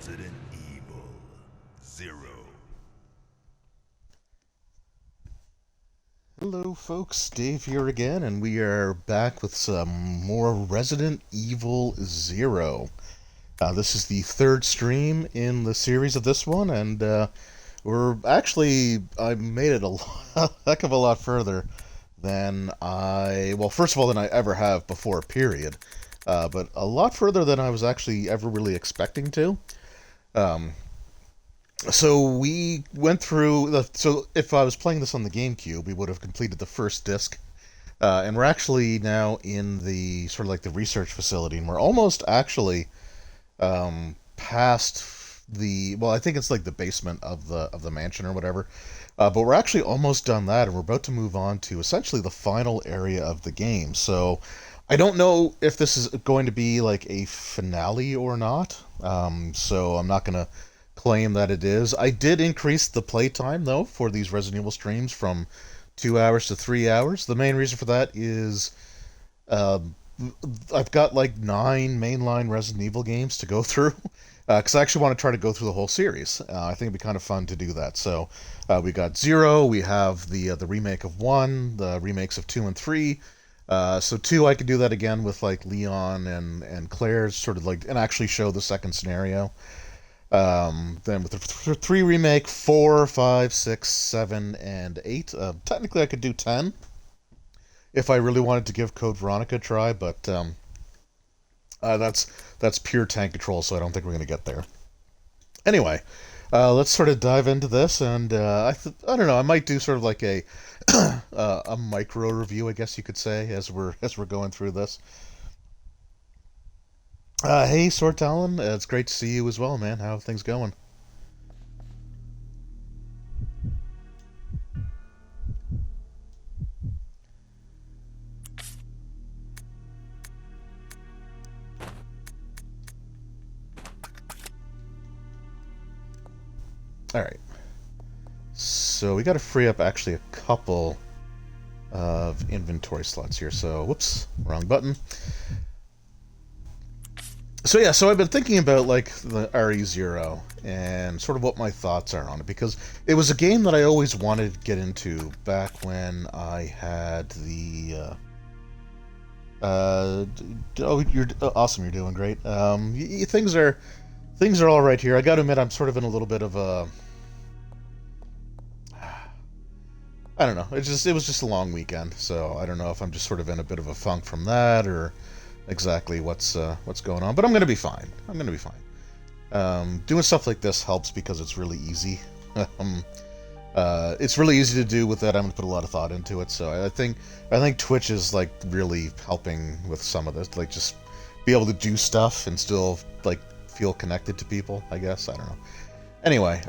Resident Evil 0. Hello folks, Dave here again, and we are back with some more Resident Evil 0. This is the third stream in the series of this one, and I made it a heck of a lot further than first of all, than I ever have before, period. But a lot further than I was actually ever really expecting to. Um, so we went through so if I was playing this on the GameCube, we would have completed the first disc, and we're actually now in the sort of like the research facility, and we're almost actually past I think it's like the basement of the mansion or whatever. But we're actually almost done that, and we're about to move on to essentially the final area of the game. So I don't know if this is going to be like a finale or not. So I'm not going to claim that it is. I did increase the playtime, though, for these Resident Evil streams from 2 hours to 3 hours. The main reason for that is uh, I've got like 9 mainline Resident Evil games to go through. Because I actually want to try to go through the whole series. I think it'd be kind of fun to do that. So we got Zero, we have the remake of 1, the remakes of 2 and 3. So 2, I could do that again with like Leon and Claire's sort of like, and actually show the second scenario. Then with the 3 remake, 4, 5, 6, 7, and 8. Technically, I could do 10 if I really wanted to give Code Veronica a try, but that's pure tank control, so I don't think we're going to get there. Anyway, let's sort of dive into this, and I don't know, I might do sort of like a a micro review, I guess you could say, as we're going through this. Hey, Sword Talon, it's great to see you as well, man. How are things going? All right. So we got to free up actually a couple of inventory slots here. So, whoops, wrong button. So yeah, so I've been thinking about like the RE0 and sort of what my thoughts are on it, because it was a game that I always wanted to get into back when I had the you're awesome, you're doing great. Things are all right here. I got to admit, I'm sort of in a little bit of a, I don't know. It was just a long weekend, so I don't know if I'm just sort of in a bit of a funk from that, or exactly what's going on. But I'm gonna be fine. I'm gonna be fine. Doing stuff like this helps because it's really easy. um, it's really easy to do with that. I'm gonna put a lot of thought into it. So I think Twitch is like really helping with some of this, like just be able to do stuff and still like feel connected to people. I guess I don't know. Anyway,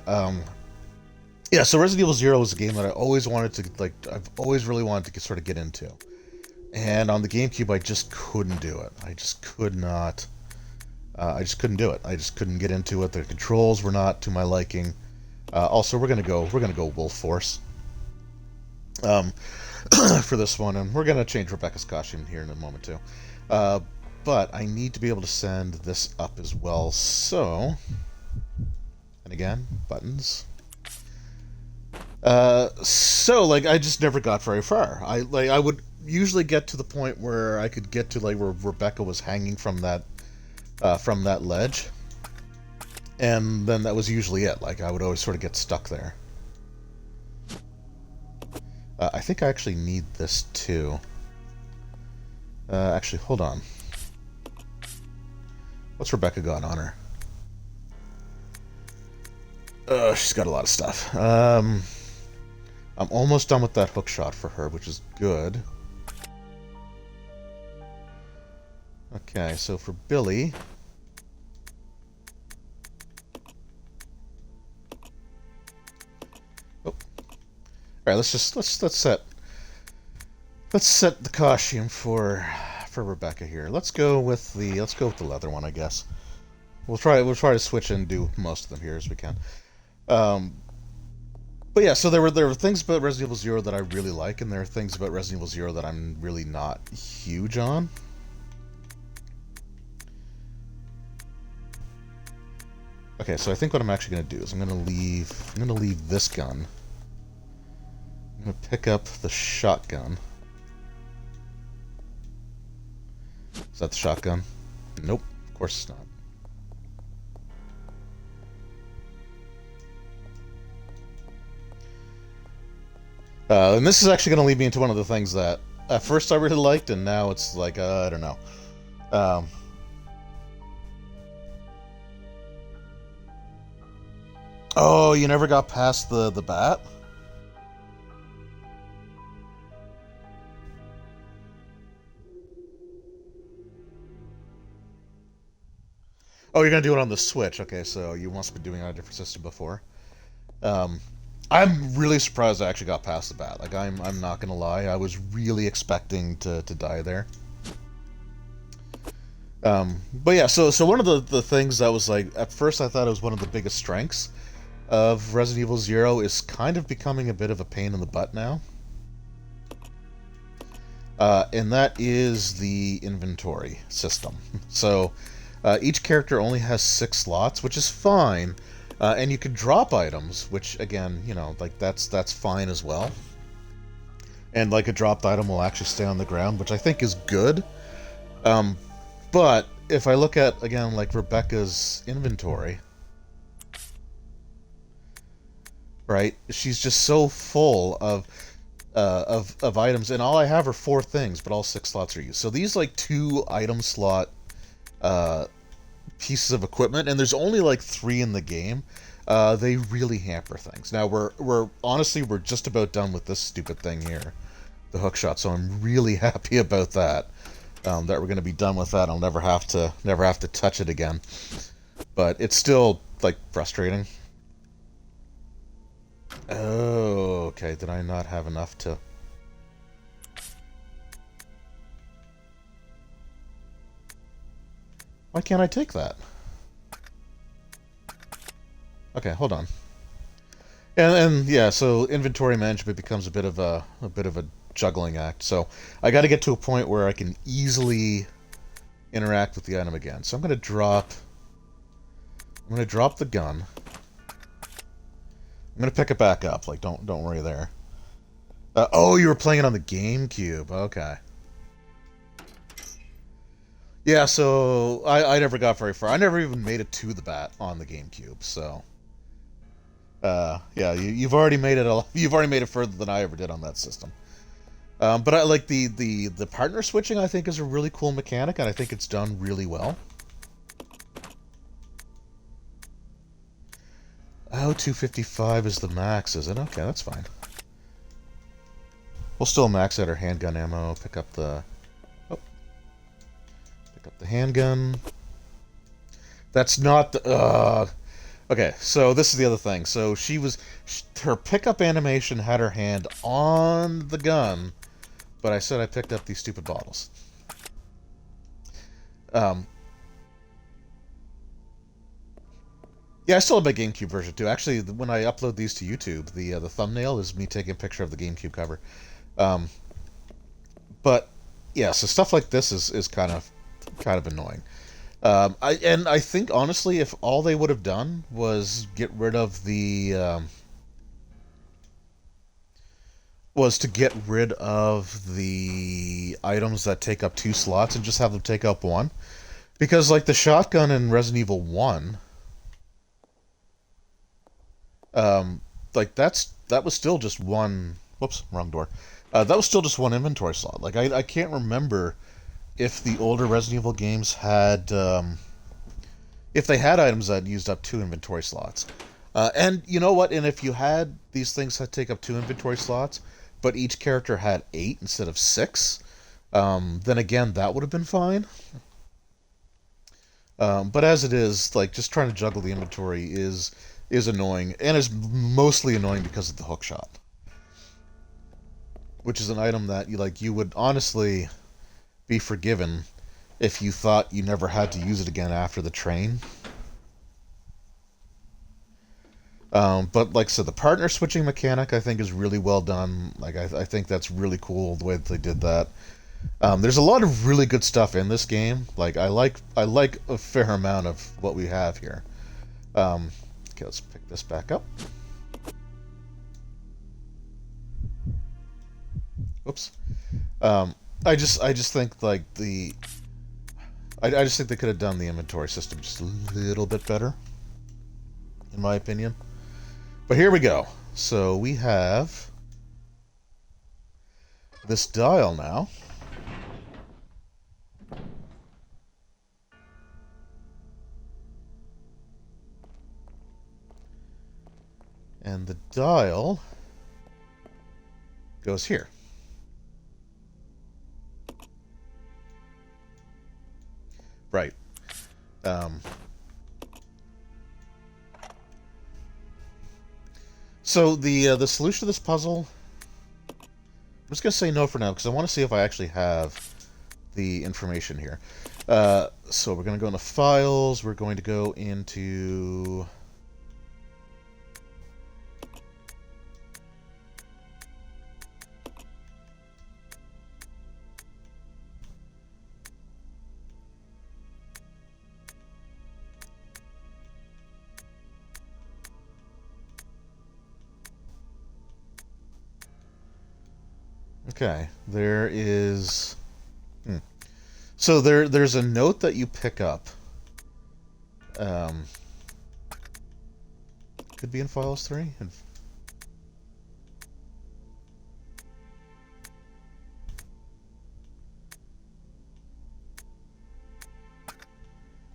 yeah. So Resident Evil Zero was a game that I always wanted to like. I've always really wanted to sort of get into. And on the GameCube, I just couldn't do it. I just could not. I just couldn't do it. I just couldn't get into it. The controls were not to my liking. Also, we're gonna go Wolf Force um, for this one, and we're gonna change Rebecca's costume here in a moment too. Uh, but I need to be able to send this up as well. So, and again, buttons. So like I just never got very far. I would usually get to the point where I could get to like where Rebecca was hanging from that ledge, and then that was usually it. Like I would always sort of get stuck there. I think I actually need this too. Actually, hold on. What's Rebecca got on her? She's got a lot of stuff. I'm almost done with that hook shot for her, which is good. Okay, so for Billy, oh, all right. Let's set the costume for Rebecca here. Let's go with the leather one, I guess. We'll try to switch and do most of them here as we can. Um, but yeah, so there were things about Resident Evil Zero that I really like, and there are things about Resident Evil Zero that I'm really not huge on. Okay, so I think what I'm actually going to do is I'm going to leave this gun. I'm going to pick up the shotgun. Is that the shotgun? Nope, of course it's not. And this is actually going to lead me into one of the things that at first I really liked, and now it's like, I don't know. Oh, you never got past the bat? Oh, you're gonna do it on the Switch. Okay, so you must be doing it on a different system before. Um, I'm really surprised I actually got past the bat. Like, I'm not gonna lie, I was really expecting to die there. But yeah, so one of the things that was like, at first I thought it was one of the biggest strengths of Resident Evil Zero is kind of becoming a bit of a pain in the butt now. And that is the inventory system. So each character only has 6 slots, which is fine. And you can drop items, which again, you know, like that's fine as well. And like a dropped item will actually stay on the ground, which I think is good. But if I look at, again, like Rebecca's inventory, right? She's just so full of items, and all I have are 4 things, but all 6 slots are used. So these like 2 item slot pieces of equipment, and there's only like 3 in the game. They really hamper things. Now we're honestly we're just about done with this stupid thing here, the hook shot. So I'm really happy about that. That we're going to be done with that. I'll never have to touch it again. But it's still like frustrating. Oh, okay. Did I not have enough to? Why can't I take that? Okay, hold on. And yeah, so inventory management becomes a bit of a juggling act. So I got to get to a point where I can easily interact with the item again. So I'm going to drop the gun. I'm going to pick it back up. Like, don't worry there. Oh, you were playing it on the GameCube. Okay. Yeah, so I never got very far. I never even made it to the bat on the GameCube. So yeah, you've already made it you've already made it further than I ever did on that system. But I like the partner switching. I think is a really cool mechanic, and I think it's done really well. Oh, 255 is the max, is it? Okay, that's fine. We'll still max out our handgun ammo. Pick up the handgun. That's not the. Okay, so this is the other thing. So her pickup animation had her hand on the gun. But I said I picked up these stupid bottles. Yeah, I still have my GameCube version too. Actually, when I upload these to YouTube, the thumbnail is me taking a picture of the GameCube cover. But yeah, so stuff like this is kind of annoying. I think honestly, if all they would have done was get rid of the items that take up 2 slots and just have them take up 1. Because, like, the shotgun in Resident Evil 1, like, that was still just one... Whoops, wrong door. That was still just 1 inventory slot. Like, I can't remember if the older Resident Evil games had... if they had items that used up 2 inventory slots. And you know what? And if you had these things that take up 2 inventory slots, but each character had 8 instead of 6, then again, that would have been fine. But as it is, like, just trying to juggle the inventory is annoying, and is mostly annoying because of the hook shot, which is an item that you would honestly be forgiven if you thought you never had to use it again after the train. But like I said, the partner switching mechanic I think is really well done. Like I think that's really cool the way that they did that. There's a lot of really good stuff in this game. Like I like a fair amount of what we have here. Okay, let's pick this back up. Oops. I just think like I just think they could have done the inventory system just a little bit better, in my opinion. But here we go. So we have this dial now. And the dial goes here. Right. So the solution to this puzzle, I'm just gonna say no for now because I want to see if I actually have the information here. So we're gonna go into files. We're going to go into okay, there is... So there's a note that you pick up. Could be in Files 3.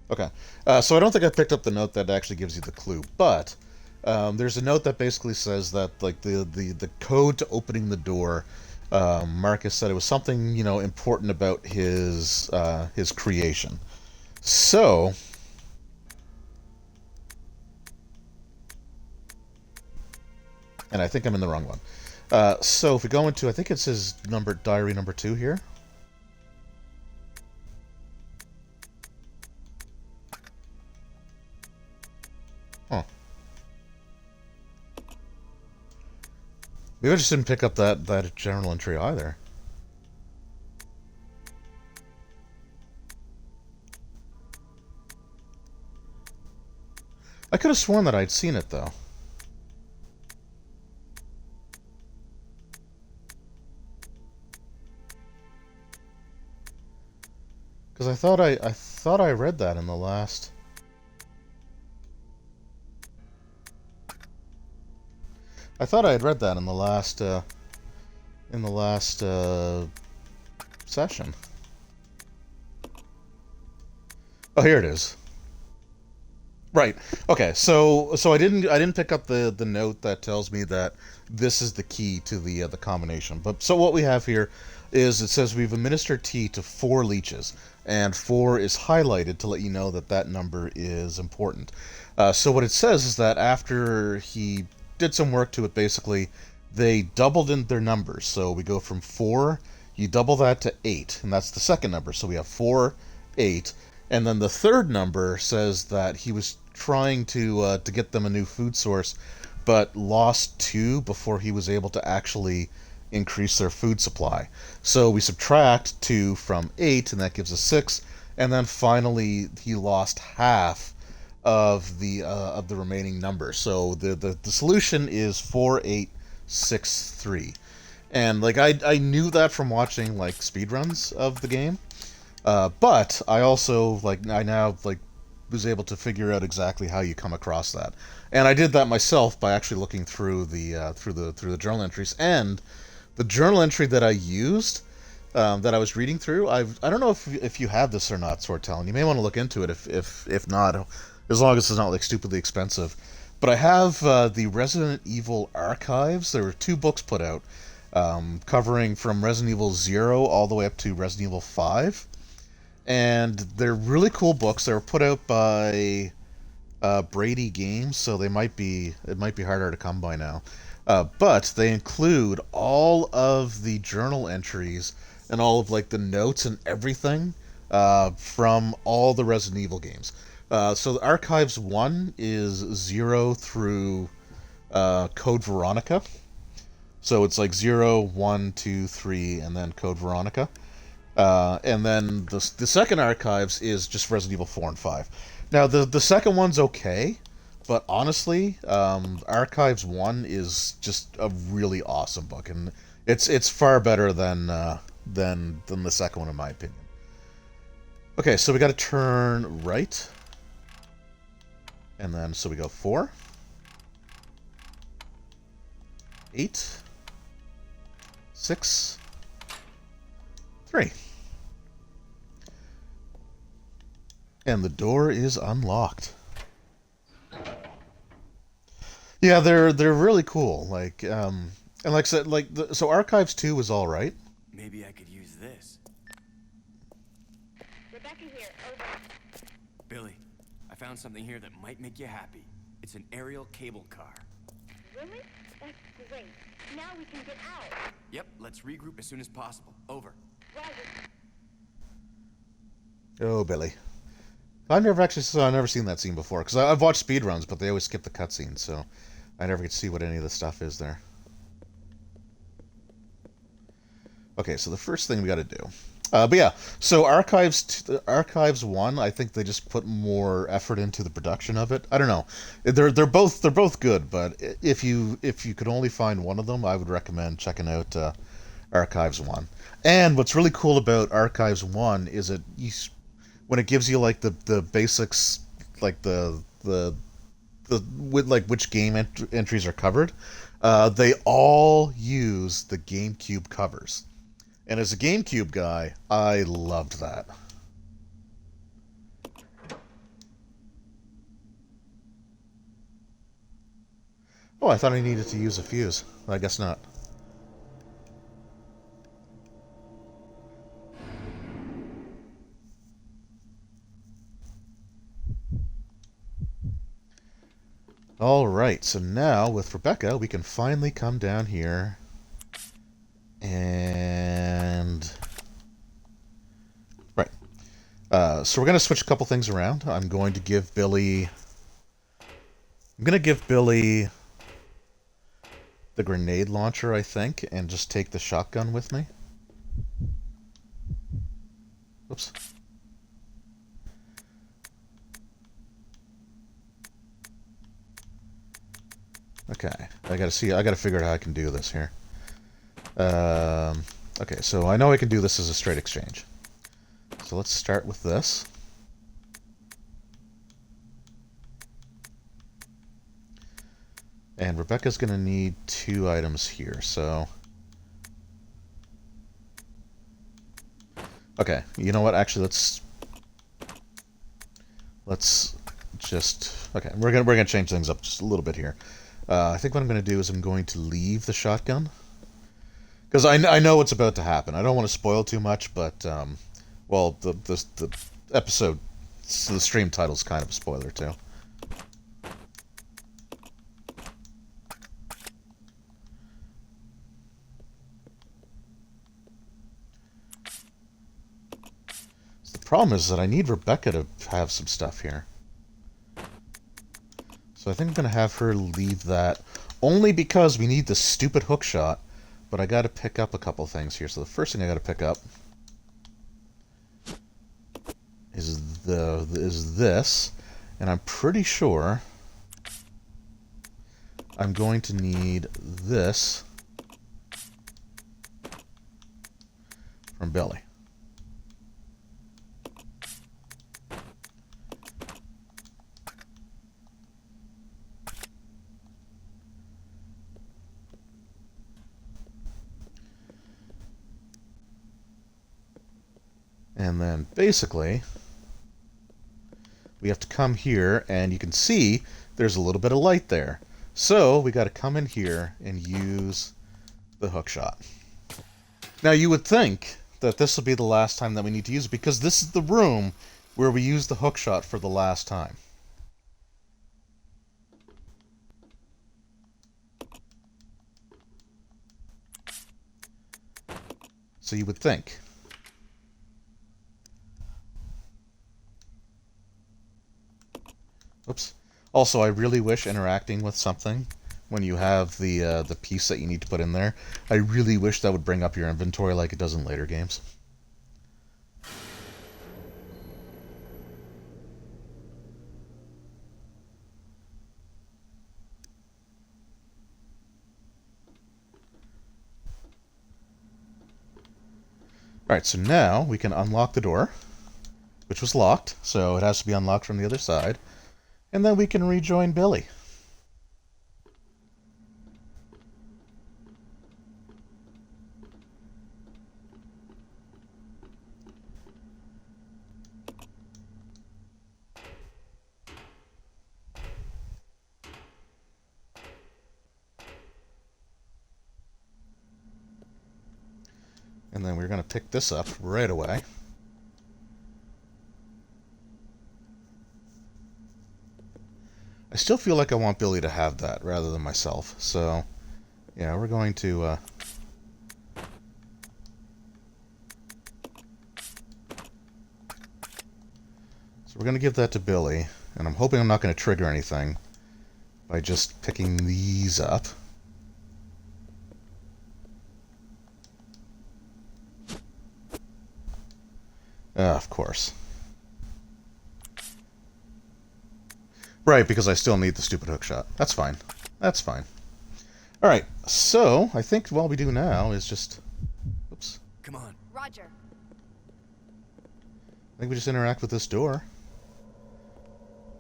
Okay, so I don't think I picked up the note that actually gives you the clue, but there's a note that basically says that like the code to opening the door. Marcus said it was something, you know, important about his creation. So, and I think I'm in the wrong one. So if we go into, I think it's his diary number 2 here. Huh. Maybe I just didn't pick up that journal entry either. I could have sworn that I'd seen it though. Because I thought I read that in the last. I thought I had read that in the last session. Oh, here it is. Right. Okay. So I didn't pick up the note that tells me that this is the key to the combination. But so what we have here is it says we've administered tea to 4 leeches, and 4 is highlighted to let you know that that number is important. So what it says is that after he did some work to it, basically, they doubled in their numbers. So we go from 4, you double that to 8, and that's the second number. So we have 4, 8, and then the third number says that he was trying to get them a new food source, but lost 2 before he was able to actually increase their food supply. So we subtract 2 from 8, and that gives us 6, and then finally he lost half of the remaining number. So the solution is 4863, and like I knew that from watching like speedruns of the game, but I also I now was able to figure out exactly how you come across that, and I did that myself by actually looking through the journal entries, and the journal entry that I used. That I was reading through. I don't know if you have this or not, Sortel. You may want to look into it if not, as long as it's not like stupidly expensive. But I have the Resident Evil archives. There were 2 books put out covering from Resident Evil 0 all the way up to Resident Evil 5, and they're really cool books. They were put out by Brady Games, so it might be harder to come by now. But they include all of the journal entries and all of like the notes and everything from all the Resident Evil games. So the Archives 1 is 0 through Code Veronica. So it's like 0, 1, 2, 3, and then Code Veronica. And then the second Archives is just Resident Evil 4 and 5. Now the second one's okay, But honestly, Archives 1 is just a really awesome book, and it's far better than the second one in my opinion. Okay, so we got to turn right, and then so we go 4, 8, 6, 3. And the door is unlocked. Yeah, they're really cool. Like, and like I said, like so Archives 2 was all right. Maybe I could use this. Rebecca here, over. Billy, I found something here that might make you happy. It's an aerial cable car. Really? That's great. Now we can get out. Yep, let's regroup as soon as possible. Over. Roger. Oh, Billy. I've never seen that scene before because I've watched speedruns, but they always skip the cutscenes, so I never get to see what any of the stuff is there. Okay, so the first thing we got to do, but yeah, so Archives 1, I think they just put more effort into the production of it. I don't know, they're both good, but if you could only find one of them, I would recommend checking out Archives 1. And what's really cool about Archives 1 is when it gives you like the basics, like the with like which game entries are covered, they all use the GameCube covers. And as a GameCube guy, I loved that. Oh, I thought I needed to use a fuse. I guess not. Alright, so now with Rebecca, we can finally come down here and... Right. So we're going to switch a couple things around. I'm going to give Billy the grenade launcher, I think, and just take the shotgun with me. Oops. Okay, I gotta figure out how I can do this here. Okay, so I know I can do this as a straight exchange. So let's start with this. And Rebecca's gonna need 2 items here, so... Okay, you know what, actually let's just... Okay, we're gonna change things up just a little bit here. I think what I'm going to do is I'm going to leave the shotgun. Because I know what's about to happen. I don't want to spoil too much, but, well, the episode, the stream title's kind of a spoiler, too. The problem is that I need Rebecca to have some stuff here. So I think I'm going to have her leave that, only because we need the stupid hook shot, but I got to pick up a couple things here. So the first thing I got to pick up is this, and I'm pretty sure I'm going to need this from Billy. And then basically, we have to come here, and you can see there's a little bit of light there. So we got to come in here and use the hook shot. Now you would think that this will be the last time that we need to use it, because this is the room where we use the hook shot for the last time. So you would think. Oops. Also, I really wish interacting with something when you have the piece that you need to put in there, I really wish that would bring up your inventory like it does in later games. Alright, so now we can unlock the door, which was locked, so it has to be unlocked from the other side. And then we can rejoin Billy. And then we're going to pick this up right away. I still feel like I want Billy to have that rather than myself. So, yeah, we're going to... So we're going to give that to Billy. And I'm hoping I'm not going to trigger anything by just picking these up. Of course. Right, because I still need the stupid hookshot. That's fine. That's fine. Alright, so I think what we do now is just... Oops. Come on. Roger. I think we just interact with this door.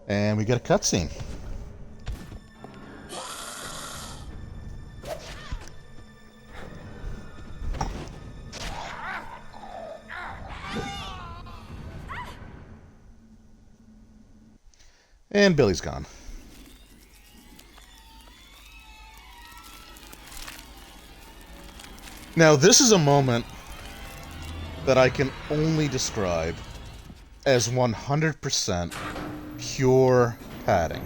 And we get a cutscene. And Billy's gone. Now, this is a moment that I can only describe as 100% pure padding.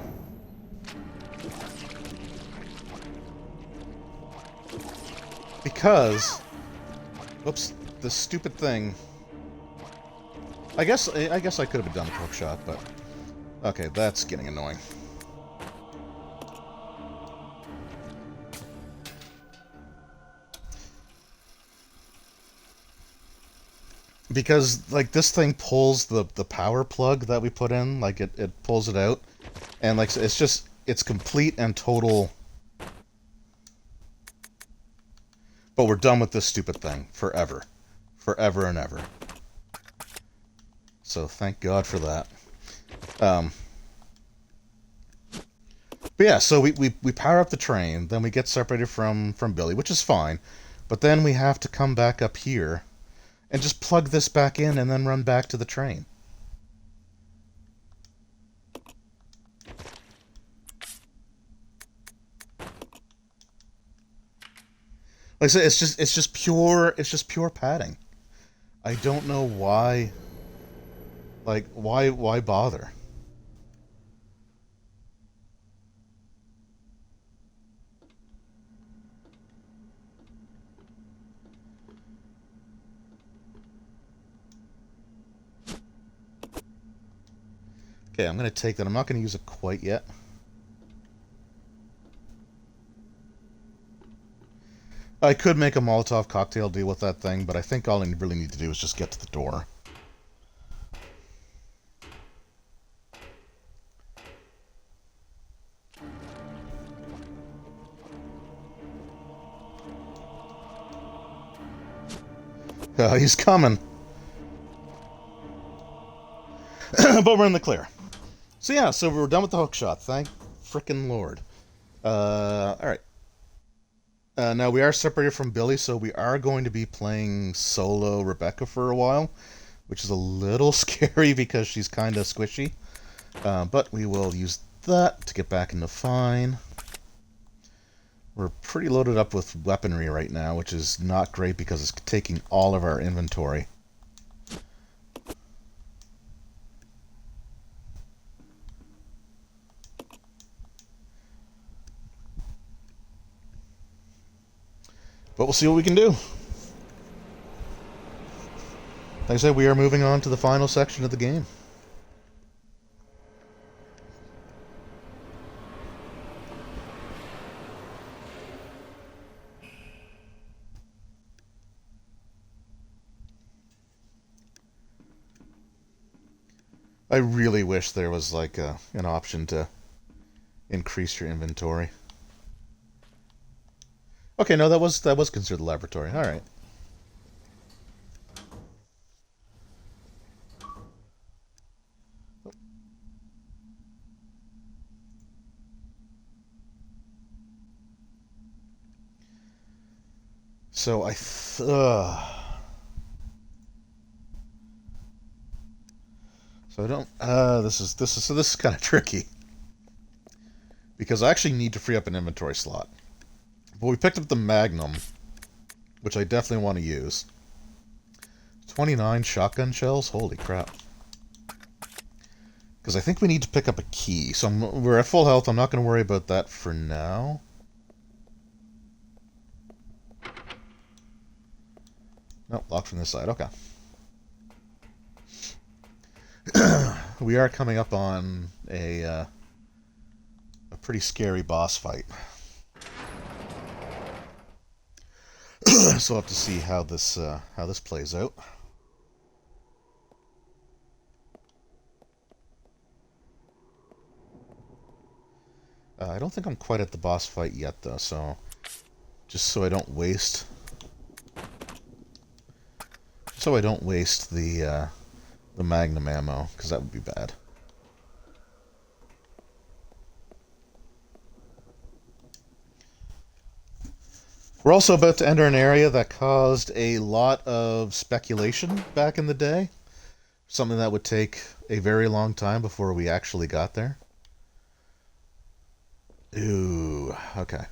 Because, whoops, this stupid thing. I guess I could have done a hook shot, but okay, that's getting annoying. Because, like, this thing pulls the power plug that we put in, like, it pulls it out. And, like, it's complete and total. But we're done with this stupid thing. Forever. Forever and ever. So, thank God for that. But yeah, so we power up the train, then we get separated from Billy, which is fine. But then we have to come back up here and just plug this back in and then run back to the train. Like I said, it's just pure padding. I don't know why. Like, why bother? Okay, I'm going to take that. I'm not going to use it quite yet. I could make a Molotov cocktail deal with that thing, but I think all I really need to do is just get to the door. He's coming. But we're in the clear. So yeah, so we're done with the hook shot. Thank frickin' Lord. Alright. Now we are separated from Billy, so we are going to be playing solo Rebecca for a while, which is a little scary because she's kind of squishy. But we will use that to get back into fine. We're pretty loaded up with weaponry right now, which is not great because it's taking all of our inventory. But we'll see what we can do. Like I said, we are moving on to the final section of the game. I really wish there was like an option to increase your inventory. Okay, no, that was considered the laboratory. All right. So so I don't. This is kind of tricky because I actually need to free up an inventory slot. But we picked up the Magnum, which I definitely want to use. 29 shotgun shells. Holy crap! Because I think we need to pick up a key. So we're at full health. I'm not going to worry about that for now. Nope, locked from this side. Okay. We are coming up on a pretty scary boss fight. So we'll have to see how this plays out. I don't think I'm quite at the boss fight yet, though. So just so I don't waste the Magnum ammo, because that would be bad. We're also about to enter an area that caused a lot of speculation back in the day. Something that would take a very long time before we actually got there. Ooh, okay.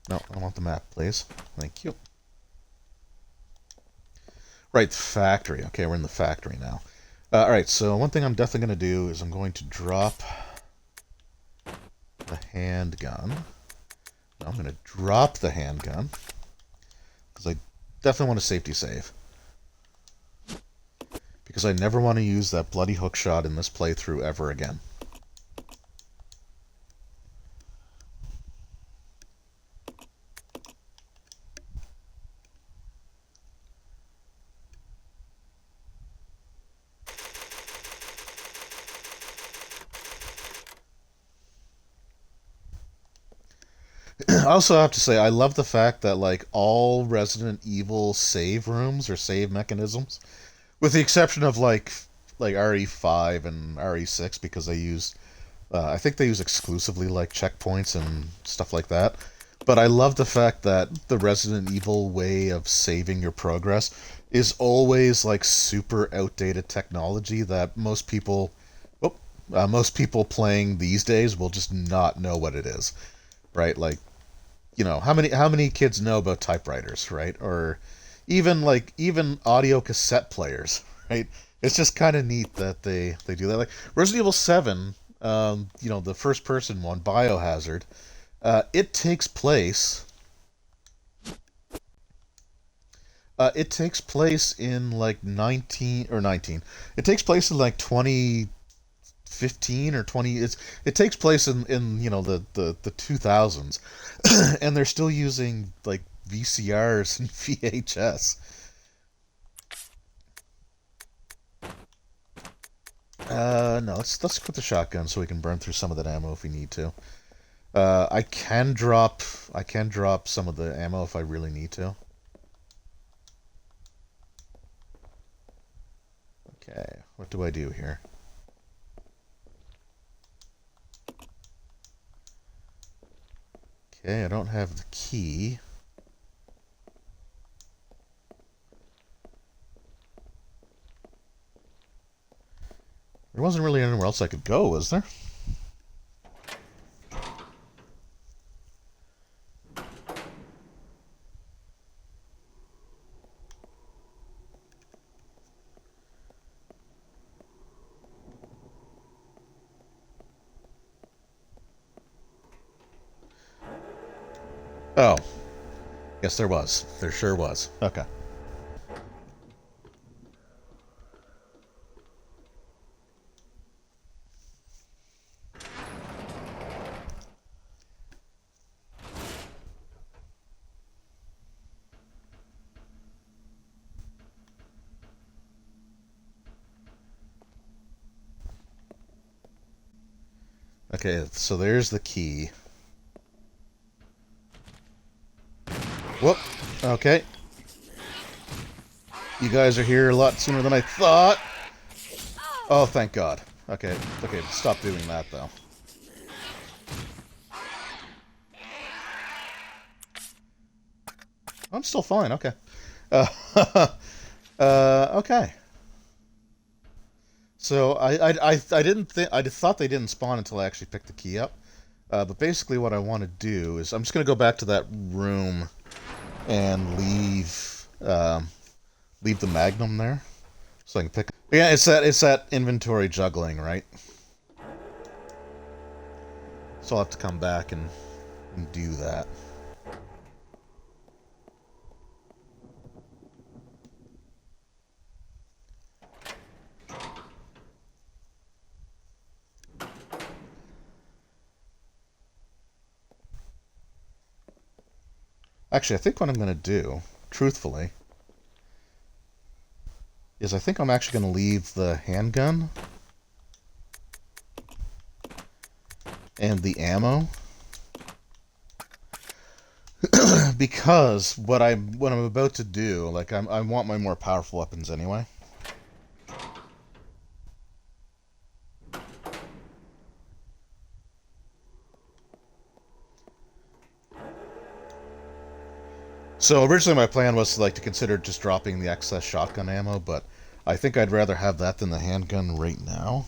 No, I want the map, please. Thank you. Right, factory. Okay, we're in the factory now. Alright, so one thing I'm definitely going to do is I'm going to drop the handgun. No, I'm going to drop the handgun, because I definitely want a safety save. Because I never want to use that bloody hook shot in this playthrough ever again. I also have to say, I love the fact that, like, all Resident Evil save rooms or save mechanisms, with the exception of, like RE5 and RE6, because they use, I think they use exclusively, like, checkpoints and stuff like that. But I love the fact that the Resident Evil way of saving your progress is always, like, super outdated technology that most people playing these days will just not know what it is. Right, like, you know, how many kids know about typewriters, right? Or even audio cassette players, right? It's just kind of neat that they do that. Like Resident Evil 7, you know, the first person one, Biohazard, it takes place in like 19. It takes place in like 2015 or 20. It takes place in you know the 2000s, and they're still using like VCRs and VHS. No, let's quit the shotgun so we can burn through some of that ammo if we need to. I can drop some of the ammo if I really need to. Okay, what do I do here? Okay, I don't have the key. There wasn't really anywhere else I could go, was there? Oh. Yes, there was. There sure was. Okay. Okay, so there's the key. Whoop. Okay. You guys are here a lot sooner than I thought. Oh, thank God. Okay, stop doing that, though. I'm still fine. Okay. Uh, okay. So I didn't think I thought they didn't spawn until I actually picked the key up. But basically, what I want to do is I'm just gonna go back to that room and leave the Magnum there, so I can pick. Yeah, it's that inventory juggling, right? So I'll have to come back and do that. Actually, I think what I'm going to do, truthfully, is I think I'm actually going to leave the handgun and the ammo because what I'm about to do, like I want my more powerful weapons anyway. So originally my plan was to consider just dropping the excess shotgun ammo, but I think I'd rather have that than the handgun right now.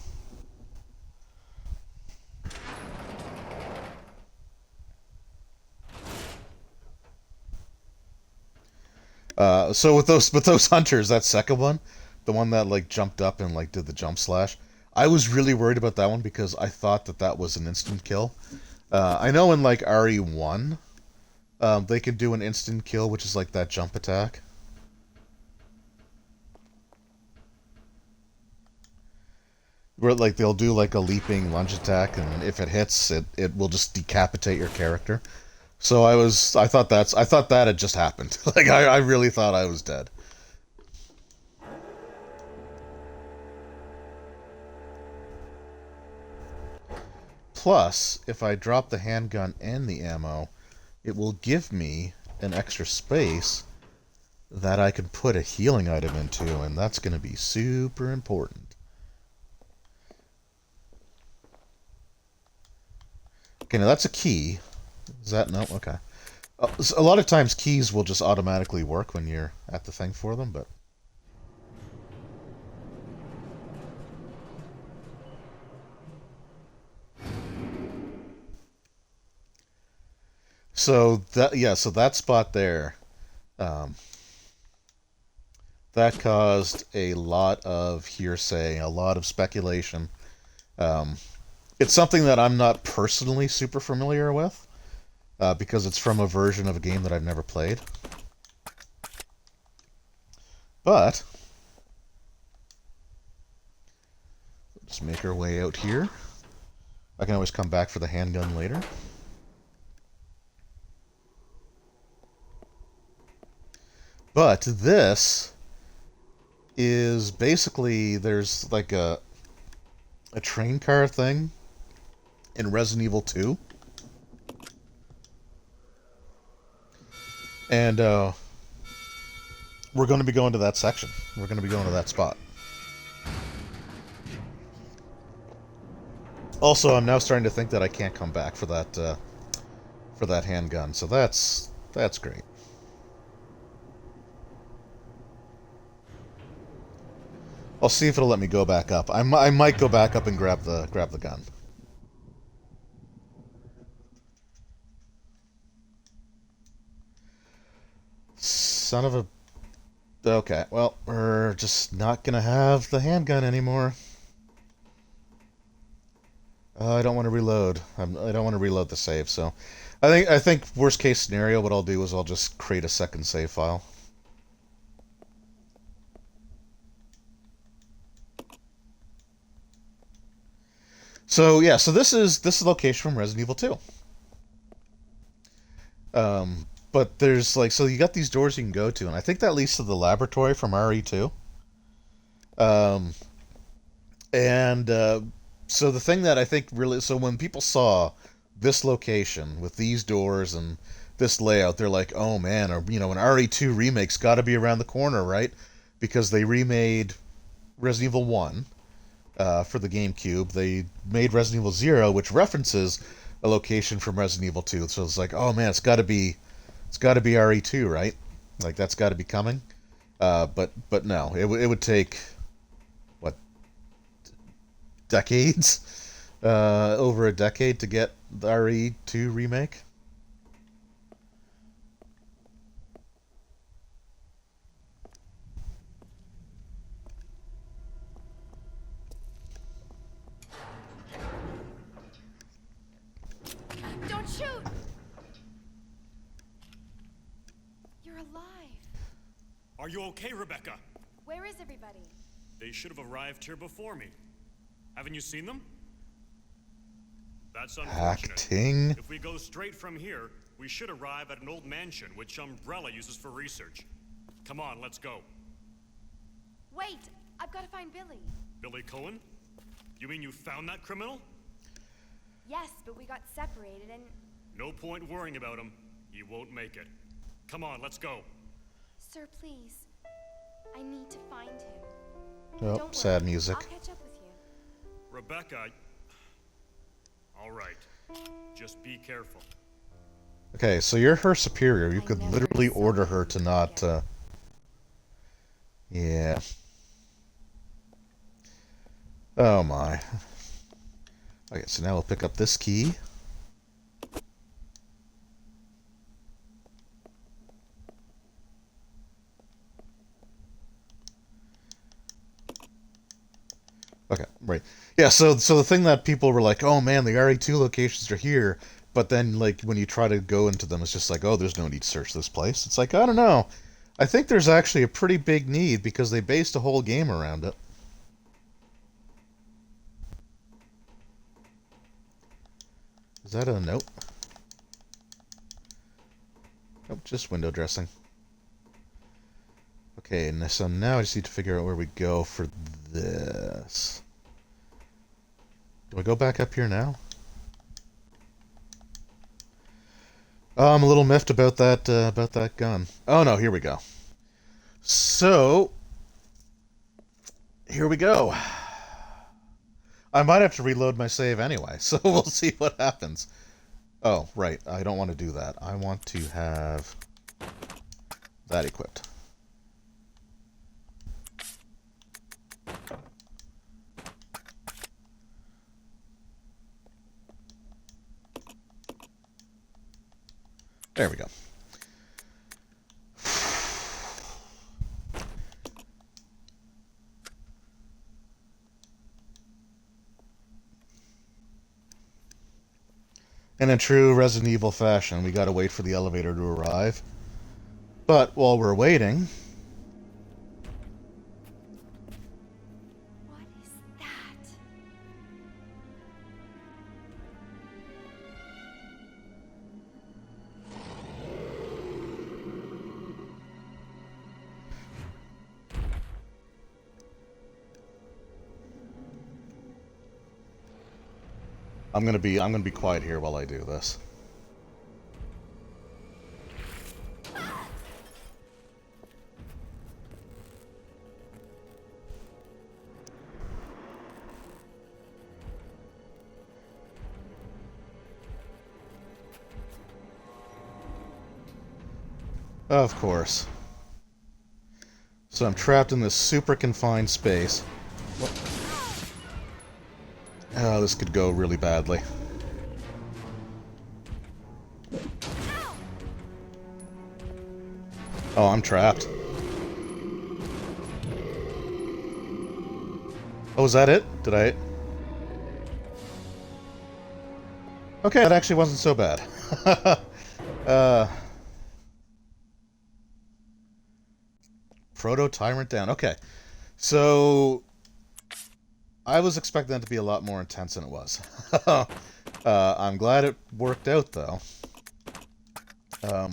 So with those hunters, that second one, the one that jumped up and did the jump slash, I was really worried about that one because I thought that was an instant kill. I know in RE1. They can do an instant kill, which is that jump attack. Where they'll do a leaping lunge attack, and if it hits, it will just decapitate your character. So I thought that had just happened. I really thought I was dead. Plus, if I drop the handgun and the ammo, it will give me an extra space that I can put a healing item into, and that's going to be super important. Okay, now that's a key. Is that no? Okay. A lot of times keys will just automatically work when you're at the thing for them, but... So that spot there, that caused a lot of hearsay, a lot of speculation. It's something that I'm not personally super familiar with, because it's from a version of a game that I've never played. But let's make our way out here. I can always come back for the handgun later. But this is basically, there's a train car thing in Resident Evil 2. And we're going to be going to that section. We're going to be going to that spot. Also, I'm now starting to think that I can't come back for that handgun. So that's great. I'll see if it'll let me go back up. I might go back up and grab the gun. Son of a... Okay, well, we're just not gonna have the handgun anymore. I don't want to reload. I don't want to reload the save, so... I think worst case scenario, what I'll do is I'll just create a second save file. So yeah, so this is location from Resident Evil 2. But there's so you got these doors you can go to, and I think that leads to the laboratory from RE2. So the thing that I think really, so when people saw this location with these doors and this layout, they're like, oh man, or an RE2 remake's got to be around the corner, right? Because they remade Resident Evil 1. For the GameCube, they made Resident Evil 0, which references a location from Resident Evil 2. So it's like, oh man, it's got to be RE2, right? Like, that's got to be coming. But no, it would take, what, decades? Over a decade to get the RE2 remake? Don't shoot! You're alive. Are you okay, Rebecca? Where is everybody? They should have arrived here before me. Haven't you seen them? That's unfortunate. Acting. If we go straight from here, we should arrive at an old mansion which Umbrella uses for research. Come on, let's go. Wait! I've got to find Billy. Billy Cohen? You mean you found that criminal? Yes, but we got separated and... No point worrying about him. He won't make it. Come on, let's go. Sir, please. I need to find him. Oh, Don't sad worry. music. I'll catch up with you. Rebecca... All right. Just be careful. Okay, so you're her superior. You I could never literally saw order him her to not, again. Yeah. Oh my. Okay, so now we'll pick up this key. Okay, right. Yeah, so the thing that people were like, oh man, the RE2 locations are here, but then like when you try to go into them, it's just like, oh, there's no need to search this place. It's like, I don't know. I think there's actually a pretty big need because they based a whole game around it. Is that a note? Nope, just window dressing. Okay, and so now I just need to figure out where we go for this. Do I go back up here now? Oh, I'm a little miffed about that gun. Oh no, here we go. So, here we go. I might have to reload my save anyway, so we'll see what happens. Oh, right, I don't want to do that. I want to have that equipped. There we go. And in true Resident Evil fashion, we gotta wait for the elevator to arrive. But while we're waiting... What is that? I'm gonna be quiet here while I do this. Of course. So I'm trapped in this super confined space. What? Oh, this could go really badly. Oh, I'm trapped. Oh, is that it? Did I... Okay, that actually wasn't so bad. Proto-Tyrant down. Okay. So... I was expecting that to be a lot more intense than it was. I'm glad it worked out, though. I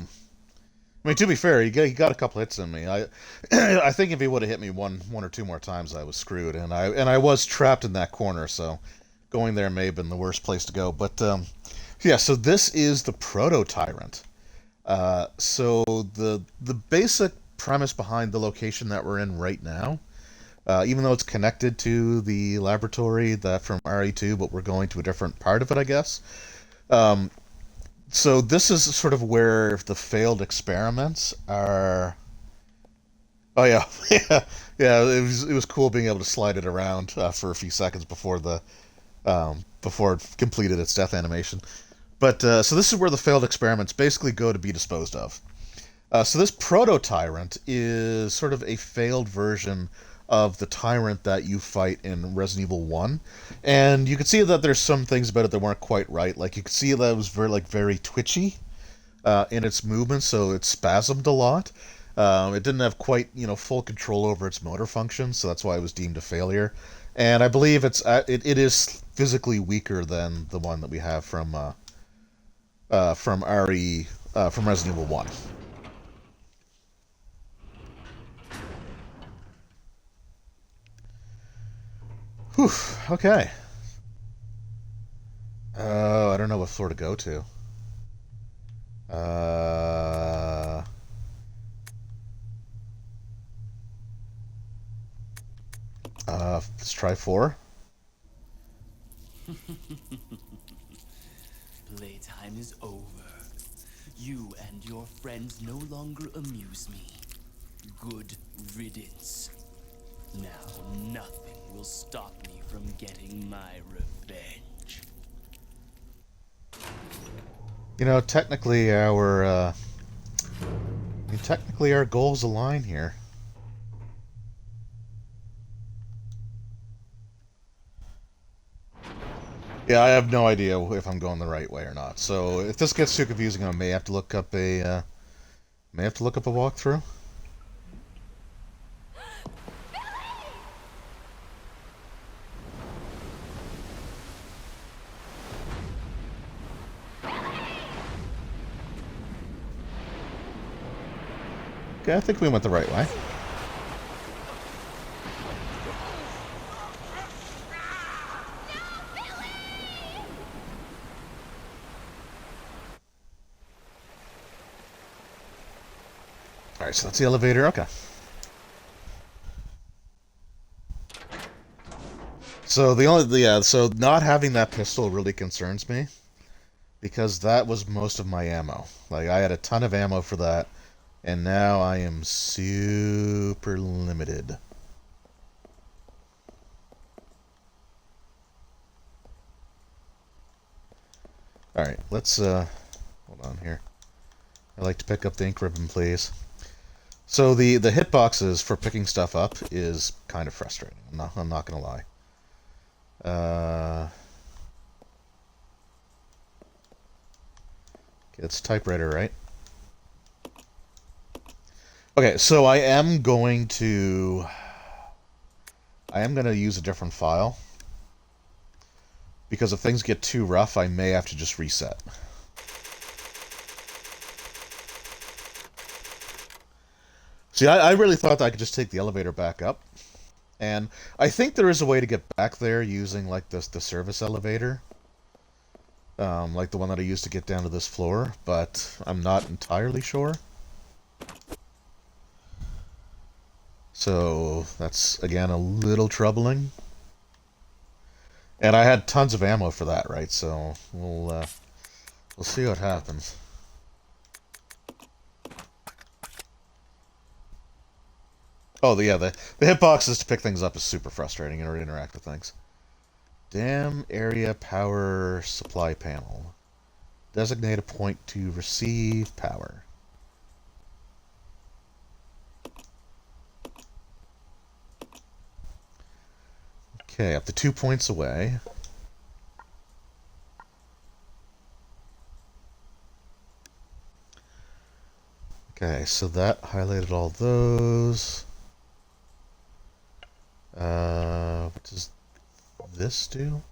mean, to be fair, he got a couple hits on me. I think if he would have hit me one or two more times, I was screwed, and I was trapped in that corner. So going there may have been the worst place to go. But yeah, so this is the Proto-Tyrant. So the basic premise behind the location that we're in right now. Even though it's connected to the laboratory that from RE2, but we're going to a different part of it, I guess. So this is sort of where the failed experiments are. Oh yeah, yeah, yeah. It was cool being able to slide it around for a few seconds before it completed its death animation. But so this is where the failed experiments basically go to be disposed of. So this proto-tyrant is sort of a failed version of the tyrant that you fight in Resident Evil 1. And you could see that there's some things about it that weren't quite right. Like you could see that it was very twitchy in its movements, so it spasmed a lot. It didn't have quite, full control over its motor functions, so that's why it was deemed a failure. And I believe it is physically weaker than the one that we have from RE from Resident Evil 1. Whew, okay. I don't know what floor to go to. Let's try 4. Playtime is over. You and your friends no longer amuse me. Good riddance. Now nothing will stop me from getting my revenge. Technically our goals align here. Yeah, I have no idea if I'm going the right way or not. So if this gets too confusing, I may have to look up a walkthrough. Okay, I think we went the right way. Alright, so that's the elevator. Okay. So so not having that pistol really concerns me, because that was most of my ammo. Like, I had a ton of ammo for that, and now I am super limited. Alright, let's, hold on here. I'd like to pick up the ink ribbon, please. So the hitboxes for picking stuff up is kind of frustrating. I'm not gonna lie. Okay, it's typewriter, right? Okay, so I am going to use a different file, because if things get too rough, I may have to just reset. See, I really thought that I could just take the elevator back up. And I think there is a way to get back there using, like, the service elevator. Like the one that I used to get down to this floor, but I'm not entirely sure. So, that's, again, a little troubling. And I had tons of ammo for that, right? So, we'll see what happens. Oh, the hitboxes to pick things up is super frustrating in order to interact with things. Damn area power supply panel. Designate a point to receive power. Okay, up to 2 points away. Okay, so that highlighted all those. What does this do?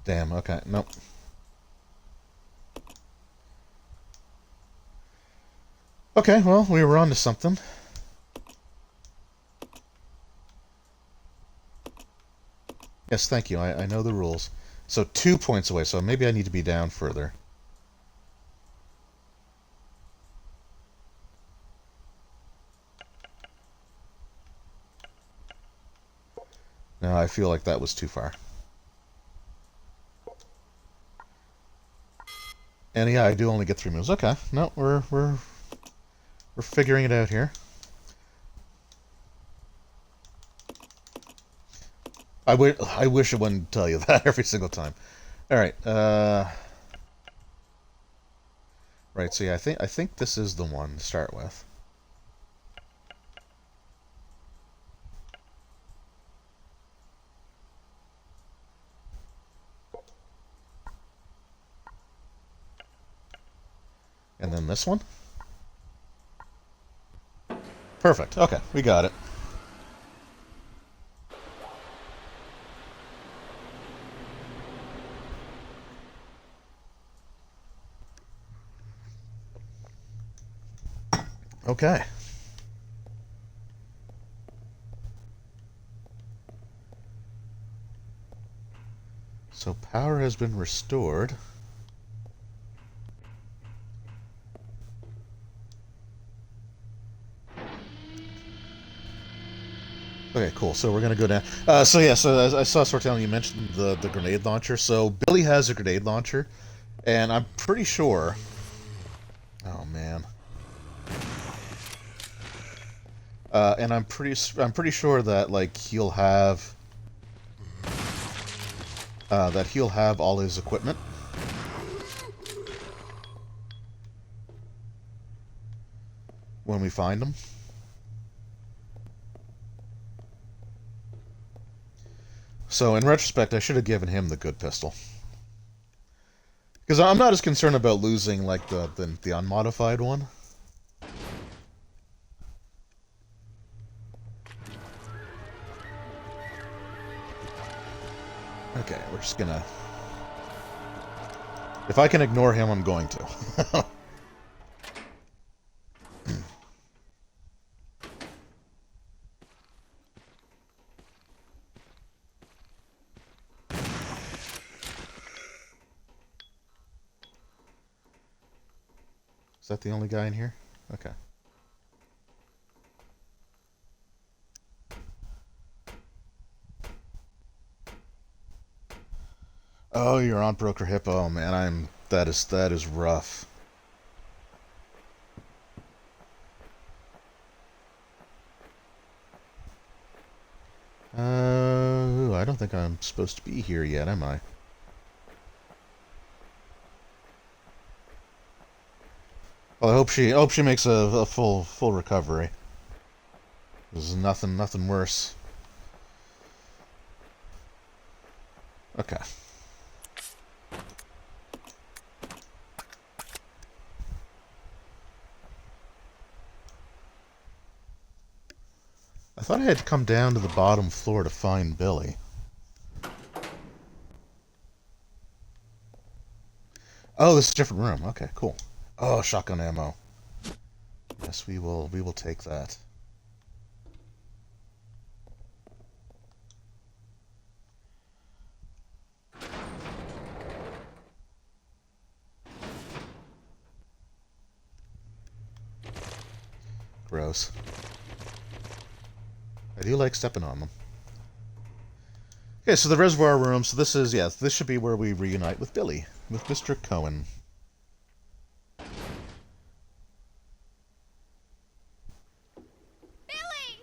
Damn, okay, nope. Okay, well, we were on to something. Yes, thank you, I know the rules. So 2 points away, so maybe I need to be down further. No, I feel like that was too far. And yeah, I do only get 3 moves. Okay, no, we're figuring it out here. I wish it wouldn't tell you that every single time. All right. Right. So yeah, I think this is the one to start with. And then this one. Perfect. Okay, we got it. Okay. So power has been restored. Okay, cool. So we're gonna go down. So yeah, so as I saw Sortel, you mentioned the grenade launcher. So Billy has a grenade launcher, and I'm pretty sure. Oh man. And I'm pretty sure that like he'll have all his equipment. When we find him. So in retrospect, I should have given him the good pistol. Because I'm not as concerned about losing like the unmodified one. Okay, we're just gonna... If I can ignore him, I'm going to. Is that the only guy in here? Okay. Oh, you're on Broker Hip. Oh man, that is rough. I don't think I'm supposed to be here yet, am I? Well, I hope she makes a full recovery. There's nothing worse. Okay. I thought I had to come down to the bottom floor to find Billy. Oh, this is a different room. Okay, cool. Oh, shotgun ammo. Yes, we will take that. Gross. I do like stepping on them. Okay, so the Reservoir Room. So this is, yes, this should be where we reunite with Billy, with Mr. Cohen. Billy!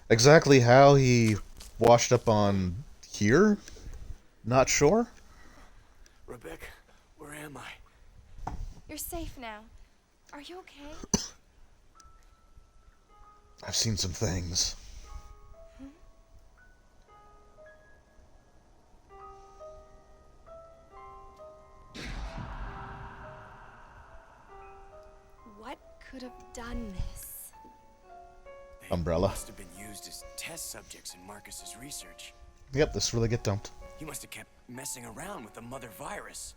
Exactly how he washed up on here? Not sure. Rebecca, where am I? You're safe now. Are you okay? I've seen some things. What could have done this? They Umbrella. must have been used as test subjects in Marcus's research. Yep, this really get dumped. He must have kept messing around with the mother virus.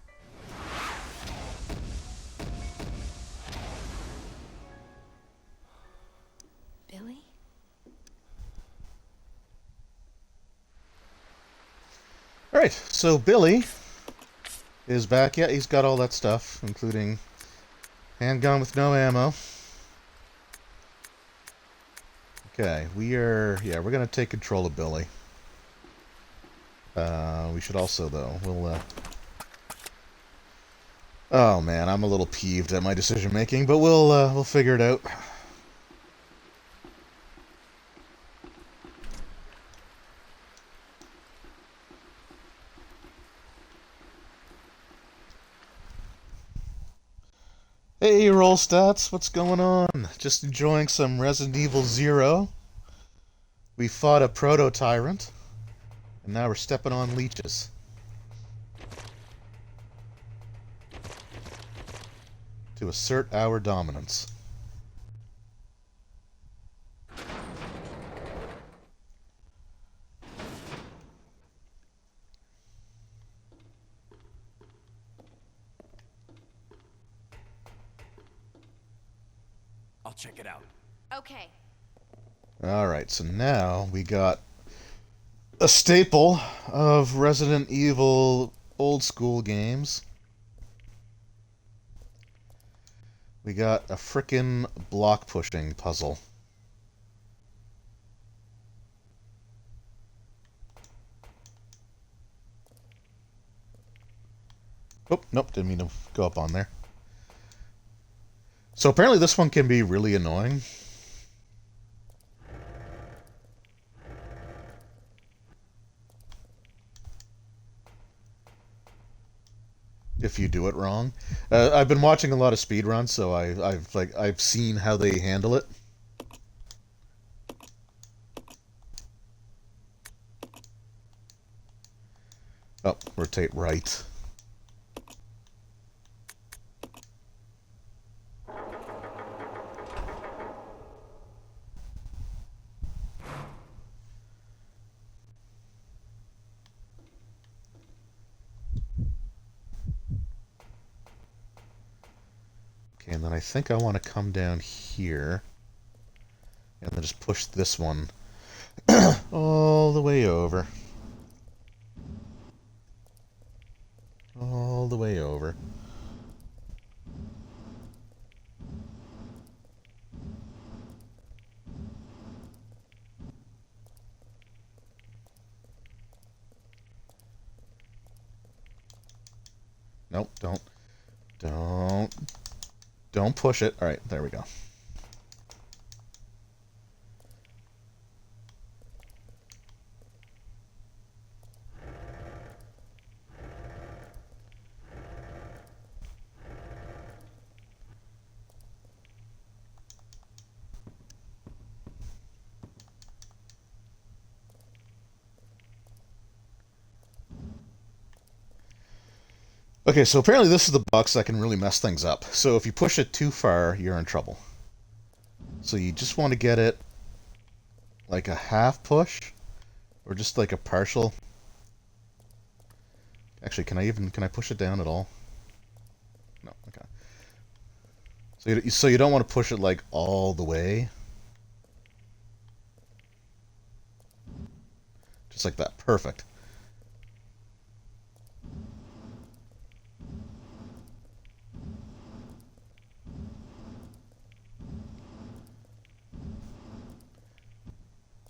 Billy? Alright, so Billy is back. Yeah, he's got all that stuff, including handgun with no ammo. Okay, we're gonna take control of Billy. We should also, though, oh man, I'm a little peeved at my decision making, but we'll figure it out. Hey, roll stats, what's going on? Just enjoying some Resident Evil 0. We fought a proto-tyrant, and now we're stepping on leeches. To assert our dominance. I'll check it out. Okay. Alright, so now we got a staple of Resident Evil old school games. We got a frickin' block pushing puzzle. Oh, nope, didn't mean to go up on there. So apparently this one can be really annoying. If you do it wrong. I've been watching a lot of speedruns, so I've seen how they handle it. Oh, rotate right. Okay, and then I think I want to come down here and then just push this one all the way over. All the way over. Nope, don't push it. All right, there we go. Okay, so apparently this is the box that can really mess things up. So if you push it too far, you're in trouble. So you just want to get it like a half push, or just like a partial. Actually, can I push it down at all? No, okay. So you don't want to push it like all the way. Just like that, perfect.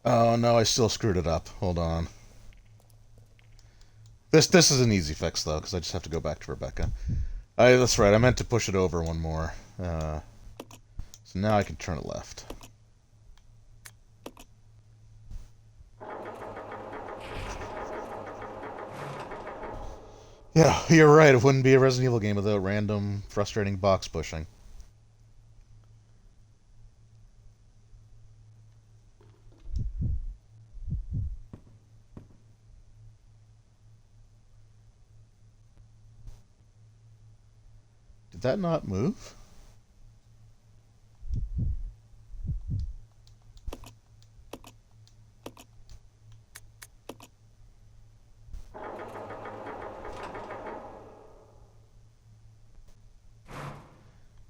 Oh no, I still screwed it up. Hold on. This is an easy fix though, because I just have to go back to Rebecca. That's right. I meant to push it over one more. So now I can turn it left. Yeah, you're right. It wouldn't be a Resident Evil game without random, frustrating box pushing. Did that not move?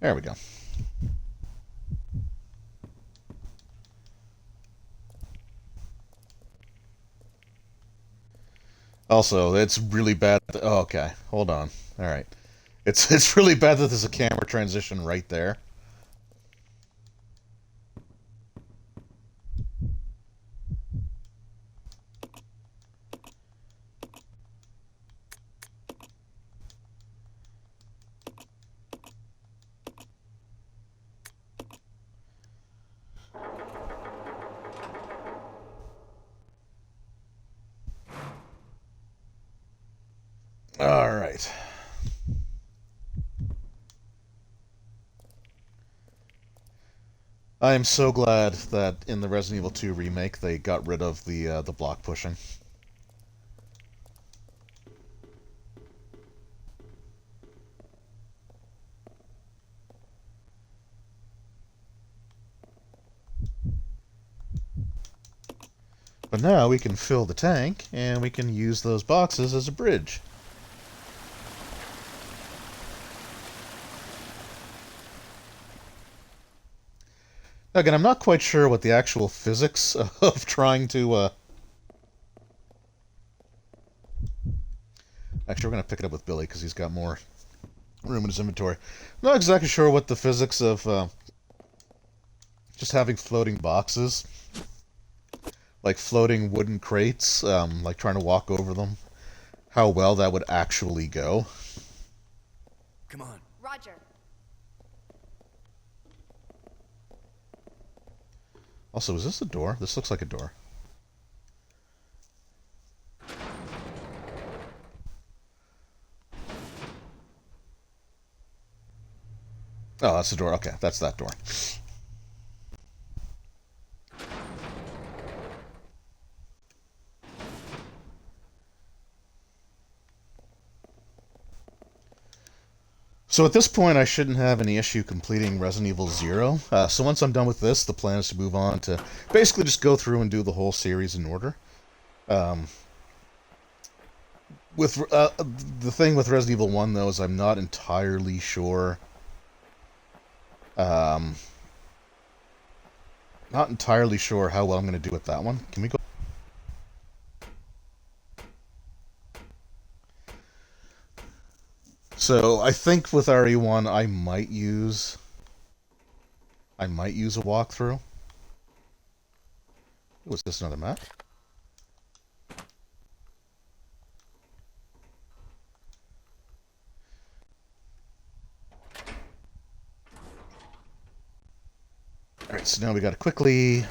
There we go. Also, it's really bad. Oh, okay, hold on. All right. It's really bad that there's a camera transition right there. Alright. I am so glad that in the Resident Evil 2 remake they got rid of the block pushing. But now we can fill the tank, and we can use those boxes as a bridge. Again, I'm not quite sure what the actual physics of trying to... Actually, we're going to pick it up with Billy, because he's got more room in his inventory. I'm not exactly sure what the physics of just having floating boxes, like floating wooden crates, like trying to walk over them, how well that would actually go. Come on. Roger. Also, is this a door? This looks like a door. Oh, that's the door. Okay, that's that door. So at this point, I shouldn't have any issue completing Resident Evil 0. So once I'm done with this, the plan is to move on to basically just go through and do the whole series in order. With the thing with Resident Evil 1, though, is I'm not entirely sure... not entirely sure how well I'm going to do with that one. Can we go... So I think with RE1 I might use a walkthrough. Was this another map? Alright, so now we gotta quickly.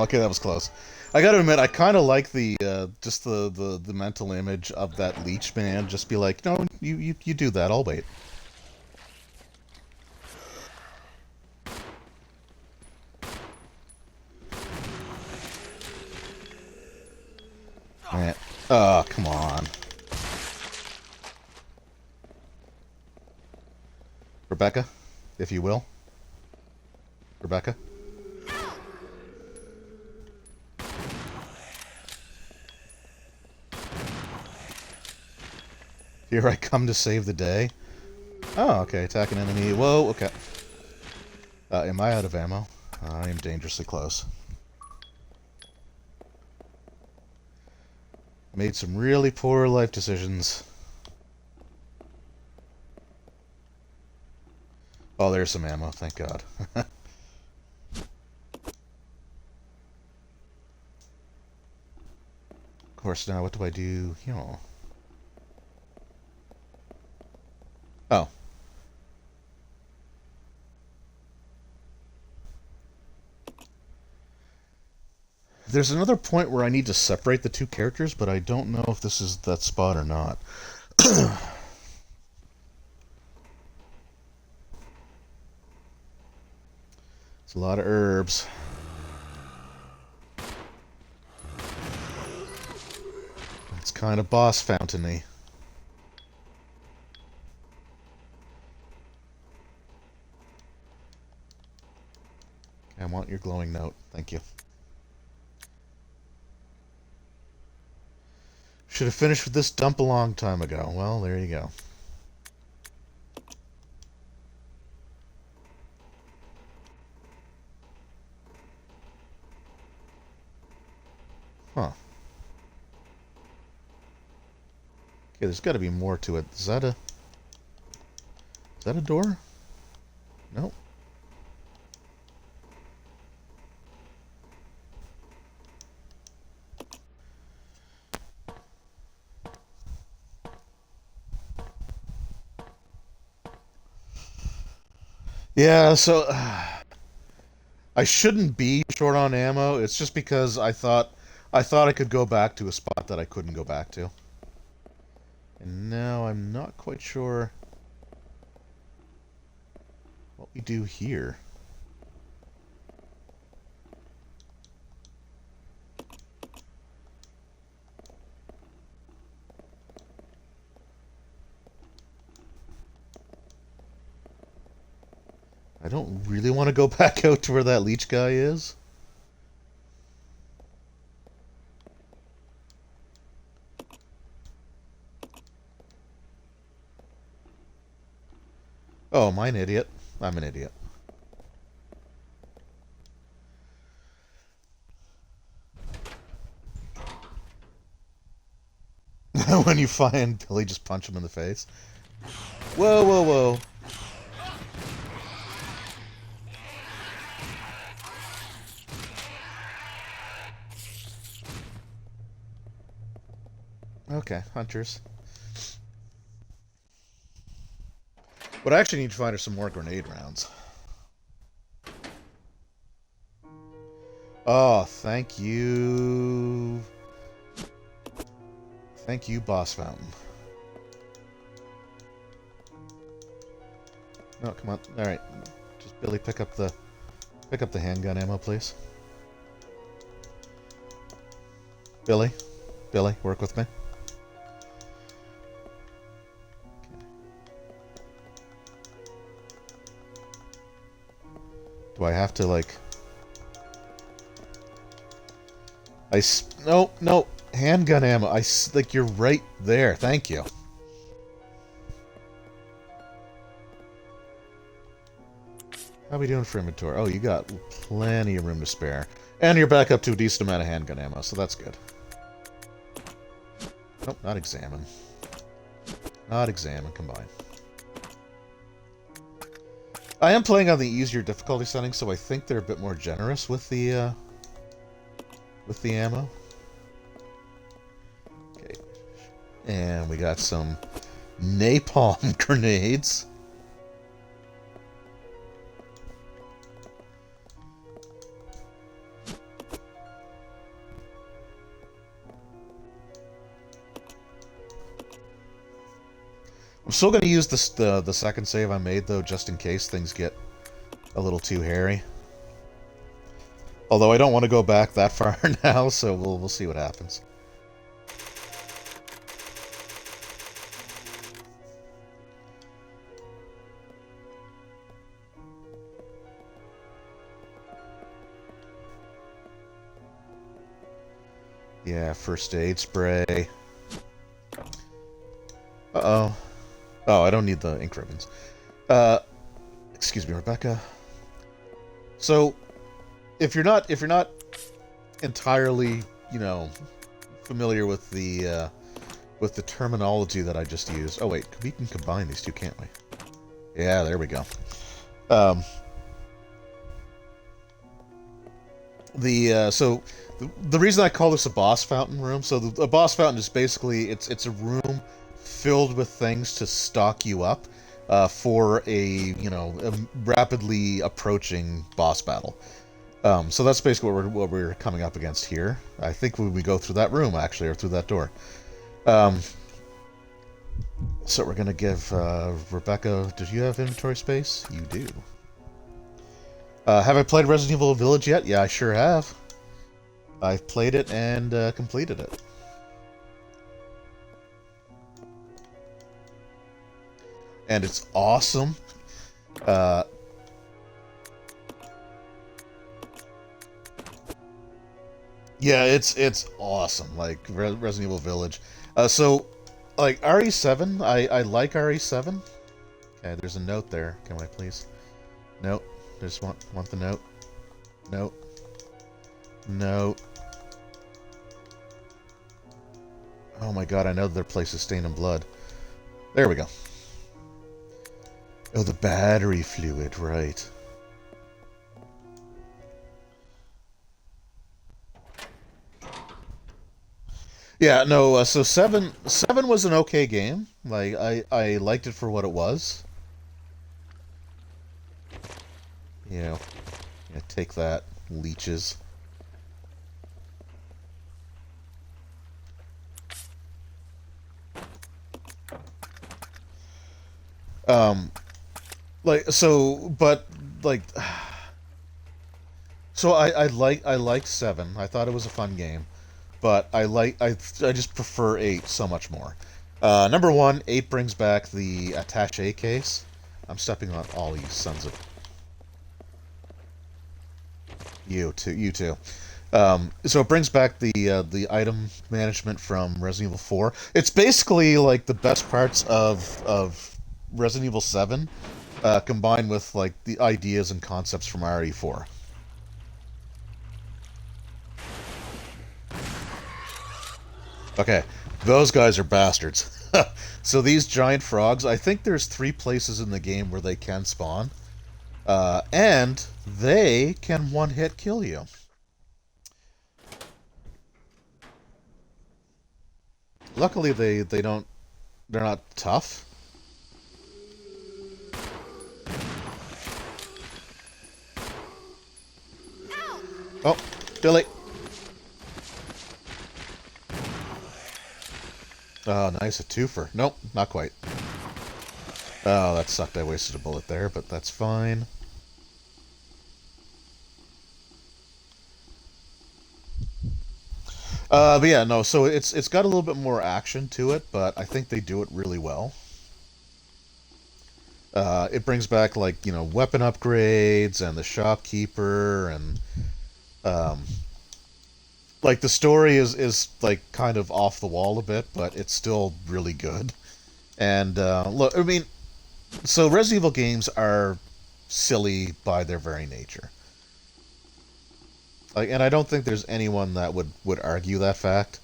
Okay, that was close. I gotta admit, I kind of like the just the mental image of that leech man. Just be like, no, you do that. I'll wait. Oh, come on. Rebecca, if you will. Rebecca. Here I come to save the day. Oh, okay. Attack an enemy. Whoa, okay. Am I out of ammo? I am dangerously close. Made some really poor life decisions. Oh, there's some ammo. Thank God. Of course, now what do I do? You know. Oh. There's another point where I need to separate the two characters, but I don't know if this is that spot or not. It's a lot of herbs. It's kind of boss fountain-y. I want your glowing note. Thank you. Should have finished with this dump a long time ago. Well, there you go. Huh. Okay, there's got to be more to it. Is that a door? Nope. Yeah, so I shouldn't be short on ammo. It's just because I thought I could go back to a spot that I couldn't go back to. And now I'm not quite sure what we do here. I don't really want to go back out to where that leech guy is. Oh, am I an idiot? I'm an idiot. When you find Billy, just punch him in the face. Whoa, whoa, whoa. Okay, hunters. What I actually need to find are some more grenade rounds. Oh, thank you. Thank you, Boss Fountain. Oh, come on. All right, just Billy, pick up the handgun ammo, please. Billy, work with me. Do I have to, like... No, handgun ammo. Like, you're right there. Thank you. How are we doing for inventory? Oh, you got plenty of room to spare. And you're back up to a decent amount of handgun ammo, so that's good. Nope, not examine. Not examine, combine. I am playing on the easier difficulty setting, so I think they're a bit more generous with the ammo. Okay. And we got some napalm grenades. I'm still going to use the second save I made, though, just in case things get a little too hairy. Although I don't want to go back that far now, so we'll see what happens. Yeah, first aid spray. Uh-oh. Oh, I don't need the ink ribbons. Excuse me, Rebecca. So, if you're not entirely, familiar with the terminology that I just used. Oh wait, we can combine these two, can't we? Yeah, there we go. So the reason I call this a boss fountain room. So the boss fountain is basically it's a room filled with things to stock you up for a rapidly approaching boss battle. So that's basically what we're coming up against here. I think when we go through that room, actually, or through that door. So we're gonna give Rebecca. Did you have inventory space? You do. Have I played Resident Evil Village yet? Yeah, I sure have. I've played it and completed it. And it's awesome. Yeah, it's awesome. Like Resident Evil Village. So, like RE7, I like RE7. Okay, there's a note there. Can I please? Note. Just want the note. Note. Note. Oh my god, I know their place is stained in blood. There we go. Oh, the battery fluid, right. Yeah, no, so 7 was an okay game. Like, I liked it for what it was. Yeah, take that, leeches. Like so, but like, so I liked 7. I thought it was a fun game, but I just prefer 8 so much more. Number 1, 8 brings back the attaché case. I'm stepping on all you sons of... You too. So it brings back the item management from Resident Evil 4. It's basically like the best parts of Resident Evil 7, combined with like the ideas and concepts from RE4. Okay, those guys are bastards. So these giant frogs, I think there's 3 places in the game where they can spawn. And they can one-hit kill you. Luckily, they're not tough. Oh, Billy. Oh, nice, a twofer. Nope, not quite. Oh, that sucked. I wasted a bullet there, but that's fine. But yeah, no, so it's got a little bit more action to it, but I think they do it really well. It brings back, like, weapon upgrades and the shopkeeper, and like the story is like kind of off the wall a bit, but it's still really good. And look, I mean, so Resident Evil games are silly by their very nature. Like, and I don't think there's anyone that would argue that fact.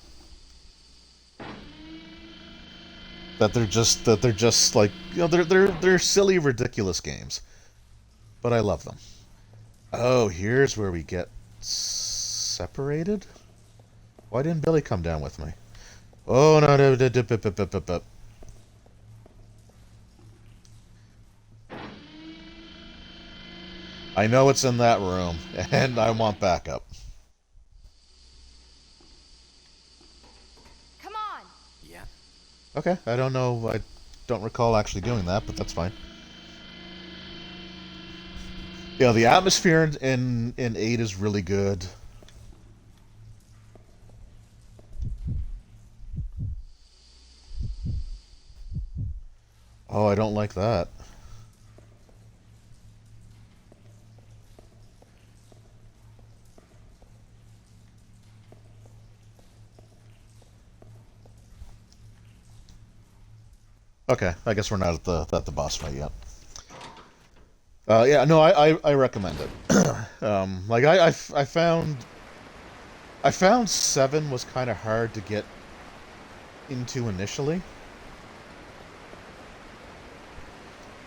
That they're just like, they're silly, ridiculous games. But I love them. Oh, here's where we get separated? Why didn't Billy come down with me? Oh no, no. I know it's in that room, and I want backup. Come on. Yeah. Okay, I don't know, I don't recall actually doing that, but that's fine. Yeah, the atmosphere in 8 is really good. Oh, I don't like that. Okay, I guess we're not at the boss fight yet. Yeah, no, I recommend it. Like I found 7 was kind of hard to get into initially.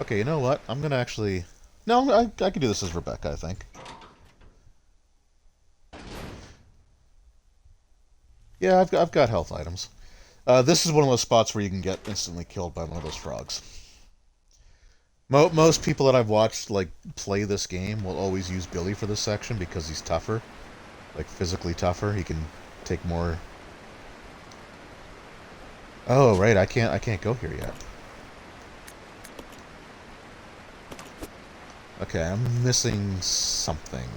Okay, you know what? I'm gonna actually... No, I can do this as Rebecca, I think. Yeah, I've got health items. This is one of those spots where you can get instantly killed by one of those frogs. Most people that I've watched like play this game will always use Billy for this section because he's tougher, like physically tougher. He can take more. Oh right, I can't go here yet. Okay, I'm missing something.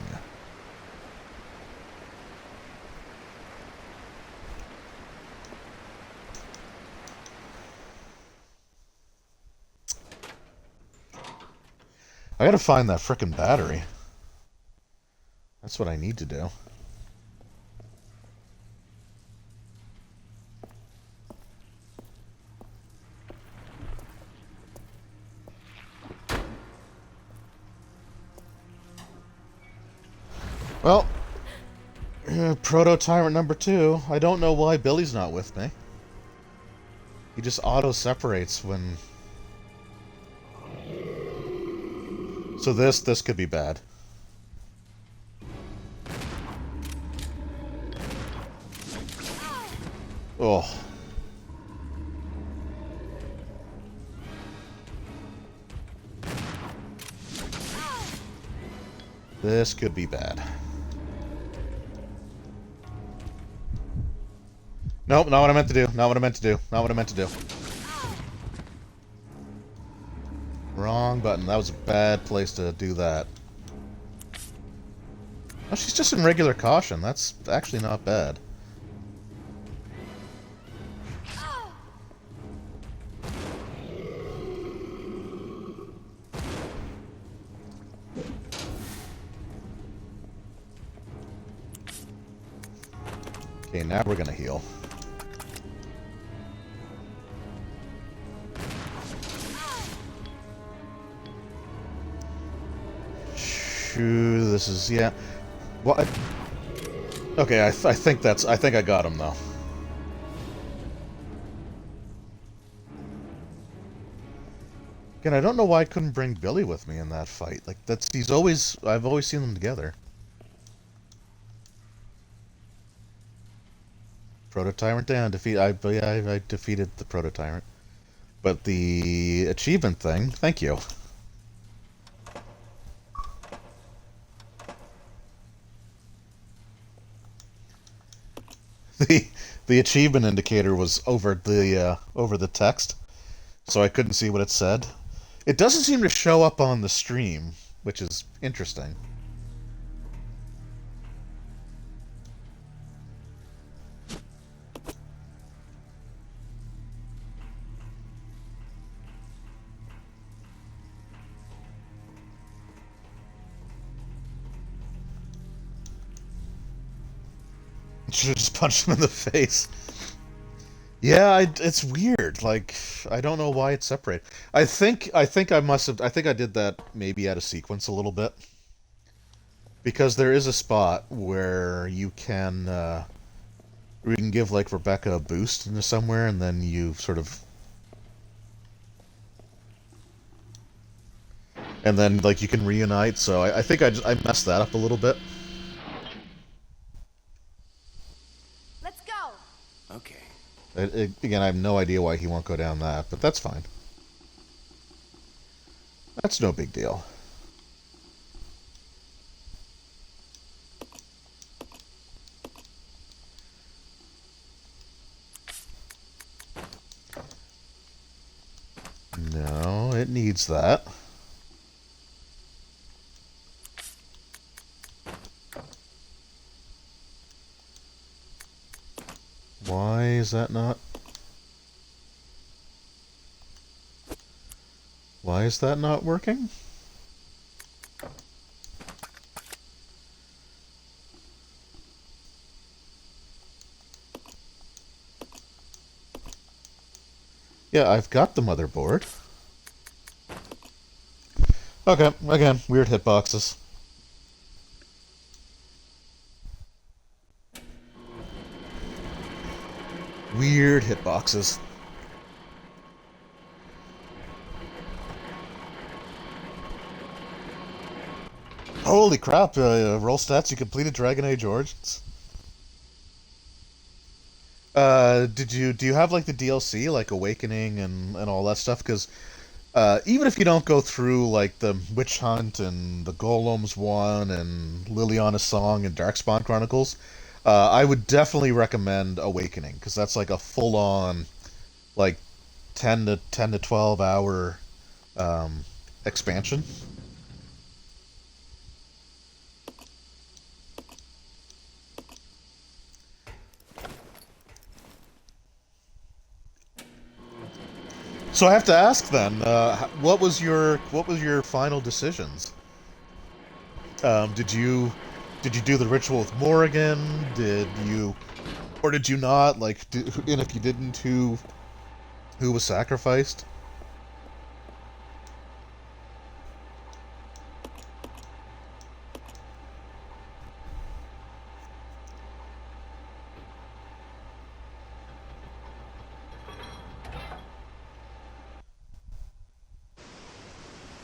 I gotta find that frickin' battery. That's what I need to do. Well, Proto-Tyrant number 2. I don't know why Billy's not with me. He just auto-separates when... So this could be bad. Oh. This could be bad. Nope, not what I meant to do. Not what I meant to do. Not what I meant to do. Wrong button. That was a bad place to do that. Oh, she's just in regular caution. That's actually not bad. Okay, now we're gonna heal. Shoo, this is, yeah. What? Okay, I think I got him though. Again, I don't know why I couldn't bring Billy with me in that fight. Like, I've always seen them together. Proto-Tyrant down, I defeated the Proto-Tyrant. But the achievement thing, thank you. The achievement indicator was over the text, so I couldn't see what it said. It doesn't seem to show up on the stream, which is interesting. Should have just punched him in the face. Yeah, it's weird. Like, I don't know why it's separated. I think I did that maybe out of sequence a little bit. Because there is a spot where you can give, like, Rebecca a boost into somewhere, and then you sort of... And then, like, you can reunite, so I think I messed that up a little bit. Okay. Again, I have no idea why he won't go down that, but that's fine. That's no big deal. No, it needs that. Why is that not? Why is that not working? Yeah, I've got the motherboard. Okay, again, weird hitboxes. Weird hitboxes. Holy crap, roll stats, you completed Dragon Age Origins. Do you have, like, the DLC, like Awakening and all that stuff? Because even if you don't go through, like, the Witch Hunt and the Golems one and Liliana's Song and Darkspawn Chronicles, I would definitely recommend Awakening, because that's like a full-on, like, 10 to 12 hour expansion. So I have to ask then, what was your final decisions? Did you do the ritual with Morrigan? Or did you not? Like, and if you didn't, who was sacrificed?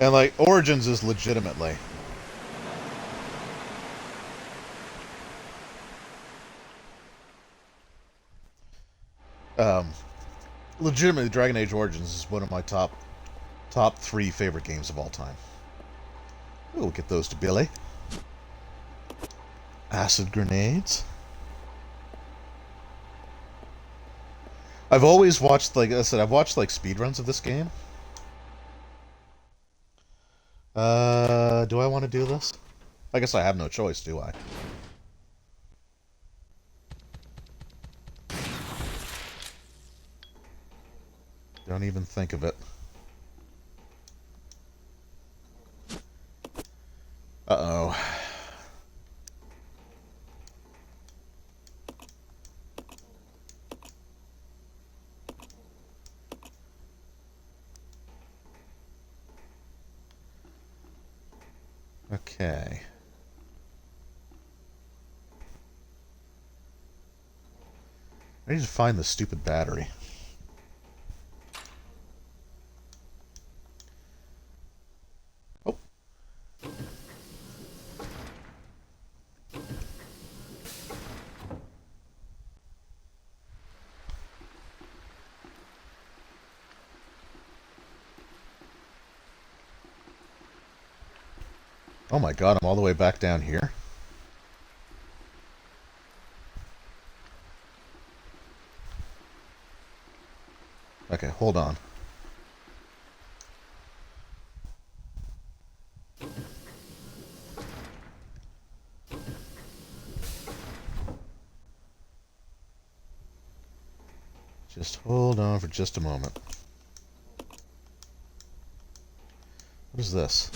And, like, Origins is legitimately. Legitimately, Dragon Age Origins is one of my top 3 favorite games of all time. We'll get those to Billy. Acid grenades. I've always watched, like I said, I've watched like speedruns of this game. Do I want to do this? I guess I have no choice, do I? Don't even think of it. Uh-oh. Okay. I need to find the stupid battery. Oh. Oh my god, I'm all the way back down here. Okay, hold on. Just hold on for just a moment. What is this?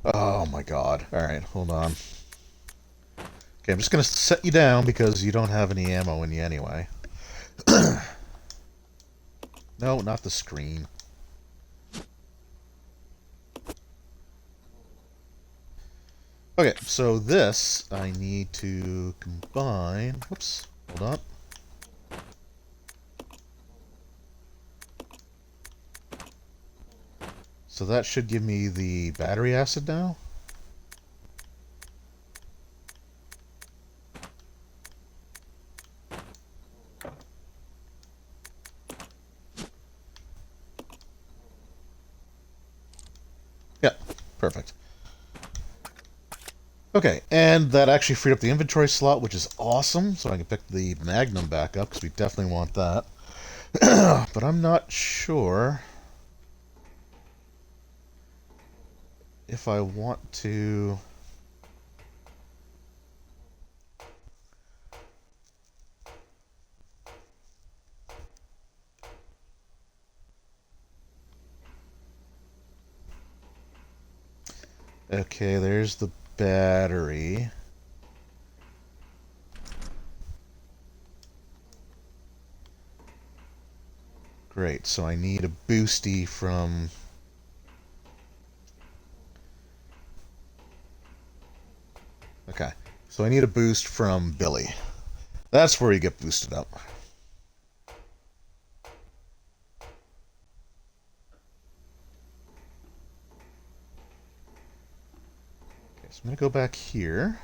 Oh my god. Alright, hold on. Okay, I'm just gonna set you down because you don't have any ammo in you anyway. No, not the screen. Okay, so this I need to combine. Whoops, hold on. So that should give me the battery acid now. Yeah, perfect. Okay, and that actually freed up the inventory slot, which is awesome, so I can pick the Magnum back up, because we definitely want that. But I'm not sure if I want to... Okay, there's the battery. Great, so I need a boosty from... Okay, so I need a boost from Billy. That's where you get boosted up. Okay, so I'm going to go back here.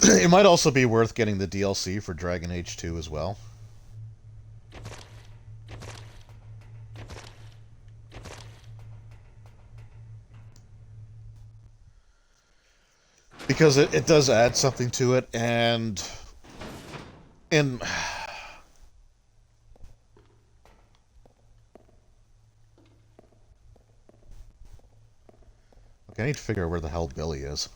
It might also be worth getting the DLC for Dragon Age 2 as well. Because it does add something to it, and... Okay, I need to figure out where the hell Billy is.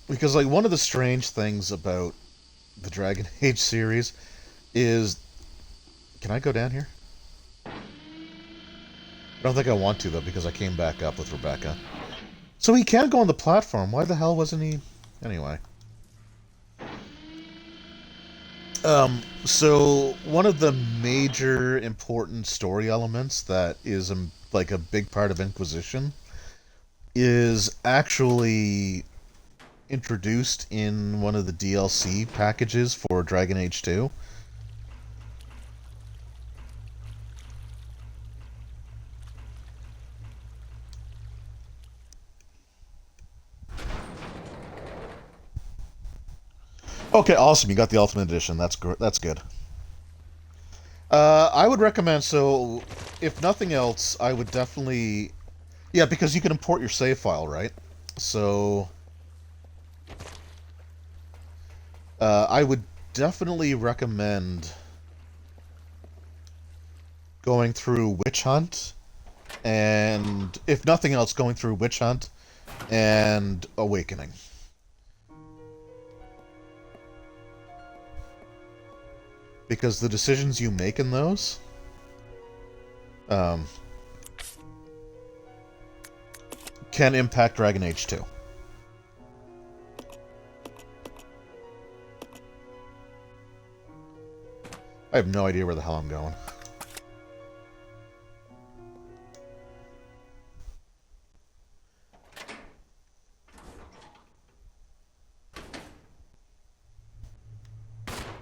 Because, like, one of the strange things about the Dragon Age series is... Can I go down here? I don't think I want to, though, because I came back up with Rebecca. So he can go on the platform. Why the hell wasn't he... Anyway. So one of the major important story elements that is like a big part of Inquisition is actually introduced in one of the DLC packages for Dragon Age 2. Okay, awesome. You got the Ultimate Edition. That's good. I would recommend, so if nothing else, I would definitely, yeah, because you can import your save file, right? So I would definitely recommend going through Witch Hunt, and if nothing else, going through Witch Hunt and Awakening. Because the decisions you make in those can impact Dragon Age 2. I have no idea where the hell I'm going.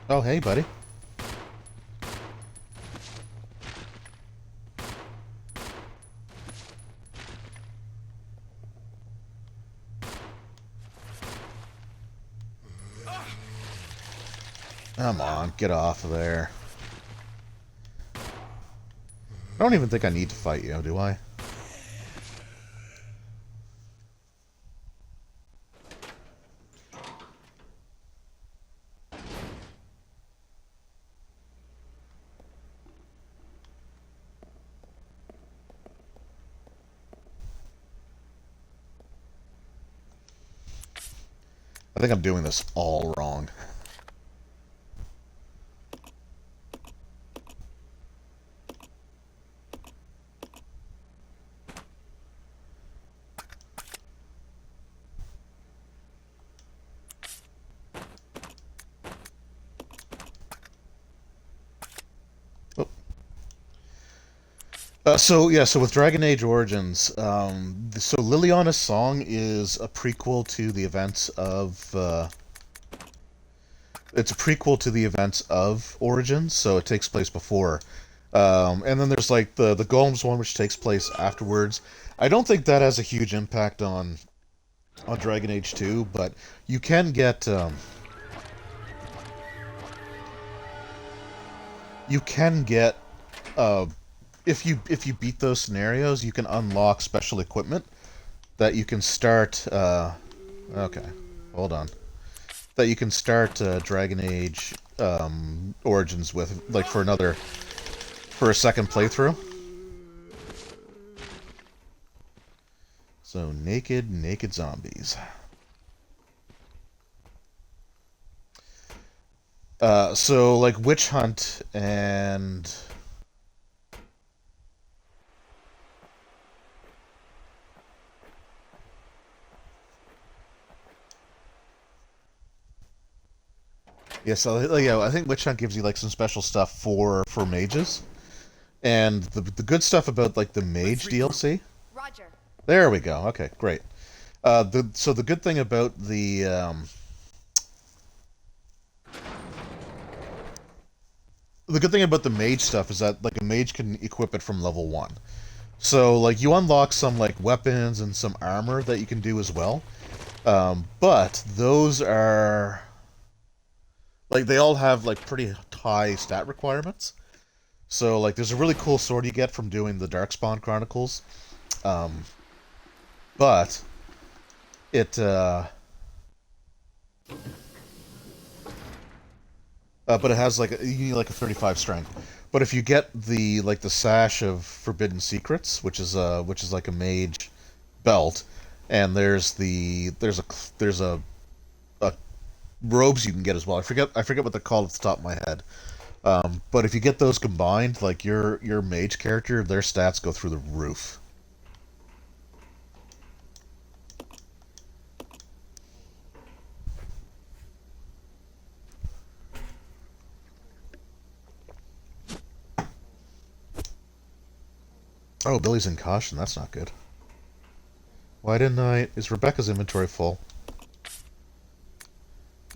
Oh, hey, buddy. Come on, get off of there. I don't even think I need to fight you, do I? I think I'm doing this all wrong. So with Dragon Age Origins, so Liliana's song is a prequel to the events of, it's a prequel to the events of Origins, so it takes place before. And then there's like the Golems one, which takes place afterwards. I don't think that has a huge impact on Dragon Age 2, but you can get, you can get, uh, if you beat those scenarios, you can unlock special equipment that you can start. Okay, hold on. That you can start Dragon Age Origins with, like for a second playthrough. So naked zombies. So like Witch Hunt and yeah, so yeah, I think Witch Hunt gives you like some special stuff for mages, and the good stuff about like the mage DLC. Roger. There we go. Okay, great. So the good thing about the good thing about the mage stuff is that like a mage can equip it from level 1. So like you unlock some like weapons and some armor that you can do as well. But those are like they all have like pretty high stat requirements. So like there's a really cool sword you get from doing the Darkspawn Chronicles. Um, but it but it has like you need like a 35 strength. But if you get the like the sash of Forbidden Secrets, which is like a mage belt, and there's a robes you can get as well. I forget what they're called off the top of my head. But if you get those combined, like your mage character, their stats go through the roof. Oh, Billy's in caution. That's not good. Why didn't I... Is Rebecca's inventory full?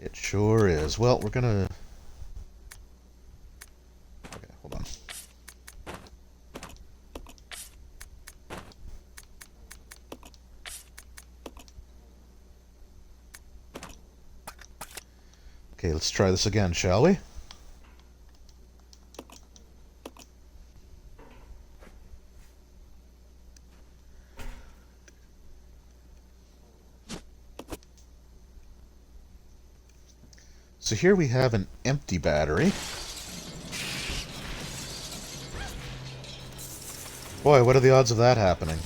It sure is. Well, we're gonna... Okay, hold on. Okay, let's try this again, shall we? So here we have an empty battery. Boy, what are the odds of that happening?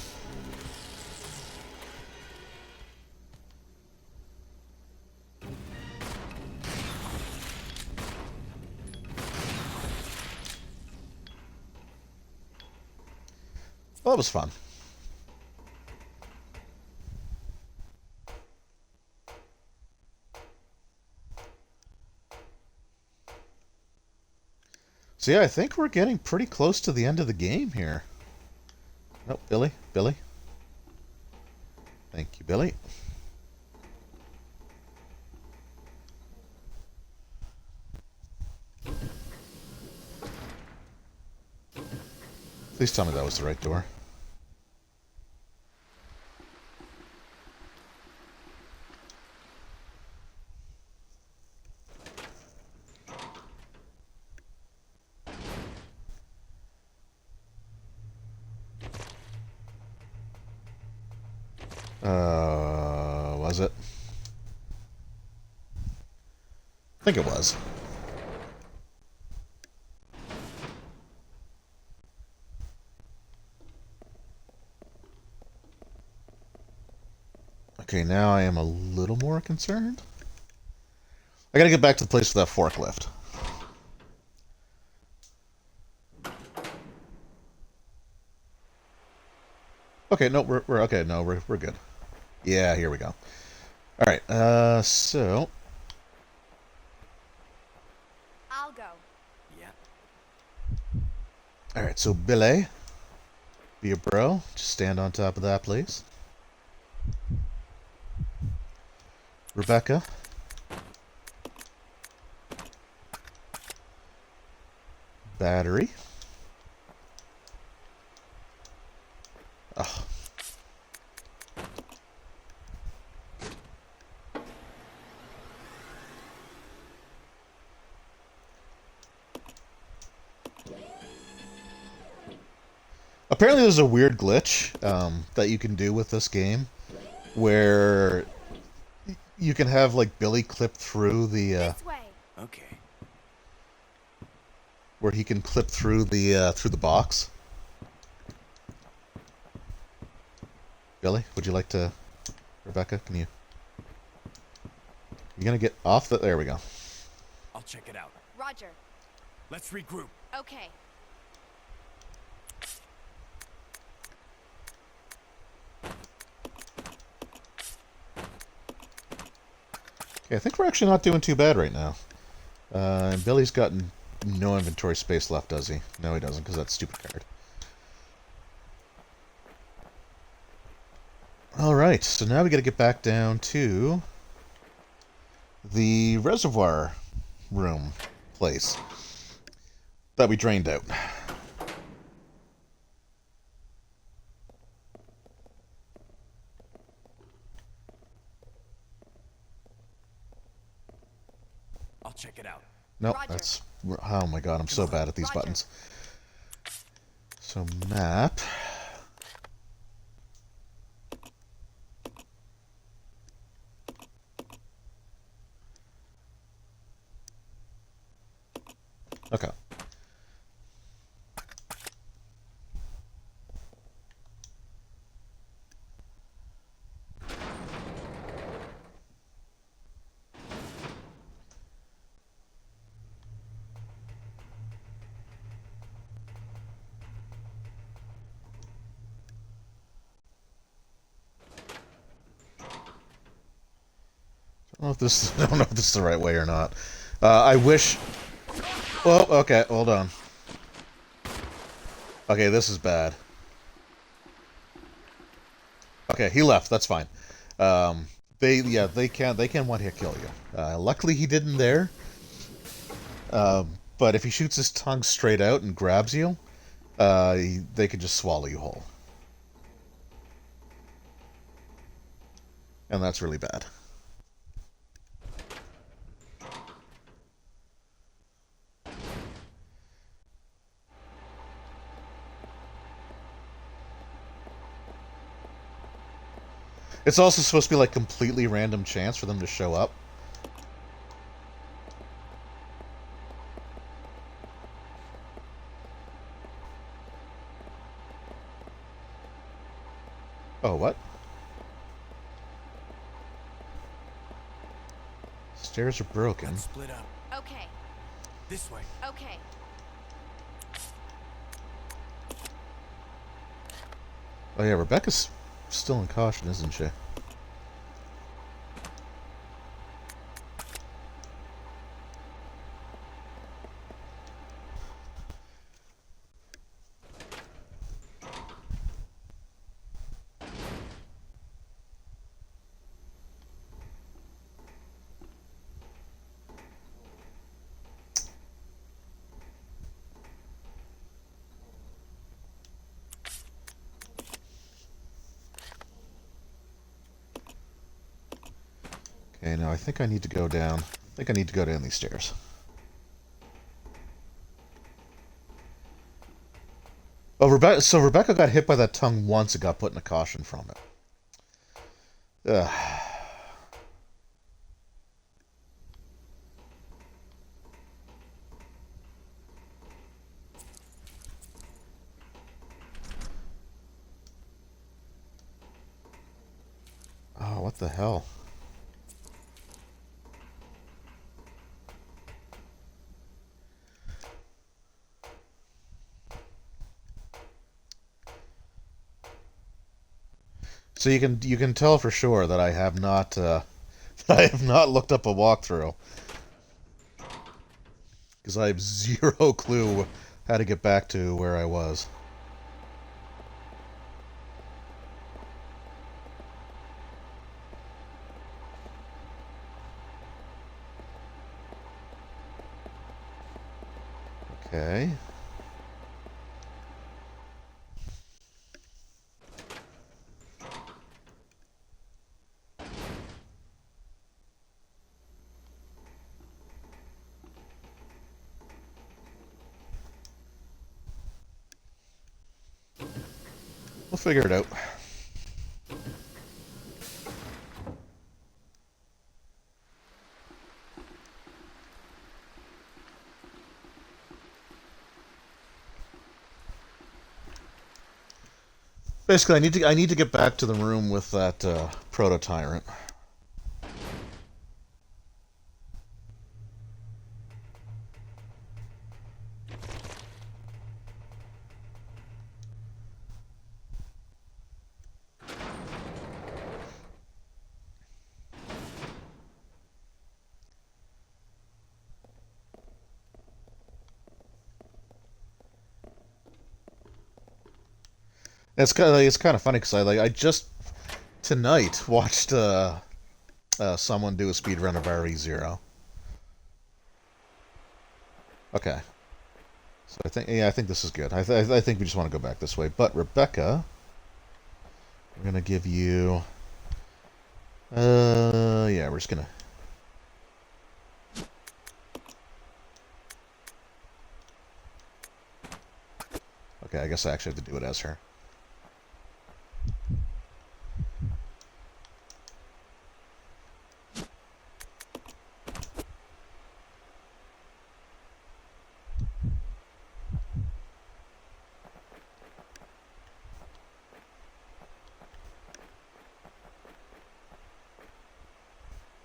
Well, that was fun. So yeah, I think we're getting pretty close to the end of the game here. Oh, Billy. Thank you, Billy. Please tell me that was the right door. Was it? I think it was. Okay, now I am a little more concerned. I gotta get back to the place with that forklift. Okay, no, we're okay. No, we're good. Yeah, here we go. All right. So I'll go. Yeah. all right. So Billy, be a bro. Just stand on top of that, please. Rebecca. Battery. Oh. Apparently there's a weird glitch that you can do with this game where you can have like Billy clip through the This way. Okay. where he can clip through the box. Billy, would you like to... Rebecca, can you... You gonna get off the... There we go. I'll check it out. Roger. Let's regroup. Okay. Okay, I think we're actually not doing too bad right now. And Billy's got no inventory space left, does he? No, he doesn't, because that's a stupid card. Alright, so now we gotta get back down to the Reservoir Room place that we drained out. I'll check it out. Nope, Roger. that's... Oh my god, I'm so bad at these buttons. So, map... Okay. I don't know if this is the right way or not. I wish... Well, okay, hold on. Okay, this is bad. Okay, he left. That's fine. They can one hit kill you. Luckily he didn't there. But if he shoots his tongue straight out and grabs you, they could just swallow you whole. And that's really bad. It's also supposed to be like completely random chance for them to show up. Oh, what? Stairs are broken. Let's split up. Okay. This way. Okay. Oh yeah, Rebecca's still in caution, isn't she? Okay, now I think I need to go down. I think I need to go down these stairs. Oh, Rebecca got hit by that tongue once and got put in a caution from it. Ugh. Oh, what the hell? So you can tell for sure that I have not that I have not looked up a walkthrough because I have zero clue how to get back to where I was. Okay. We'll figure it out. Basically, I need to get back to the room with that proto-tyrant. It's kind of funny because I just tonight watched someone do a speedrun of RE0. Okay, so I think this is good. I think we just want to go back this way. But Rebecca, we're gonna give you yeah, we're just gonna. Okay, I guess I actually have to do it as her.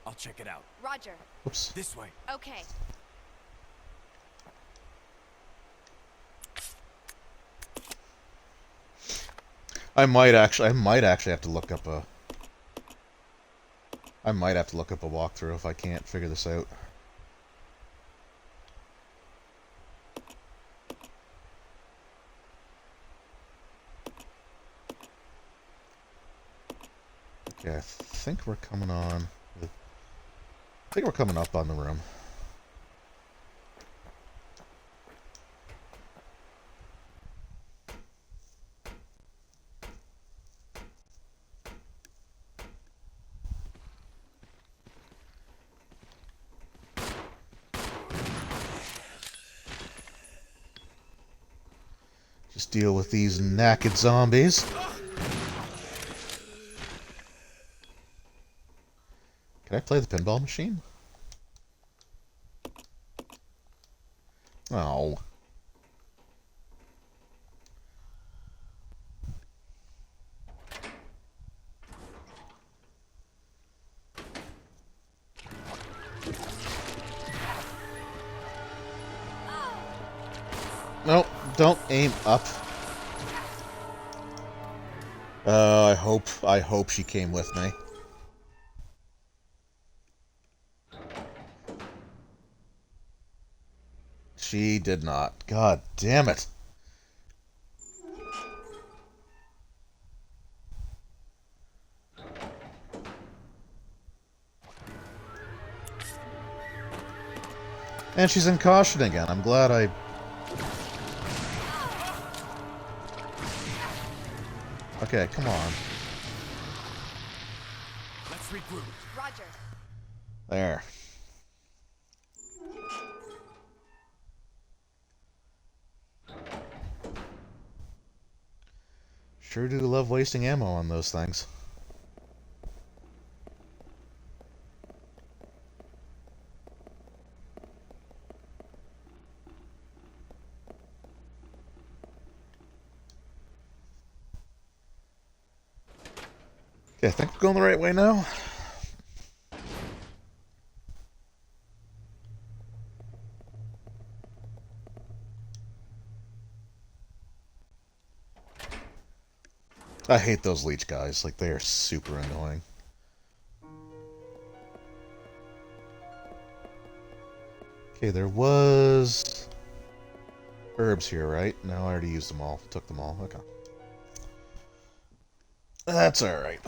I'll check it out. Roger. Oops. This way. Okay. I might actually have to look up a. I might have to look up a walkthrough if I can't figure this out. Okay, I think we're coming on. I think we're coming up on the room. Just deal with these naked zombies. Can I play the pinball machine? Oh. No, don't aim up. I hope she came with me. She did not. God damn it. And she's in caution again. I'm glad I... Okay, come on. Let's regroup. Roger. There. Sure do love wasting ammo on those things. Okay, I think we're going the right way now. I hate those leech guys. Like, they are super annoying. Okay, there was... herbs here, right? No, I already used them all. Took them all. Okay. That's alright.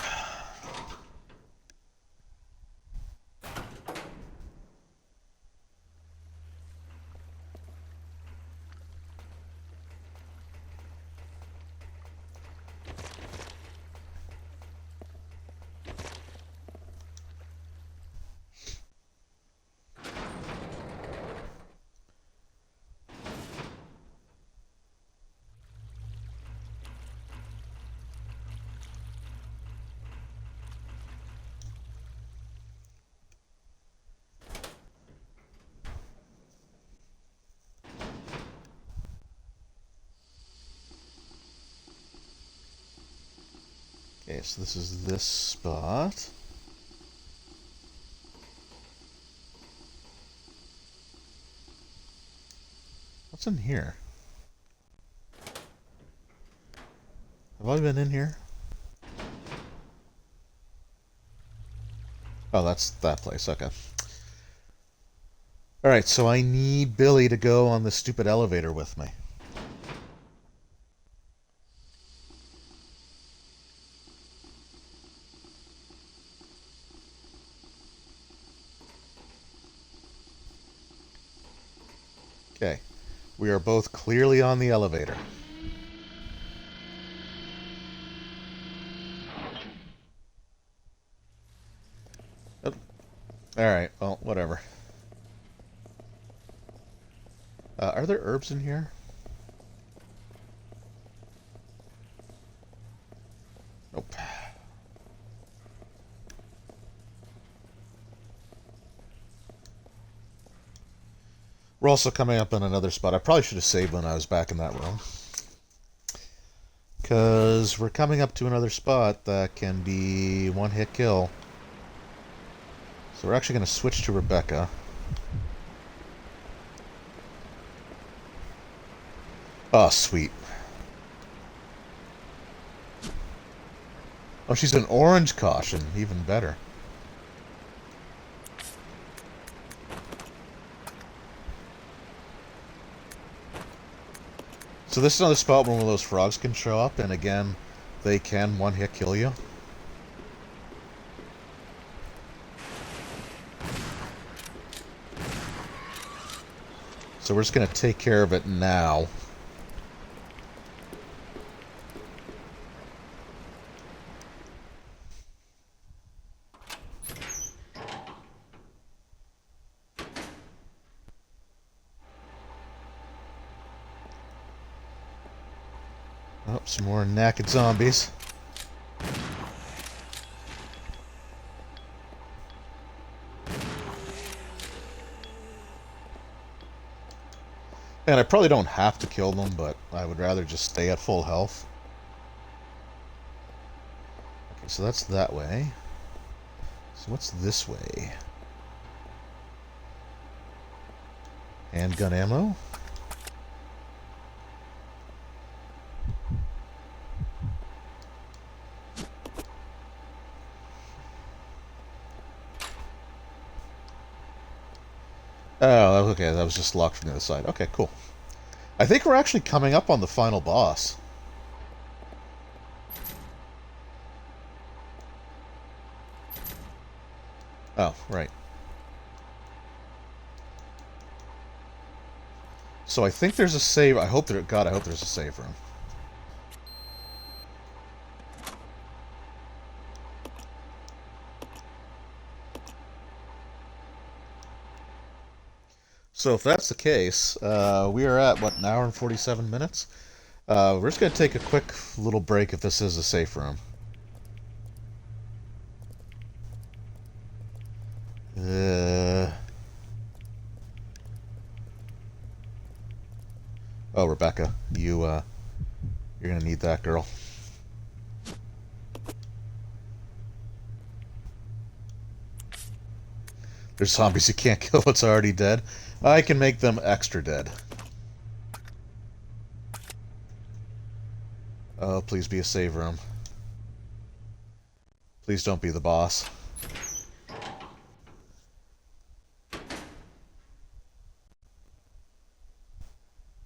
Okay, so this is this spot. What's in here? Have I been in here? Oh, that's that place. Okay. Alright, so I need Billy to go on the stupid elevator with me. Okay. We are both clearly on the elevator. Oh. Alright, well, whatever. Are there herbs in here? Nope. We're also coming up on another spot. I probably should have saved when I was back in that room. Because we're coming up to another spot that can be one-hit kill. So we're actually going to switch to Rebecca. Oh, sweet. Oh, she's an orange caution. Even better. So this is another spot where one of those frogs can show up, and again, they can one-hit kill you. So we're just going to take care of it now. Oh, some more naked zombies. And I probably don't have to kill them, but I would rather just stay at full health. Okay, so that's that way. So what's this way? Handgun ammo? Oh, okay, that was just locked from the other side. Okay, cool. I think we're actually coming up on the final boss. Oh, right. So I think there's a save. I hope there. God, I hope there's a save room. So if that's the case, we are at, what, an hour and 47 minutes? We're just going to take a quick little break if this is a safe room. Oh, Rebecca, you're going to need that, girl. There's zombies you can't kill what's already dead. I can make them extra dead. Oh, please be a save room. Please don't be the boss.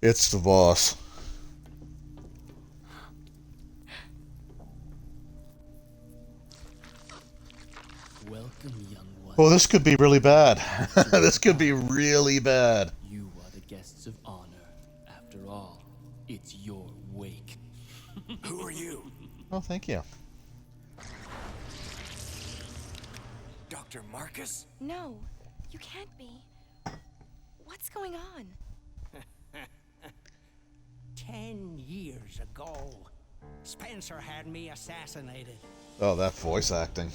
It's the boss. Welcome, young one. Oh, this could be really bad. This could be really bad. You are the guests of honor. After all, it's your wake. Who are you? Oh, thank you. Dr. Marcus? No, you can't be. What's going on? 10 years ago, Spencer had me assassinated. Oh, that voice acting.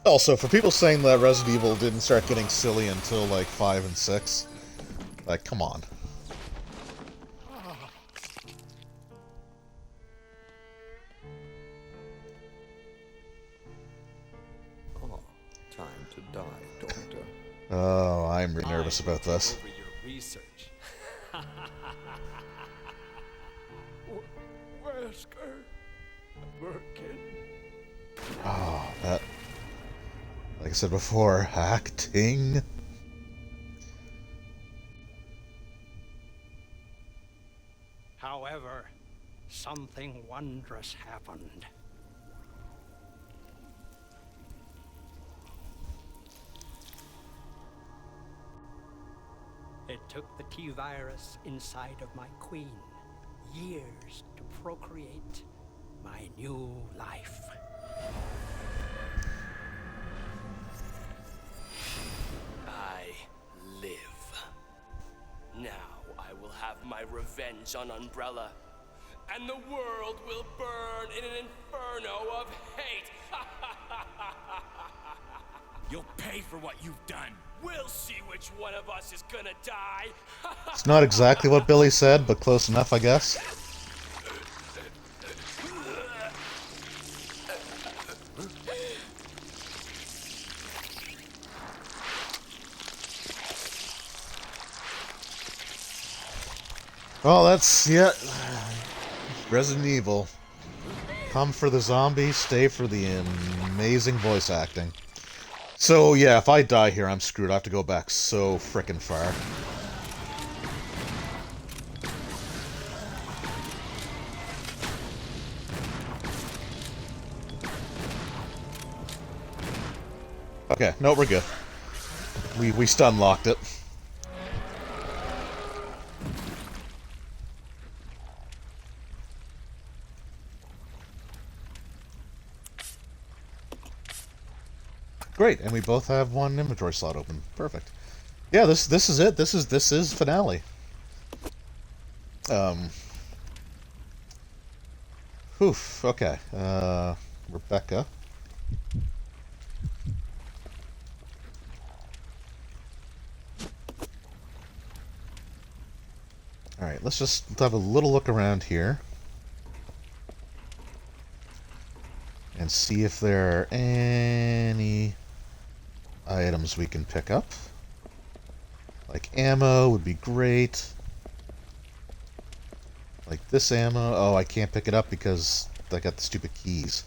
Also, for people saying that Resident Evil didn't start getting silly until like 5 and 6, like, come on. Oh, time to die, Doctor. Oh, I'm really nervous about this. Over your research. Wesker, working. Oh, that... Like I said before, acting. However, something wondrous happened. It took the T-virus inside of my queen years to procreate my new life. I live. Now I will have my revenge on Umbrella, and the world will burn in an inferno of hate. You'll pay for what you've done. We'll see which one of us is gonna die. It's not exactly what Billy said, but close enough, I guess. Well, that's, yeah, Resident Evil. Come for the zombies, stay for the amazing voice acting. So, yeah, if I die here, I'm screwed. I have to go back so frickin' far. Okay, no, we're good. We stun locked it. Great, and we both have one inventory slot open. Perfect. Yeah, this is it. This is finale. Oof. Okay. Rebecca. All right. Let's just have a little look around here and see if there are any items we can pick up. Like ammo would be great. Like this ammo. Oh, I can't pick it up because I got the stupid keys.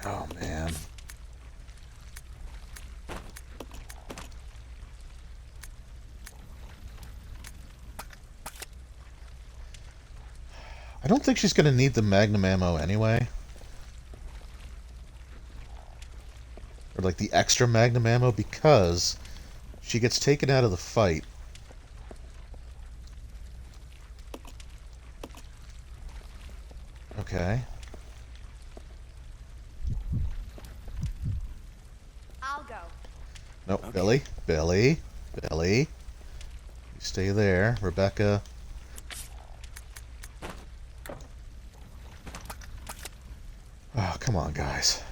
Oh, man. I don't think she's going to need the magnum ammo anyway. Or like the extra magnum ammo, because she gets taken out of the fight. Okay. I'll go. Nope, Okay. Billy. You stay there. Rebecca. Oh, come on, guys.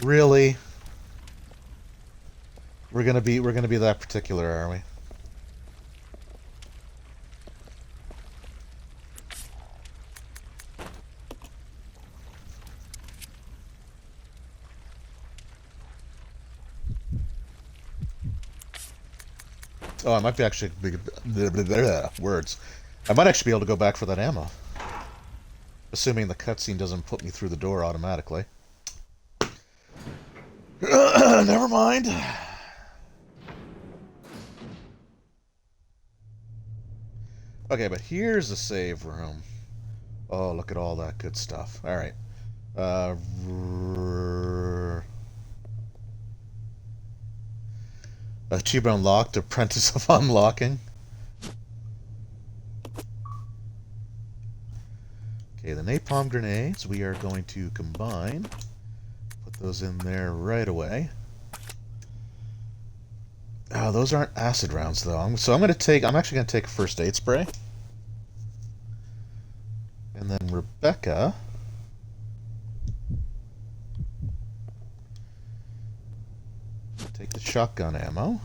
Really? We're gonna be that particular, are we? Oh, I might be actually words. I might actually be able to go back for that ammo, assuming the cutscene doesn't put me through the door automatically. Never mind. Okay, but here's the save room. Oh, look at all that good stuff. All right. Achievement unlocked. Apprentice of Unlocking. Okay, the napalm grenades we are going to combine. Put those in there right away. Oh, those aren't acid rounds though. I'm actually gonna take a first aid spray. And then Rebecca. Take the shotgun ammo.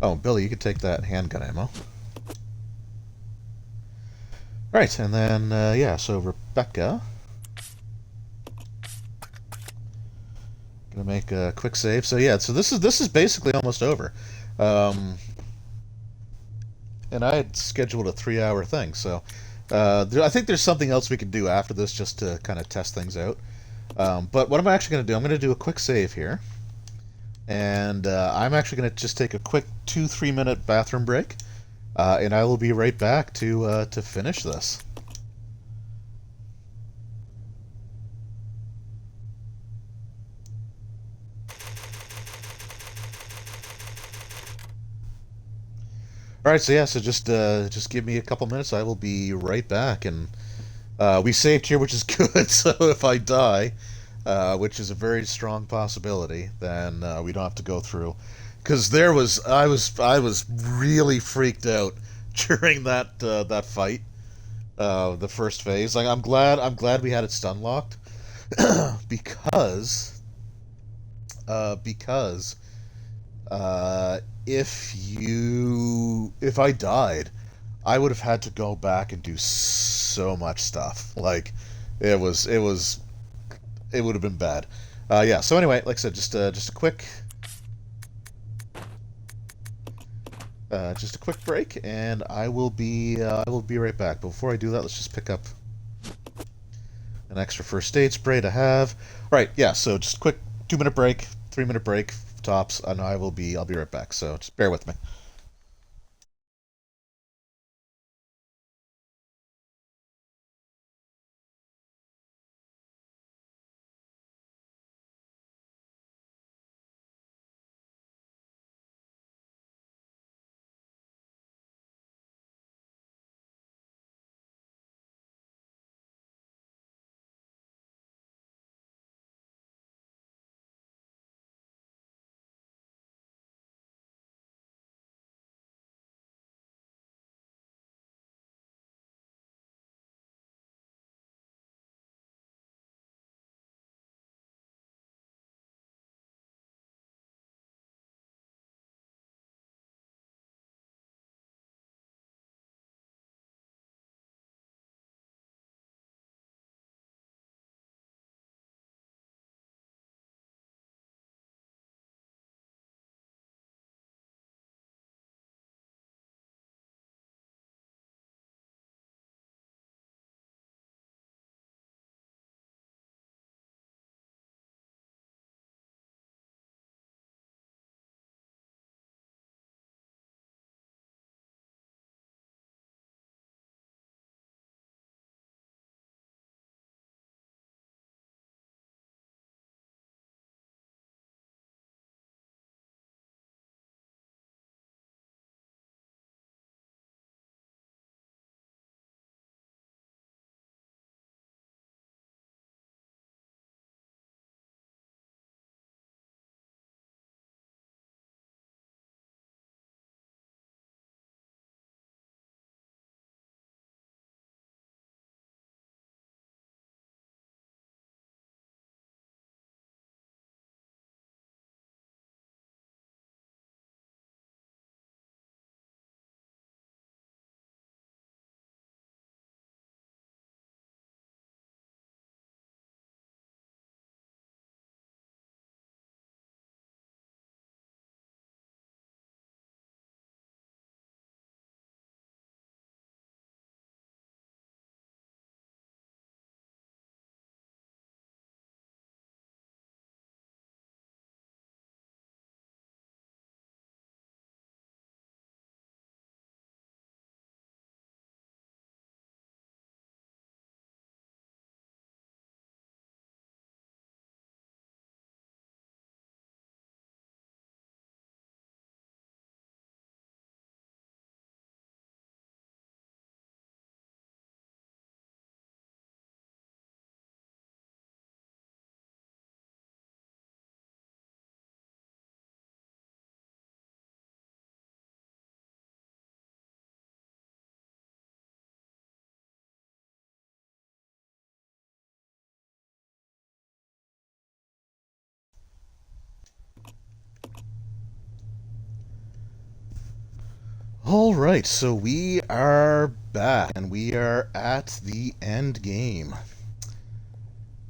Oh, Billy, you could take that handgun ammo. Right, and then, yeah, so Rebecca. Gonna make a quick save. So yeah, so this is basically almost over. And I had scheduled a 3-hour thing, so I think there's something else we could do after this just to kind of test things out. But what I'm actually going to do, I'm going to do a quick save here. And I'm actually going to just take a quick 2-3 minute bathroom break. And I will be right back to finish this. All right, so yeah, so just give me a couple minutes. I will be right back, and we saved here, which is good. So if I die, which is a very strong possibility, then we don't have to go through. Because I was really freaked out during that fight, the first phase. Like I'm glad we had it stun locked, because if I died, I would have had to go back and do so much stuff. Like it would have been bad. Yeah. So anyway, like I said, just a quick break, and I will be right back. But before I do that, let's just pick up An extra first aid spray to have. All right, yeah. So just quick 2-minute break, 3-minute break tops, and I'll be right back. So just bear with me. All right, so we are back, and we are at the end game.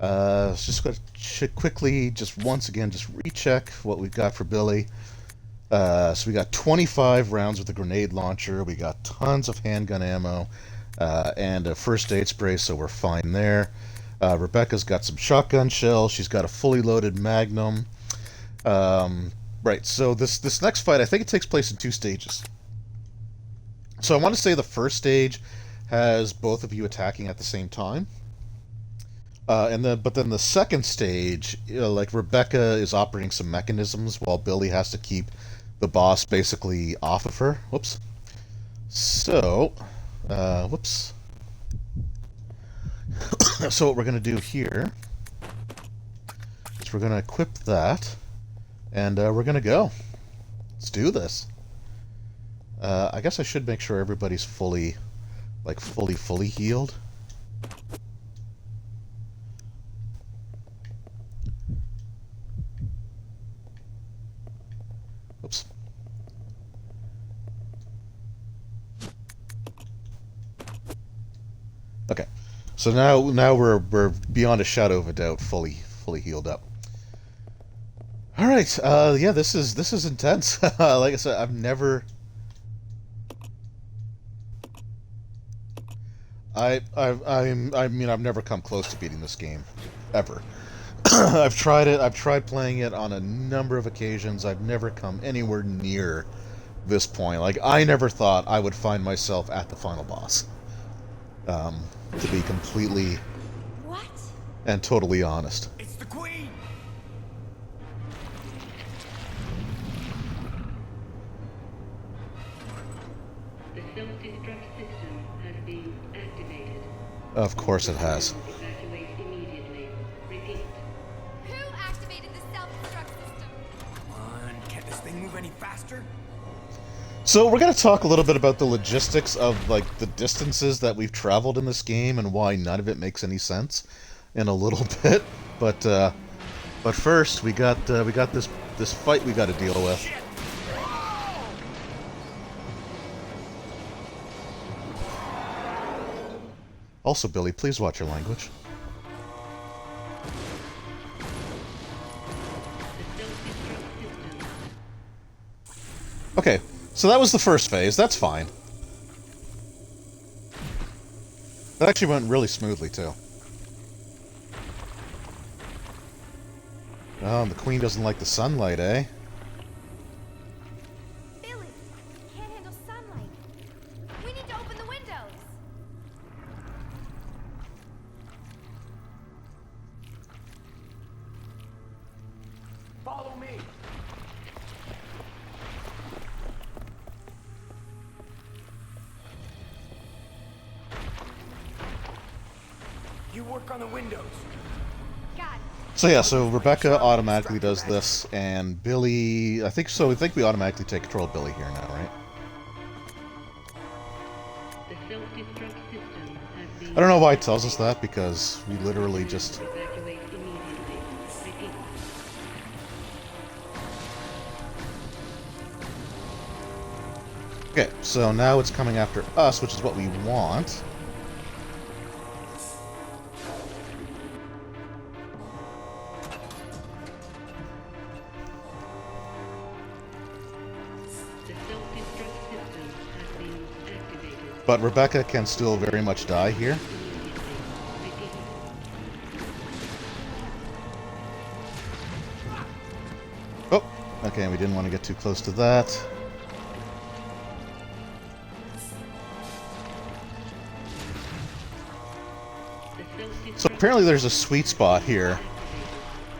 Just going to quickly, just once again, just recheck what we've got for Billy. So we got 25 rounds with a grenade launcher. We got tons of handgun ammo and a first aid spray, so we're fine there. Rebecca's got some shotgun shells. She's got a fully loaded Magnum. Right, so this next fight, I think it takes place in 2 stages. So I want to say the first stage has both of you attacking at the same time. But then the second stage, like Rebecca is operating some mechanisms while Billy has to keep the boss basically off of her. Whoops. So, whoops. So what we're going to do here is we're going to equip that, and we're going to go. Let's do this. I guess I should make sure everybody's fully healed. Oops. Okay. So now we're beyond a shadow of a doubt fully healed up. All right. Yeah, this is intense. Like I said, I mean, I've never come close to beating this game, ever. I've tried it. I've tried playing it on a number of occasions. I've never come anywhere near this point. Like, I never thought I would find myself at the final boss. To be completely What? and totally honest. It's the Queen! The self-destruct system has been activated. Of course it has. Evacuate immediately. Repeat. Who activated the self-destruct system? Come on, can't this thing move any faster? So we're going to talk a little bit about the logistics of like the distances that we've traveled in this game and why none of it makes any sense in a little bit. But first we got this fight we got to deal with. Also, Billy, please watch your language. Okay, so that was the first phase. That's fine. That actually went really smoothly, too. Oh, and the Queen doesn't like the sunlight, eh? Billy, can't handle sunlight. We need to open the windows. Follow me! You work on the windows. Got it. So yeah, so Rebecca automatically does this, and Billy... I think we automatically take control of Billy here now, right? The self-destruct system has been I don't know why it tells us that, because we literally just... evacuate immediately. Repeat. Okay, so now it's coming after us, which is what we want. The self-destruct system has been activated. But Rebecca can still very much die here. Repeat. Oh, okay, we didn't want to get too close to that. The self-destruct So apparently there's a sweet spot here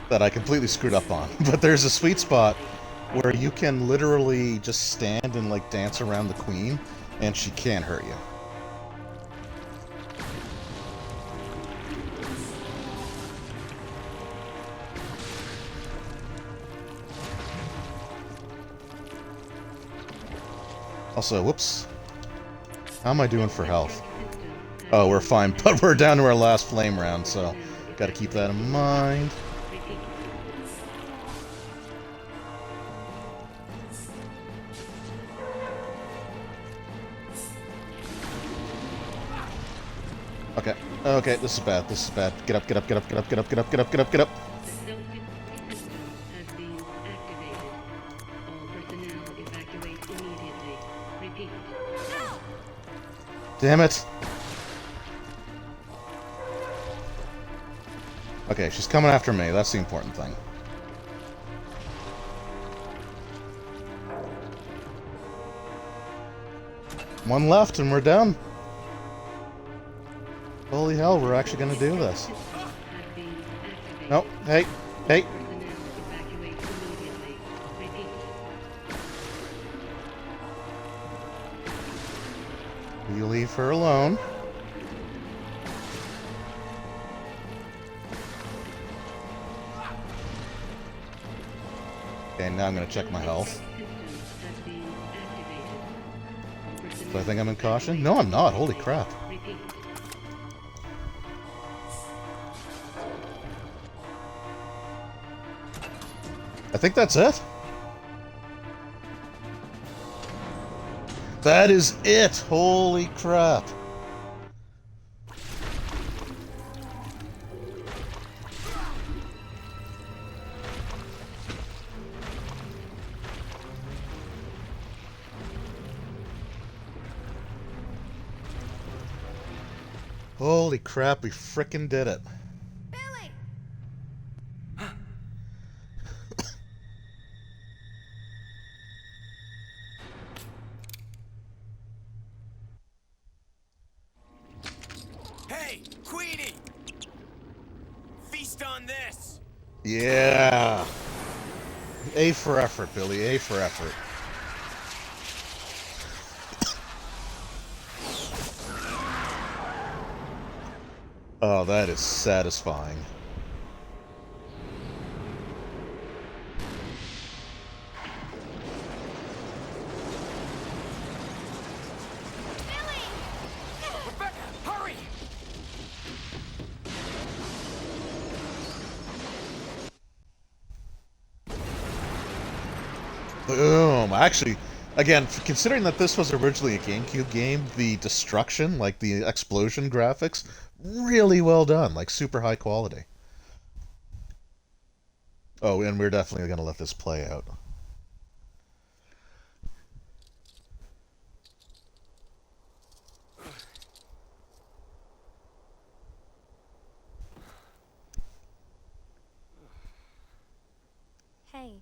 that I completely screwed up on. But there's a sweet spot where you can literally just stand and like dance around the Queen and she can't hurt you. Also, whoops. How am I doing for health? Oh, we're fine, but we're down to our last flame round, so gotta keep that in mind. repeat. Okay. Okay, this is bad. This is bad. Get up, get up, get up, get up, get up, get up, get up, get up, get up. The self-destruct system has been activated. All personnel evacuate immediately. Repeat. Damn it. Okay, she's coming after me. That's the important thing. One left and we're done. Holy hell, we're actually gonna do this. Has been activated. Nope. Hey. Hey. Personnel evacuate immediately. Repeat. You leave her alone. Okay, now I'm gonna check my health. System has been activated. All personnel Do I think I'm in caution? No, I'm not. Holy crap. repeat. I think that's it. That is it. Holy crap. Holy crap, we frickin' did it. Billy! Hey, Queenie! Feast on this! Yeah. A for effort, Billy. A for effort. Oh, that is satisfying. Rebecca, hurry! Boom. Actually, again, considering that this was originally a GameCube game, the destruction, like the explosion graphics, really well done, like super high quality. Oh, and we're definitely going to let this play out. Hey,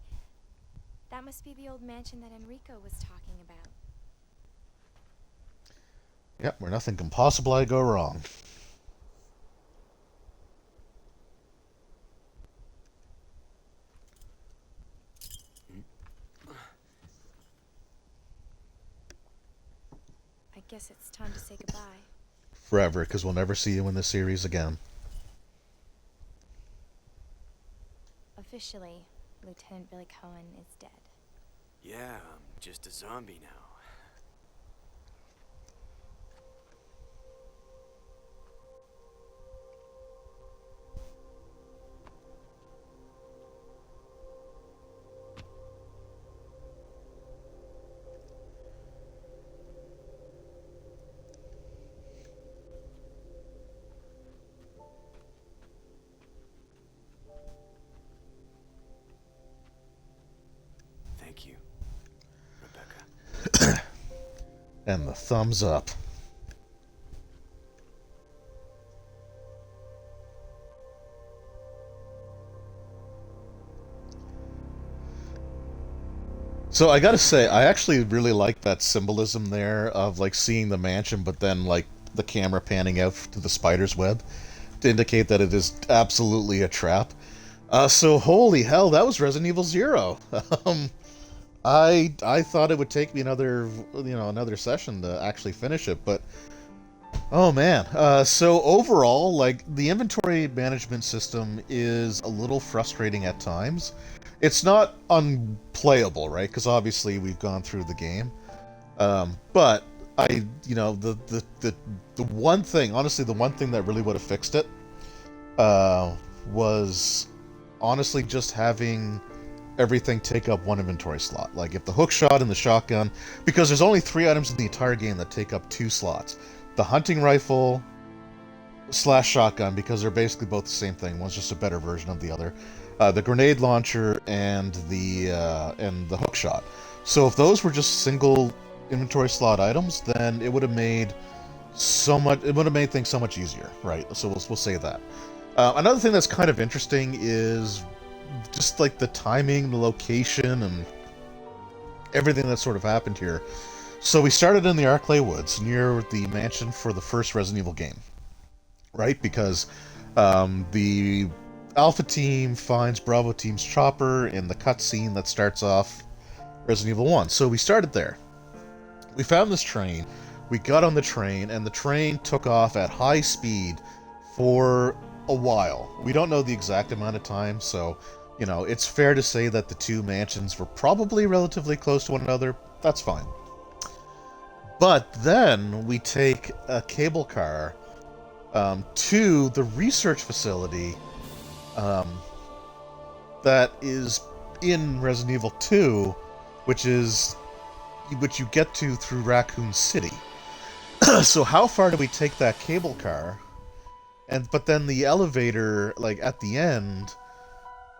that must be the old mansion that Enrico was talking about. Yep, where nothing can possibly go wrong. I guess it's time to say goodbye. Forever, because we'll never see you in this series again. Officially, Lieutenant Billy Cohen is dead. Yeah, I'm just a zombie now. Thank you, Rebecca. And the thumbs up. So I gotta say, I actually really like that symbolism there of like seeing the mansion, but then like the camera panning out to the spider's web to indicate that it is absolutely a trap. So holy hell, that was Resident Evil 0. I thought it would take me another session to actually finish it, but oh man. So overall, like the inventory management system is a little frustrating at times. It's not unplayable, right? Because obviously we've gone through the game. But the one thing, honestly, the one thing that really would have fixed it was honestly just having everything take up one inventory slot. Like if the hook shot and the shotgun, because there's only 3 items in the entire game that take up 2 slots. The hunting rifle / shotgun, because they're basically both the same thing. One's just a better version of the other. The grenade launcher and the hook shot. So if those were just single inventory slot items, then it would have made things so much easier, right? So we'll say that. Another thing that's kind of interesting is just like the timing, the location, and everything that sort of happened here. So we started in the Arclay Woods near the mansion for the first Resident Evil game, right? Because the Alpha Team finds Bravo Team's chopper in the cutscene that starts off Resident Evil 1. So we started there. We found this train. We got on the train, and the train took off at high speed for a while. We don't know the exact amount of time, so, it's fair to say that the two mansions were probably relatively close to one another. That's fine. But then we take a cable car to the research facility that is in Resident Evil 2, which you get to through Raccoon City. So how far do we take that cable car? But then the elevator, like at the end,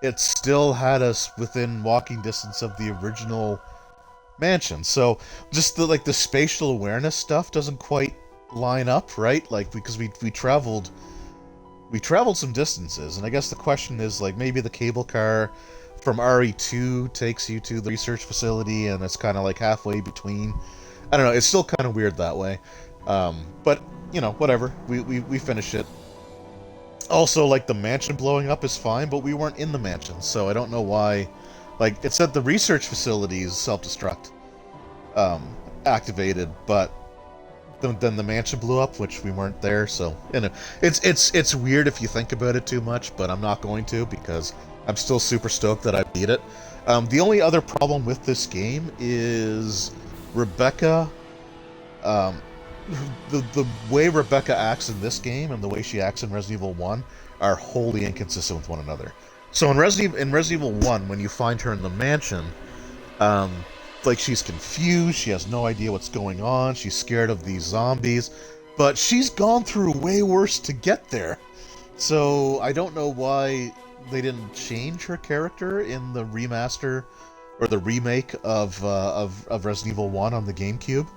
it still had us within walking distance of the original mansion. So just the spatial awareness stuff doesn't quite line up, right? Like, because we traveled some distances, and I guess the question is, like, maybe the cable car from RE2 takes you to the research facility, and it's kind of like halfway between. I don't know, it's still kind of weird that way. But, you know, whatever. We finished it. Also, like, the mansion blowing up is fine, but we weren't in the mansion, so I don't know why. Like, it said the research facility is self-destruct activated, but then the mansion blew up, which we weren't there, so, you know, it's weird if you think about it too much, but I'm not going to, because I'm still super stoked that I beat it. The only other problem with this game is Rebecca. The way Rebecca acts in this game and the way she acts in Resident Evil 1 are wholly inconsistent with one another. So in Resident Evil 1, when you find her in the mansion, like, she's confused, she has no idea what's going on, she's scared of these zombies, but she's gone through way worse to get there. So I don't know why they didn't change her character in the remaster or the remake of Resident Evil 1 on the GameCube,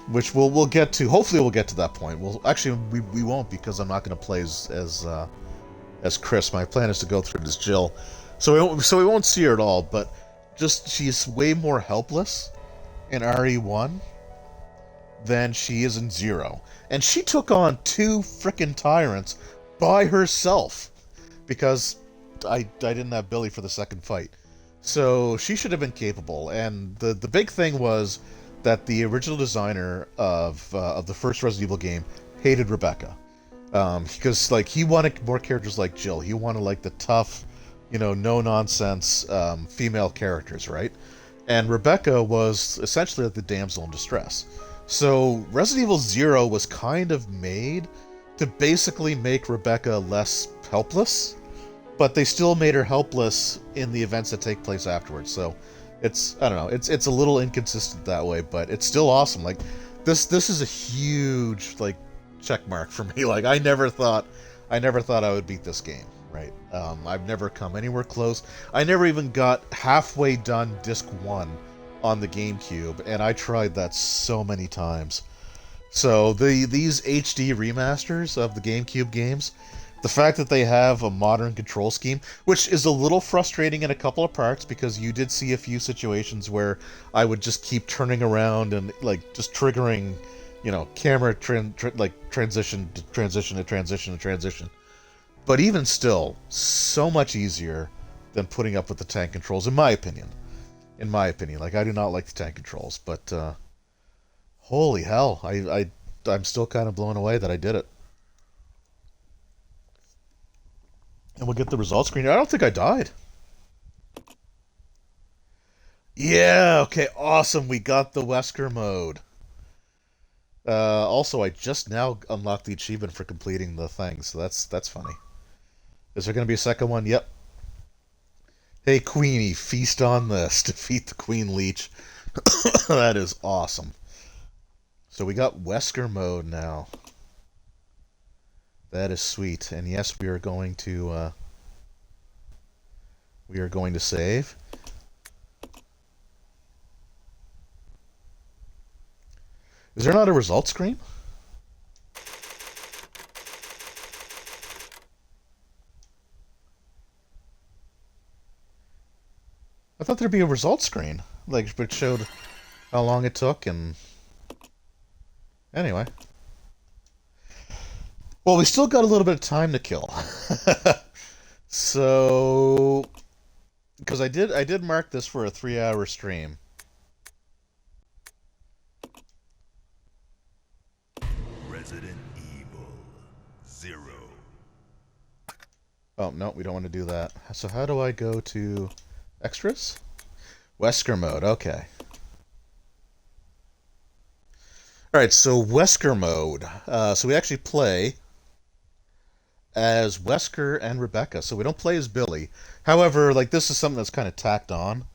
which we'll get to. Hopefully we'll get to that point. Well, actually we won't, because I'm not going to play as Chris. My plan is to go through it as Jill, so we won't see her at all. But just, she's way more helpless in RE1 than she is in 0. And she took on 2 frickin' tyrants by herself, because I didn't have Billy for the second fight. So she should have been capable. And the big thing was that the original designer of the first Resident Evil game hated Rebecca. Because, like, he wanted more characters like Jill. He wanted, like, the tough, you know, no-nonsense female characters, right? And Rebecca was essentially like the damsel in distress. So Resident Evil 0 was kind of made to basically make Rebecca less helpless, but they still made her helpless in the events that take place afterwards. So it's, I don't know, it's a little inconsistent that way, but it's still awesome. Like, this is a huge, like, check mark for me. Like, I never thought I would beat this game. Right. I've never come anywhere close. I never even got halfway done Disc 1 on the GameCube, and I tried that so many times. So these HD remasters of the GameCube games, the fact that they have a modern control scheme, which is a little frustrating in a couple of parts, because you did see a few situations where I would just keep turning around and, like, just triggering, you know, camera transition to transition to transition to transition. But even still, so much easier than putting up with the tank controls, in my opinion. Like, I do not like the tank controls, but holy hell, I'm still kind of blown away that I did it. And we'll get the results screen. I don't think I died. Yeah, okay, awesome. We got the Wesker Mode. Also, I just now unlocked the achievement for completing the thing, so that's funny. Is there going to be a second one? Yep. Hey, Queenie, feast on this. Defeat the Queen Leech. That is awesome. So we got Wesker Mode now. That is sweet. And yes, we are going to save. Is there not a results screen? I thought there'd be a results screen, like, which showed how long it took, and anyway. Well, we still got a little bit of time to kill. So, because I did mark this for a 3-hour stream. Resident Evil 0. Oh, no, we don't want to do that. So how do I go to extras? Wesker Mode, okay. Alright, so Wesker Mode. So we actually play as Wesker and Rebecca. So we don't play as Billy. However, like, this is something that's kind of tacked on.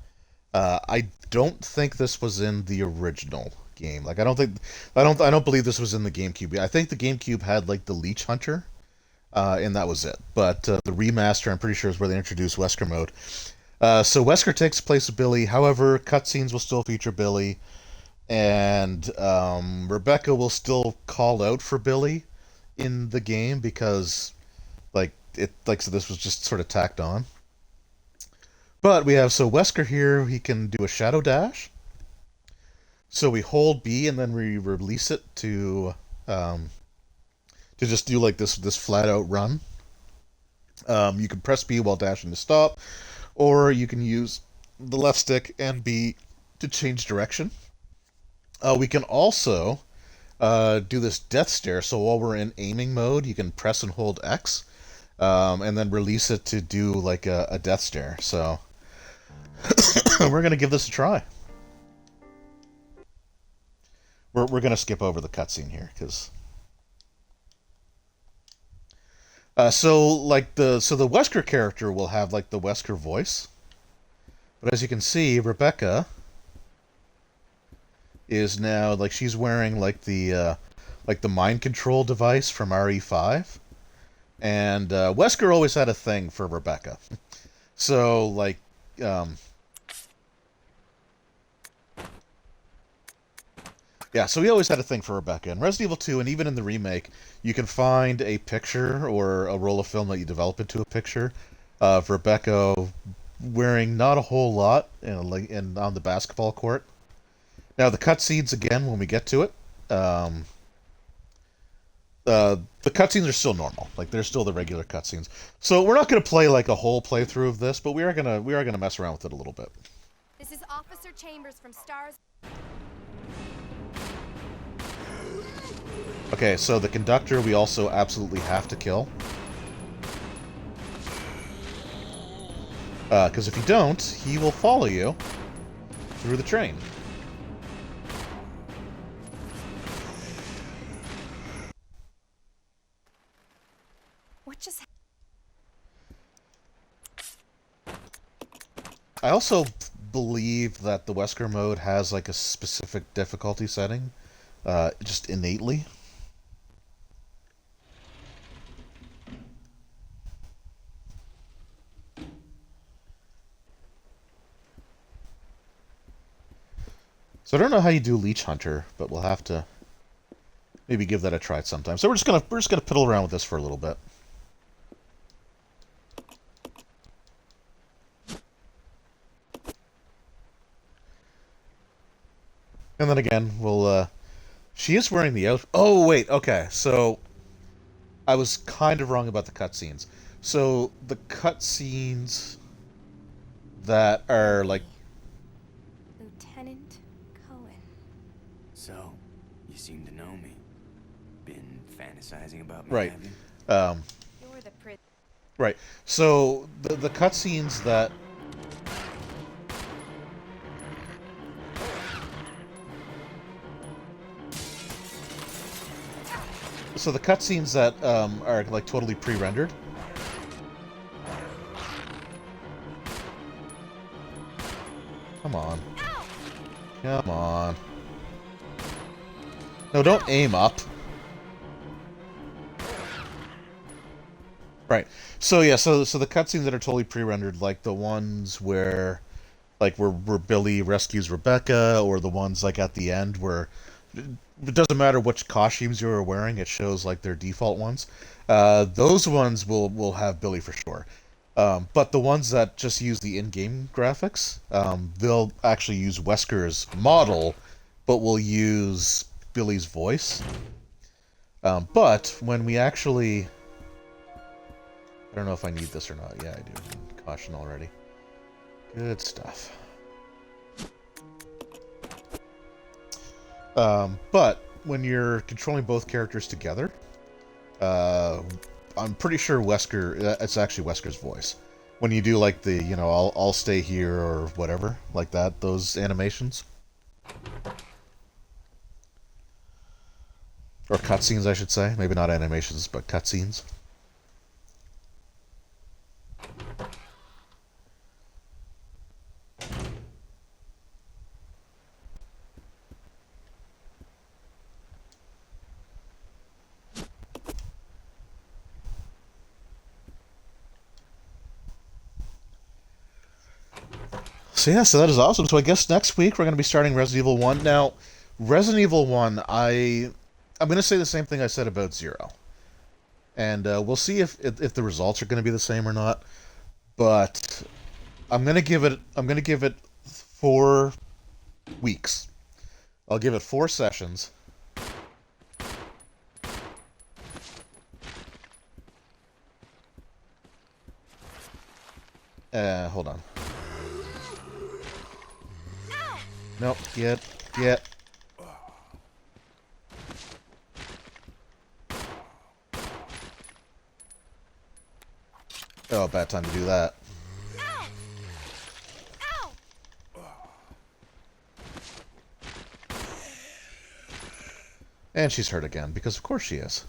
I don't think this was in the original game. Like, I don't believe this was in the GameCube. I think the GameCube had, like, the Leech Hunter, and that was it. But the remaster, I'm pretty sure, is where they introduced Wesker Mode. So Wesker takes place with Billy. However, cutscenes will still feature Billy. and Rebecca will still call out for Billy in the game because so this was just sort of tacked on. But we have Wesker here. He can do a shadow dash. So we hold B and then we release it to just do like this flat out run. You can press B while dashing to stop, or you can use the left stick and B to change direction. We can also do this death stare. So while we're in aiming mode, you can press and hold X, and then release it to do like a death stare. So we're gonna give this a try. We're gonna skip over the cutscene here because. So the Wesker character will have like the Wesker voice, but as you can see, Rebecca is now like she's wearing like the mind control device from RE5, and Wesker always had a thing for Rebecca, so like yeah, so he always had a thing for Rebecca. In Resident Evil 2, and even in the remake, you can find a picture or a roll of film that you develop into a picture of Rebecca wearing not a whole lot on the basketball court. Now, the cutscenes, again, when we get to it, the cutscenes are still normal. Like, they're still the regular cutscenes. So we're not going to play, like, a whole playthrough of this, but we are gonna mess around with it a little bit. This is Officer Chambers from Stars. Okay, so the conductor we also absolutely have to kill. Because if you don't, he will follow you through the train. What just happened? I also believe that the Wesker mode has like a specific difficulty setting, just innately. So I don't know how you do Leech Hunter, but we'll have to maybe give that a try sometime. So we're just gonna piddle around with this for a little bit. And then again, we'll she is wearing the out. Oh wait, okay. So I was kind of wrong about the cutscenes. So the cutscenes that are like Lieutenant Cohen. So, you seem to know me. Been fantasizing about me, right. have you? You're the prince. Right. So the cutscenes that are like totally pre-rendered. Come on. Come on. No, don't aim up. Right. So yeah, so the cutscenes that are totally pre-rendered, like the ones where Billy rescues Rebecca, or the ones like at the end where it doesn't matter which costumes you are wearing, it shows like their default ones. Those ones will have Billy for sure. But the ones that just use the in-game graphics, they'll actually use Wesker's model, but will use Billy's voice. But when we actually... I don't know if I need this or not. Yeah, I do. Caution already. Good stuff. But when you're controlling both characters together, I'm pretty sure it's actually Wesker's voice. When you do like the, I'll stay here or whatever, like that, those animations. Or cutscenes, I should say. Maybe not animations, but cutscenes. So yeah, so that is awesome. So I guess next week we're going to be starting Resident Evil 1. Now, Resident Evil 1, I'm going to say the same thing I said about 0. And we'll see if the results are going to be the same or not. But I'm going to give it 4 weeks. I'll give it 4 sessions. Hold on. Nope, get. Oh, bad time to do that. And she's hurt again, because of course she is.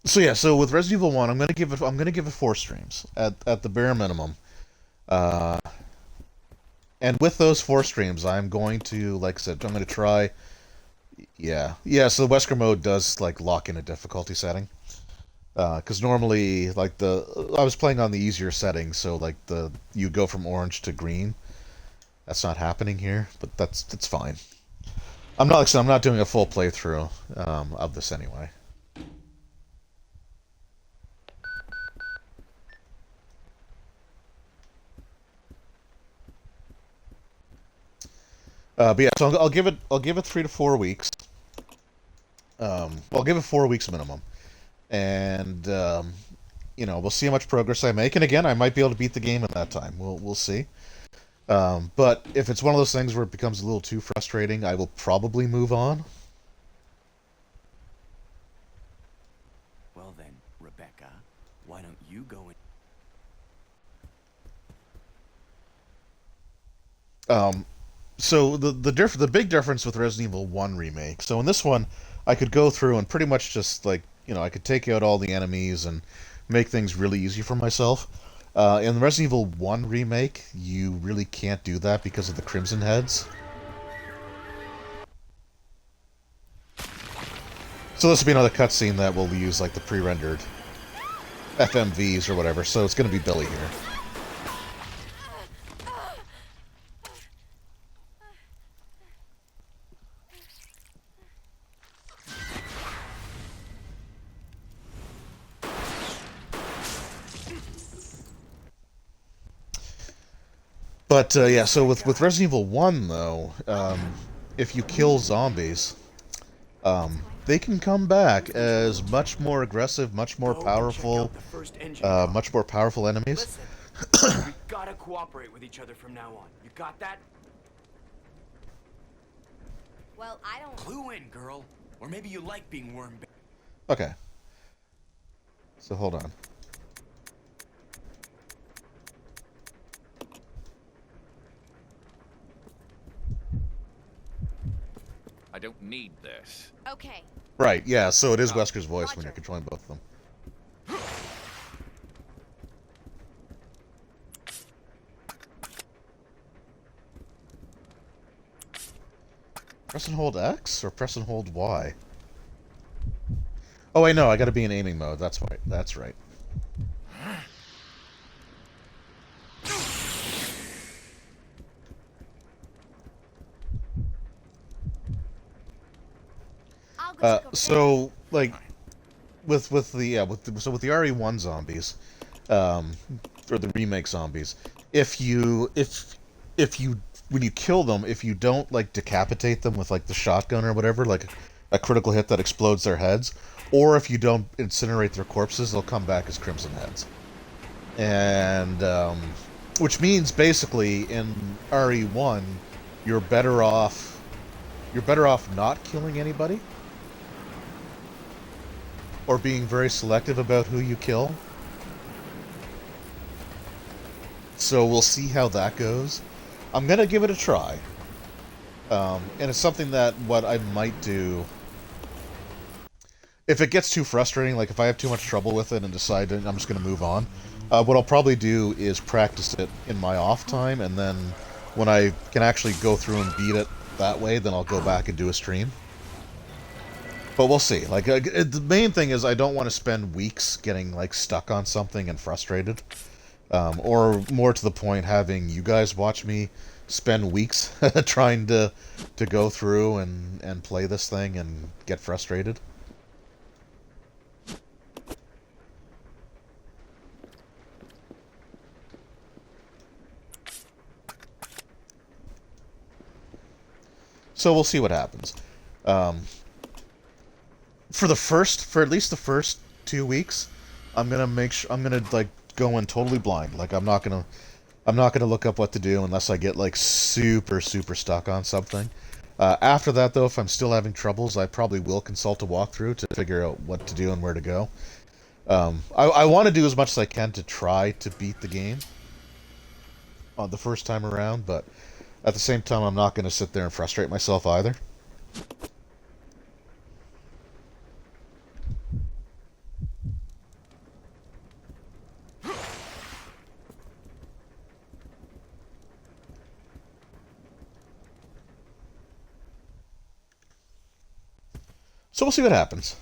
So yeah, so with Resident Evil 1, I'm gonna give it 4 streams at the bare minimum. And with those 4 streams, I'm going to, like I said, I'm gonna try. Yeah, so the Wesker Mode does like lock in a difficulty setting. Because normally, like I was playing on the easier setting, so like you go from orange to green. That's not happening here, but that's fine. I'm not doing a full playthrough of this anyway. But yeah, so I'll give it 3 to 4 weeks. I'll give it 4 weeks minimum, and we'll see how much progress I make. And again, I might be able to beat the game in that time. We'll see. But if it's one of those things where it becomes a little too frustrating, I will probably move on. Well then, Rebecca, why don't you go in? So the big difference with Resident Evil 1 Remake, so in this one, I could go through and pretty much just, like, I could take out all the enemies and make things really easy for myself. In the Resident Evil 1 Remake, you really can't do that because of the Crimson Heads. So this will be another cutscene that will use, like, the pre-rendered FMVs or whatever, so it's going to be Billy here. But, yeah, so with Resident Evil 1, though, if you kill zombies, they can come back as much more aggressive, much more powerful enemies. Listen, we gotta cooperate with each other from now on. You got that? Well, I don't... Clue in, girl. Or maybe you like being worm bait. Okay. So, hold on. I don't need this. Okay. Right, yeah, so it is Wesker's voice when you're controlling both of them. Press and hold X or press and hold Y? Oh wait, no, I gotta be in aiming mode. That's right. That's right. So like with the RE1 zombies, or the remake zombies, if you when you kill them, if you don't like decapitate them with like the shotgun or whatever, like a critical hit that explodes their heads, or if you don't incinerate their corpses, they'll come back as Crimson Heads. And which means basically in RE1, you're better off not killing anybody, or being very selective about who you kill. So we'll see how that goes. I'm gonna give it a try. And it's something that what I might do if it gets too frustrating, like if I have too much trouble with it and decide I'm just gonna move on. What I'll probably do is practice it in my off time, and then when I can actually go through and beat it that way, then I'll go back and do a stream. But we'll see. Like, the main thing is I don't want to spend weeks getting, like, stuck on something and frustrated. Or more to the point, having you guys watch me spend weeks trying to go through and play this thing and get frustrated. So we'll see what happens. For at least the first 2 weeks, I'm gonna like go in totally blind. Like I'm not gonna look up what to do unless I get like super stuck on something. After that, though, if I'm still having troubles, I probably will consult a walkthrough to figure out what to do and where to go. I want to do as much as I can to try to beat the game on the first time around, but at the same time, I'm not going to sit there and frustrate myself either. So we'll see what happens.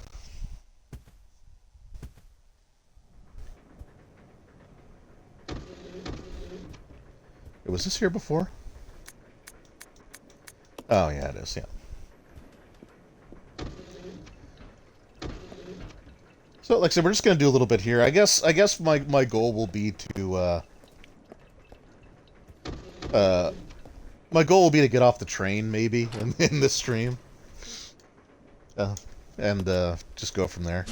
Was this here before? Oh, yeah, it is, yeah. So, like I said, we're just going to do a little bit here. I guess my goal will be to, my goal will be to get off the train, maybe, in this stream. And just go from there.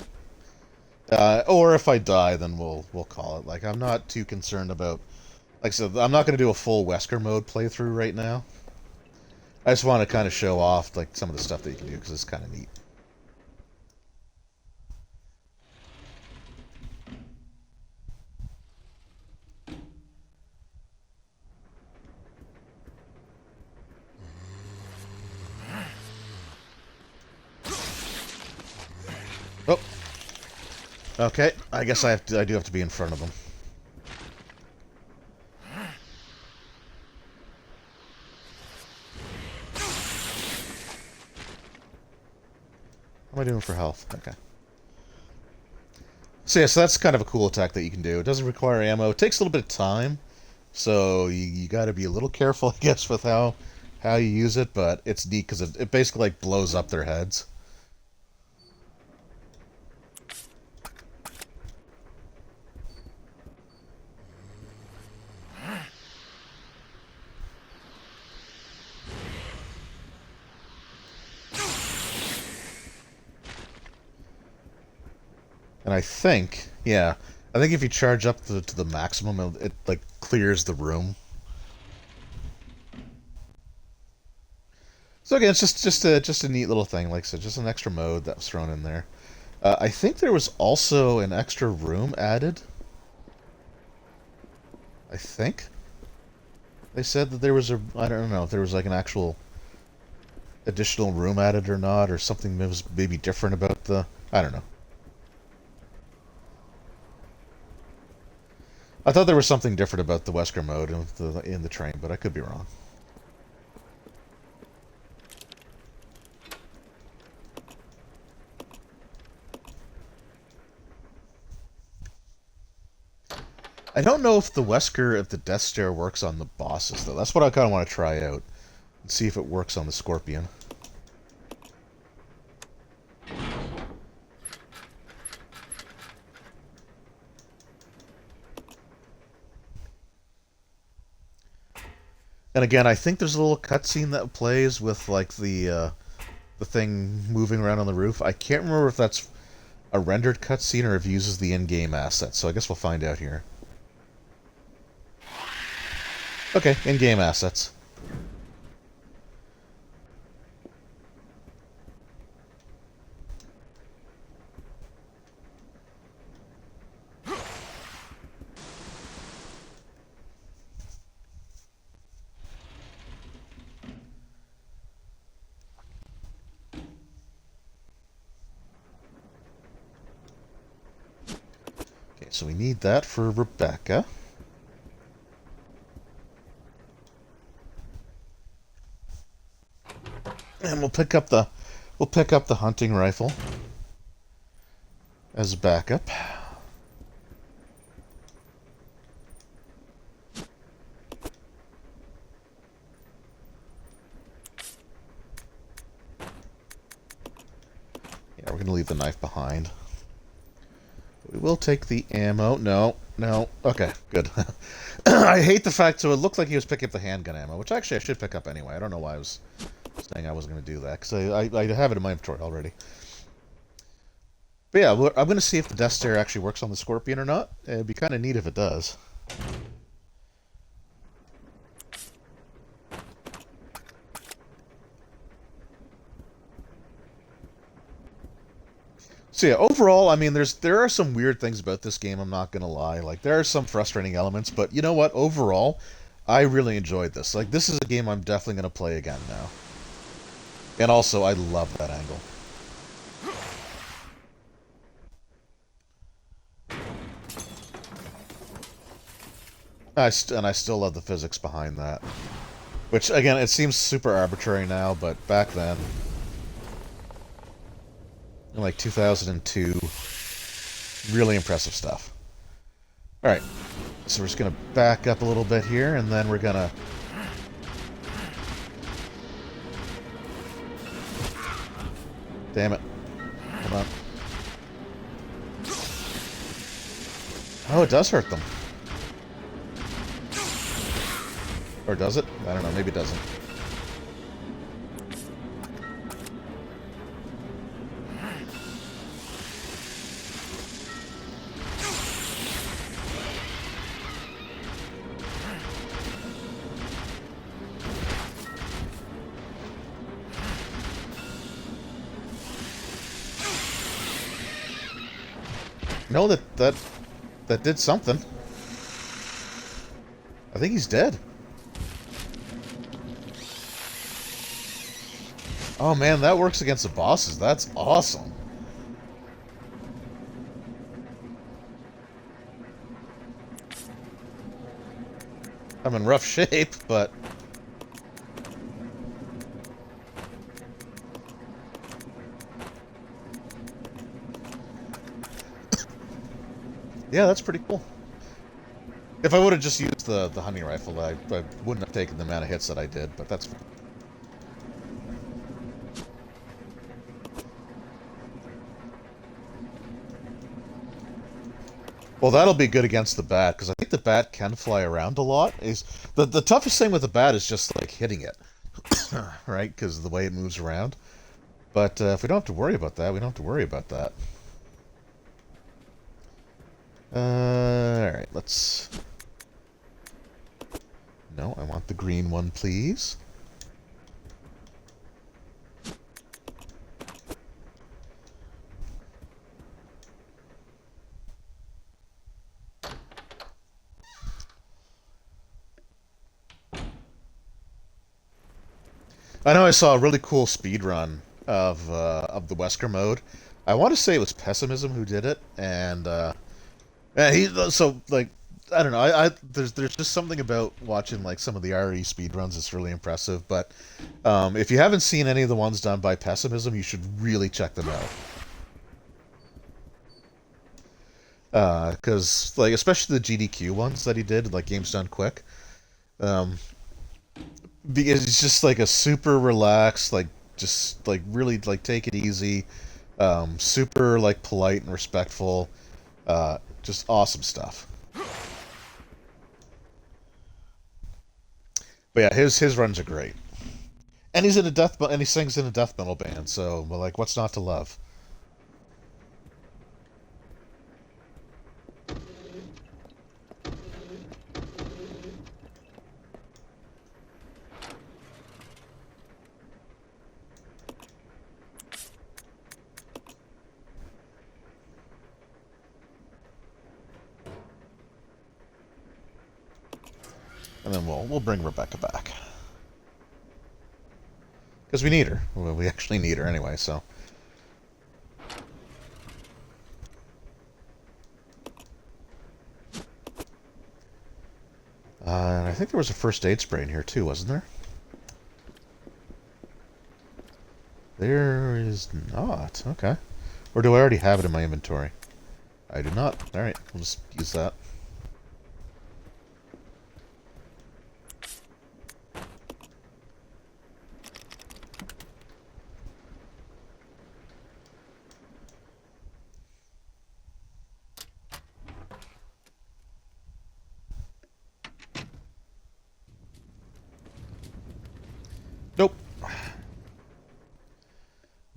Or if I die, then we'll call it. Like, I'm not too concerned about... Like I said, I'm not going to do a full Wesker Mode playthrough right now. I just want to kind of show off like some of the stuff that you can do, because it's kind of neat. Oh. Okay, I guess I do have to be in front of them. What am I doing for health? Okay. So yeah, so that's kind of a cool attack that you can do. It doesn't require ammo. It takes a little bit of time, so you got to be a little careful, I guess, with how you use it. But it's neat because it basically like blows up their heads. And I think, yeah, I think if you charge up to the maximum, it like clears the room. So again, it's just a neat little thing. Like I said, just an extra mode that was thrown in there. I think there was also an extra room added. I think they said that there was I don't know if there was like an actual additional room added or not, or something that was maybe different about the... I don't know. I thought there was something different about the Wesker Mode in the train, but I could be wrong. I don't know if the death stare works on the bosses, though. That's what I kind of want to try out. And see if it works on the Scorpion. And again, I think there's a little cutscene that plays with like the thing moving around on the roof. I can't remember if that's a rendered cutscene or if it uses the in-game assets. So I guess we'll find out here. Okay, in-game assets. So we need that for Rebecca. And we'll pick up the hunting rifle as backup. going to leave the knife behind. We will take the ammo. No, no. Okay, good. I hate the fact, so it looked like he was picking up the handgun ammo, which actually I should pick up anyway. I don't know why I was saying I wasn't going to do that, because I have it in my inventory already. But yeah, I'm going to see if the death stare actually works on the Scorpion or not. It'd be kind of neat if it does. So yeah, overall, I mean, there are some weird things about this game, I'm not gonna lie. Like, there are some frustrating elements, but you know what? Overall, I really enjoyed this. Like, this is a game I'm definitely gonna play again now. And also, I love that angle. And I still love the physics behind that. Which, again, it seems super arbitrary now, but back then, in like 2002, really impressive stuff. Alright, so we're just going to back up a little bit here, and then we're going to... Damn it. Come on. Oh, it does hurt them. Or does it? I don't know, maybe it doesn't. No, that did something. I think he's dead. Oh man, that works against the bosses. That's awesome. I'm in rough shape, but... yeah, that's pretty cool. If I would have just used the hunting rifle, I wouldn't have taken the amount of hits that I did, but that's fine. Well, that'll be good against the bat, because I think the bat can fly around a lot. The toughest thing with the bat is just, like, hitting it, right? Because of the way it moves around. But if we don't have to worry about that, we don't have to worry about that. Alright, let's... No, I want the green one, please. I know I saw a really cool speed run of the Wesker Mode. I want to say it was Pessimism who did it, and he so like I don't know. There's just something about watching like some of the RE speed runs that's really impressive. But if you haven't seen any of the ones done by Pessimism, you should really check them out. Because like especially the GDQ ones that he did, like Games Done Quick. Because it's just like a super relaxed, like just like really like take it easy, super like polite and respectful, just awesome stuff. But yeah, his runs are great, and he's in a and he sings in a death metal band, so well, like what's not to love? And then we'll bring Rebecca back. Because we need her. Well, we actually need her anyway, so. And I think there was a first aid spray in here too, wasn't there? There is not. Okay. Or do I already have it in my inventory? I do not. Alright, we'll just use that.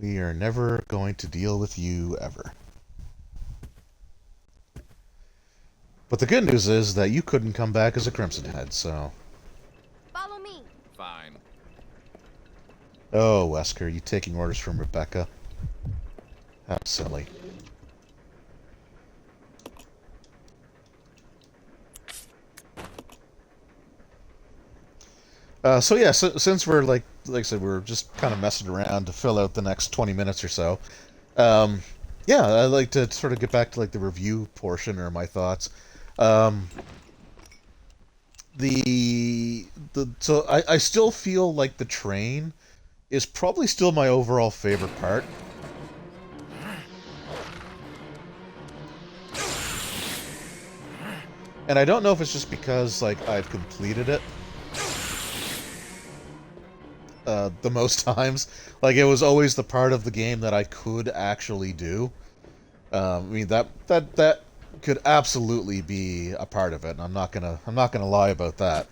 We are never going to deal with you ever. But the good news is that you couldn't come back as a Crimson Head, so... Follow me. Fine. Oh, Wesker, you taking orders from Rebecca? How silly. So yeah, since we're like I said, we're just kind of messing around to fill out the next 20 minutes or so. Yeah, I'd like to sort of get back to like the review portion or my thoughts. So I still feel like the train is probably still my overall favorite part. And I don't know if it's just because like I've completed it the most times. Like it was always the part of the game that I could actually do. I mean that could absolutely be a part of it, and I'm not gonna lie about that.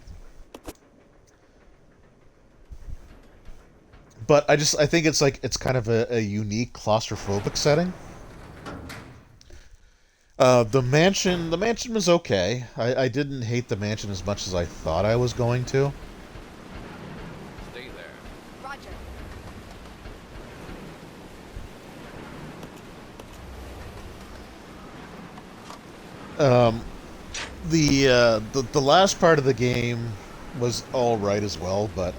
But I think it's kind of a unique claustrophobic setting. The mansion was okay. I didn't hate the mansion as much as I thought I was going to. Stay there. Roger. The last part of the game was all right as well, but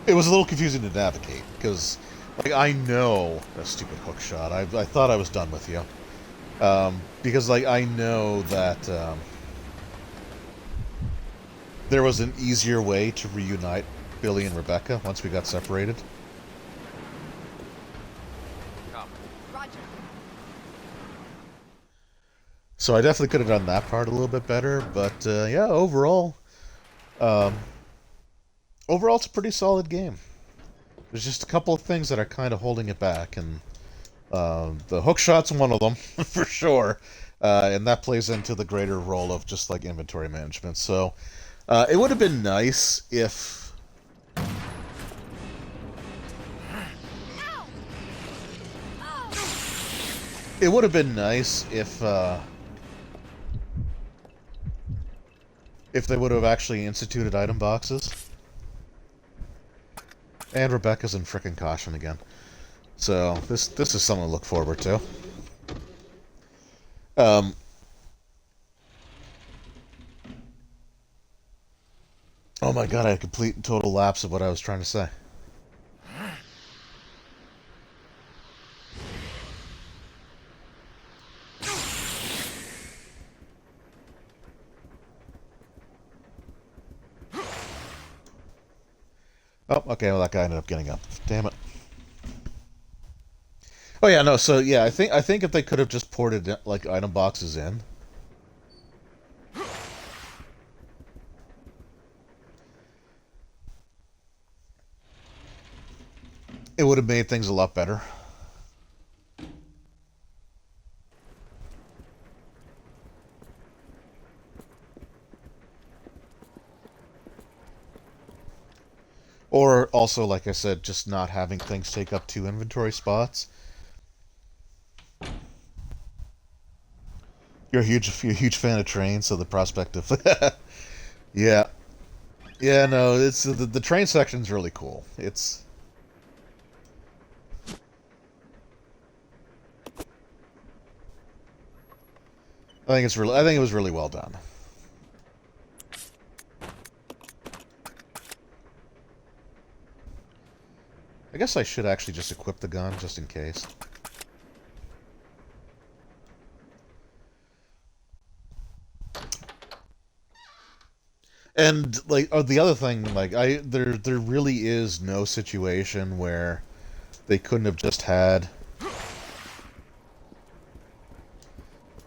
it was a little confusing to navigate because, like, I know a stupid hook shot. I thought I was done with you, because like I know that there was an easier way to reunite Billy and Rebecca once we got separated. Roger. So I definitely could have done that part a little bit better, but yeah, overall, it's a pretty solid game. There's just a couple of things that are kind of holding it back, and the hook shot's one of them, for sure, and that plays into the greater role of just like inventory management. So it would have been nice if... It would have been nice if they would have actually instituted item boxes. And Rebecca's in frickin' caution again. So this is something to look forward to. Oh my god, I had a complete and total lapse of what I was trying to say. Oh, okay, well that guy ended up getting up. Damn it. Oh yeah, no, so yeah, I think if they could have just ported like item boxes in. It would have made things a lot better. Or also, like I said, just not having things take up 2 inventory spots. You're a huge fan of trains, so the prospect of yeah, no, it's the train section's really cool. It's I think it was really well done. I guess I should actually just equip the gun, just in case. And, like, the other thing, like, there really is no situation where they couldn't have just had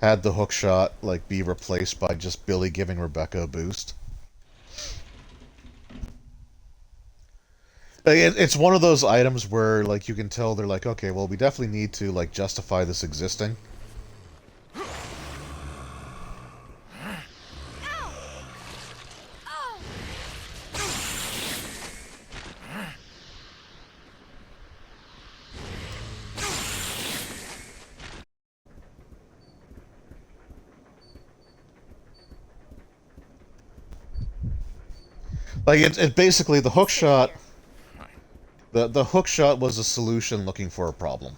the hook shot, like, be replaced by just Billy giving Rebecca a boost. It's one of those items where, like, you can tell they're like, okay, well, we definitely need to, like, justify this existing. Like it basically the hook shot. The hook shot was a solution looking for a problem.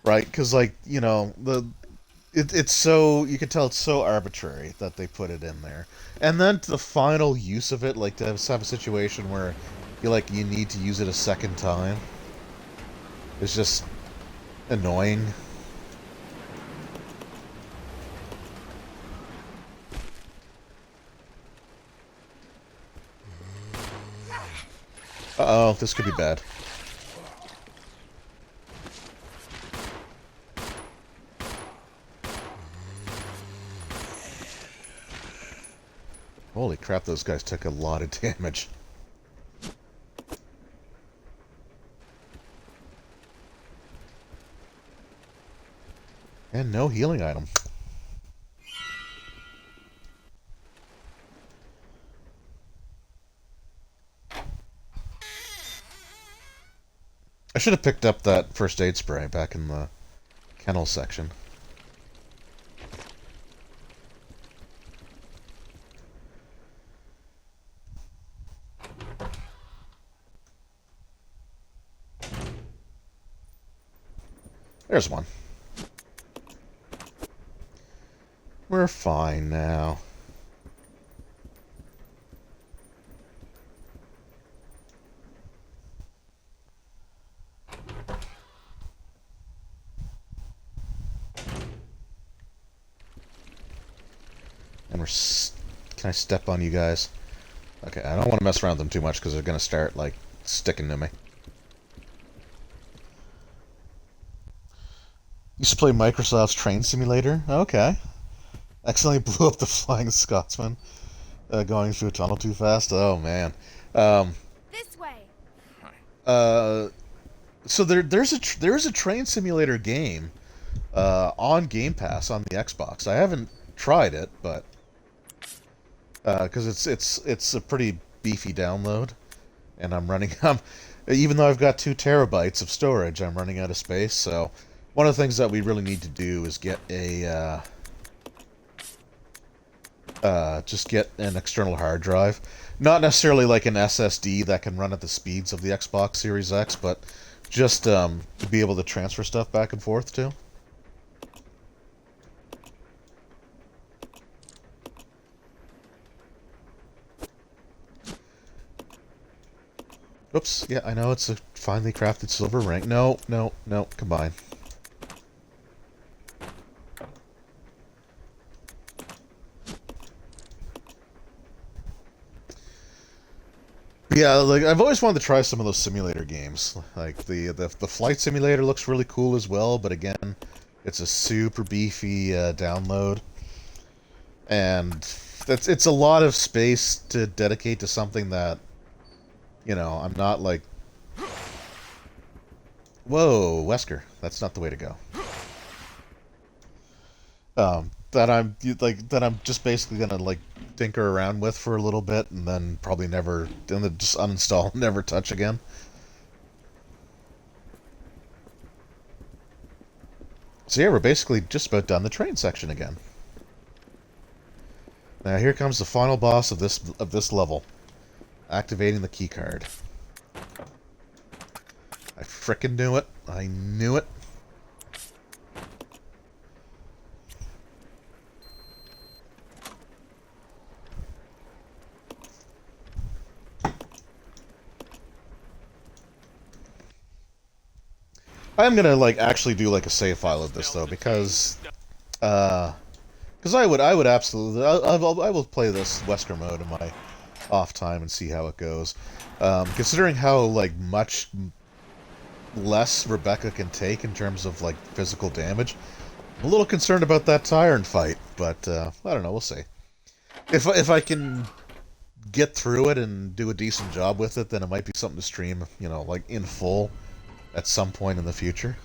Right? Because like it's so you can tell it's so arbitrary that they put it in there, and then the final use of it, like to have a situation where you need to use it a second time, is just annoying. Uh-oh, this could be bad. Holy crap, those guys took a lot of damage. And no healing item. I should have picked up that first aid spray back in the kennel section. There's one. We're fine now. And can I step on you guys? Okay, I don't want to mess around with them too much because they're going to start, like, sticking to me. Used to play Microsoft's Train Simulator. Okay. Accidentally blew up the Flying Scotsman going through a tunnel too fast. Oh, man. This way. So there's a train simulator game on Game Pass on the Xbox. I haven't tried it, but because it's a pretty beefy download, and I'm running even though I've got 2 terabytes of storage, I'm running out of space. So one of the things that we really need to do is get a just get an external hard drive, not necessarily like an SSD that can run at the speeds of the Xbox Series X, but just to be able to transfer stuff back and forth to. Oops, yeah, I know it's a finely crafted silver ring. No, combine. Yeah, like I've always wanted to try some of those simulator games. Like the flight simulator looks really cool as well, but again, it's a super beefy download, and it's a lot of space to dedicate to something that, I'm not like. Whoa, Wesker, that's not the way to go. That I'm just basically gonna like tinker around with for a little bit and then probably then just uninstall and never touch again. So yeah, we're basically just about done the train section again. Now here comes the final boss of this level, activating the key card. I frickin' knew it. I knew it. I'm gonna actually do a save file of this though, because I would absolutely I will play this Wesker Mode in my off time and see how it goes. Considering how much less Rebecca can take in terms of physical damage, I'm a little concerned about that Tyrant fight, but I don't know, we'll see. If I can get through it and do a decent job with it, then it might be something to stream, in full at some point in the future.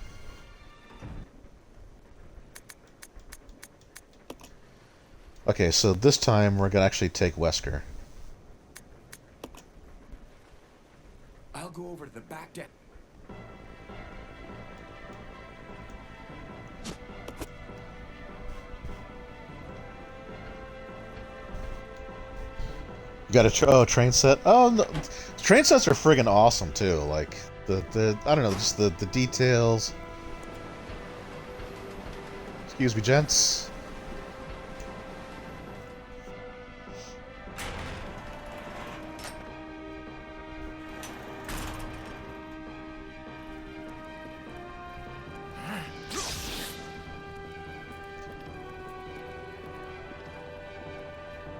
Okay, so this time we're gonna actually take Wesker. I'll go over to the back deck. Got a train set. Oh, no. Train sets are friggin' awesome too. Like the I don't know, just the details. Excuse me, gents.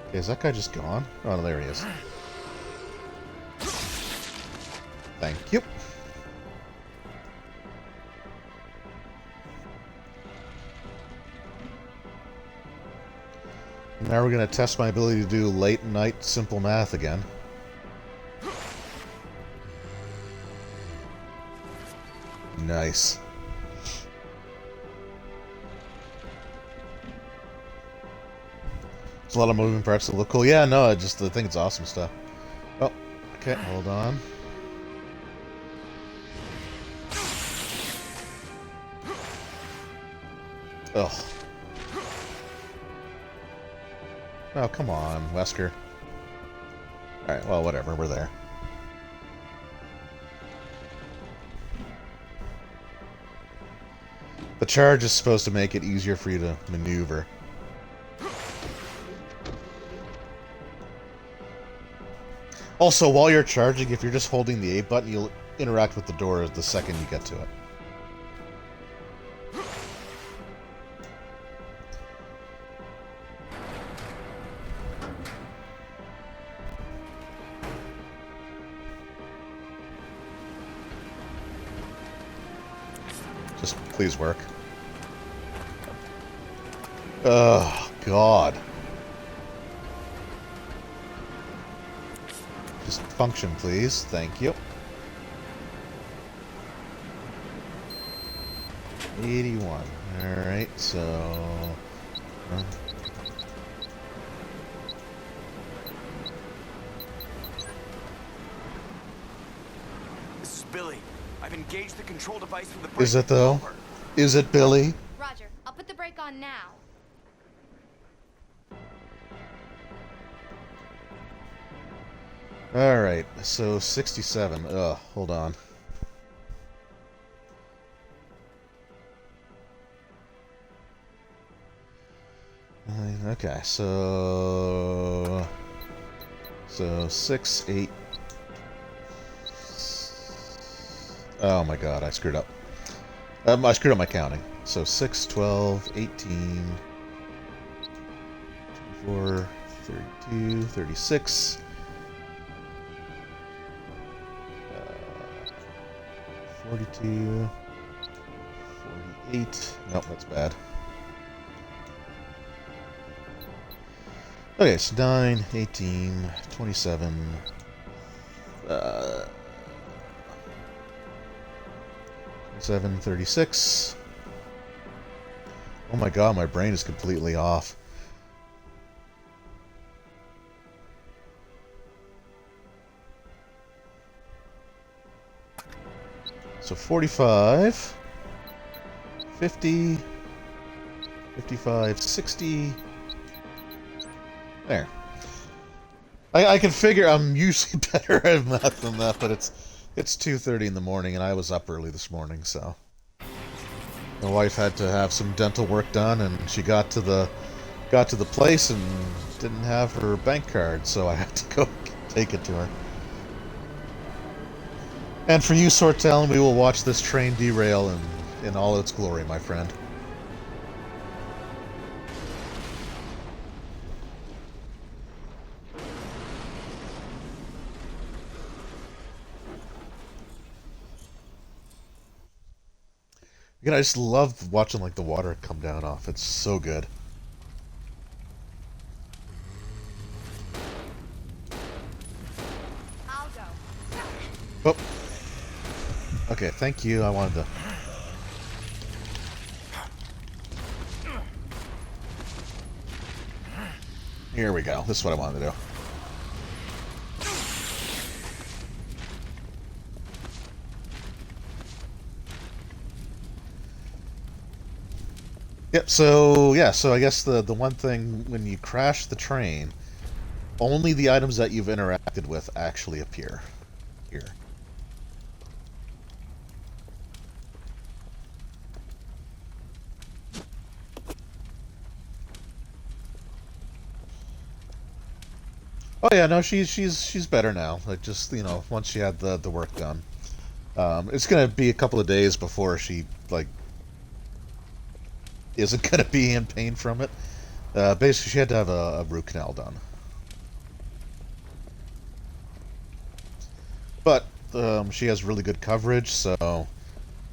Okay, is that guy just gone? Oh, no, there he is. Thank you. Now we're going to test my ability to do late night simple math again. Nice. There's a lot of moving parts that look cool. Yeah, no, I think it's awesome stuff. Oh, okay, hold on. Ugh. Oh, come on, Wesker. Alright, well, whatever, we're there. The charge is supposed to make it easier for you to maneuver. Also, while you're charging, if you're just holding the A button, you'll interact with the door the second you get to it. Just please work. Oh, God. Just function, please. Thank you. 81. Alright, so... This is Billy. I've engaged the control device for the brake. Is it, though? Is it, Billy? Roger. I'll put the brake on now. Alright, so 67. Ugh, hold on. Okay, so 6, 8. Oh my god, I screwed up. I screwed up my counting. So 6, 12, 18, 24, 32, 36. 42, 48. Nope, that's bad. Okay, so 9, 18, 27, 27, 36. Oh my god, my brain is completely off. So 45, 50, 55, 60. There. I can figure I'm usually better at math than that, but it's 2:30 in the morning and I was up early this morning, so my wife had to have some dental work done and she got to the place and didn't have her bank card, so I had to go take it to her. And for you, Sortel, we will watch this train derail in all its glory, my friend. Again, I just love watching like the water come down off. It's so good. I'll go. Oh. Okay, thank you. I wanted to... Here we go. This is what I wanted to do. Yep, so I guess the one thing when you crash the train, only the items that you've interacted with actually appear here. Oh yeah, no, she's better now. Like, just, you know, once she had the work done. It's gonna be a couple of days before she, like, isn't gonna be in pain from it. Basically, she had to have a root canal done. But she has really good coverage, so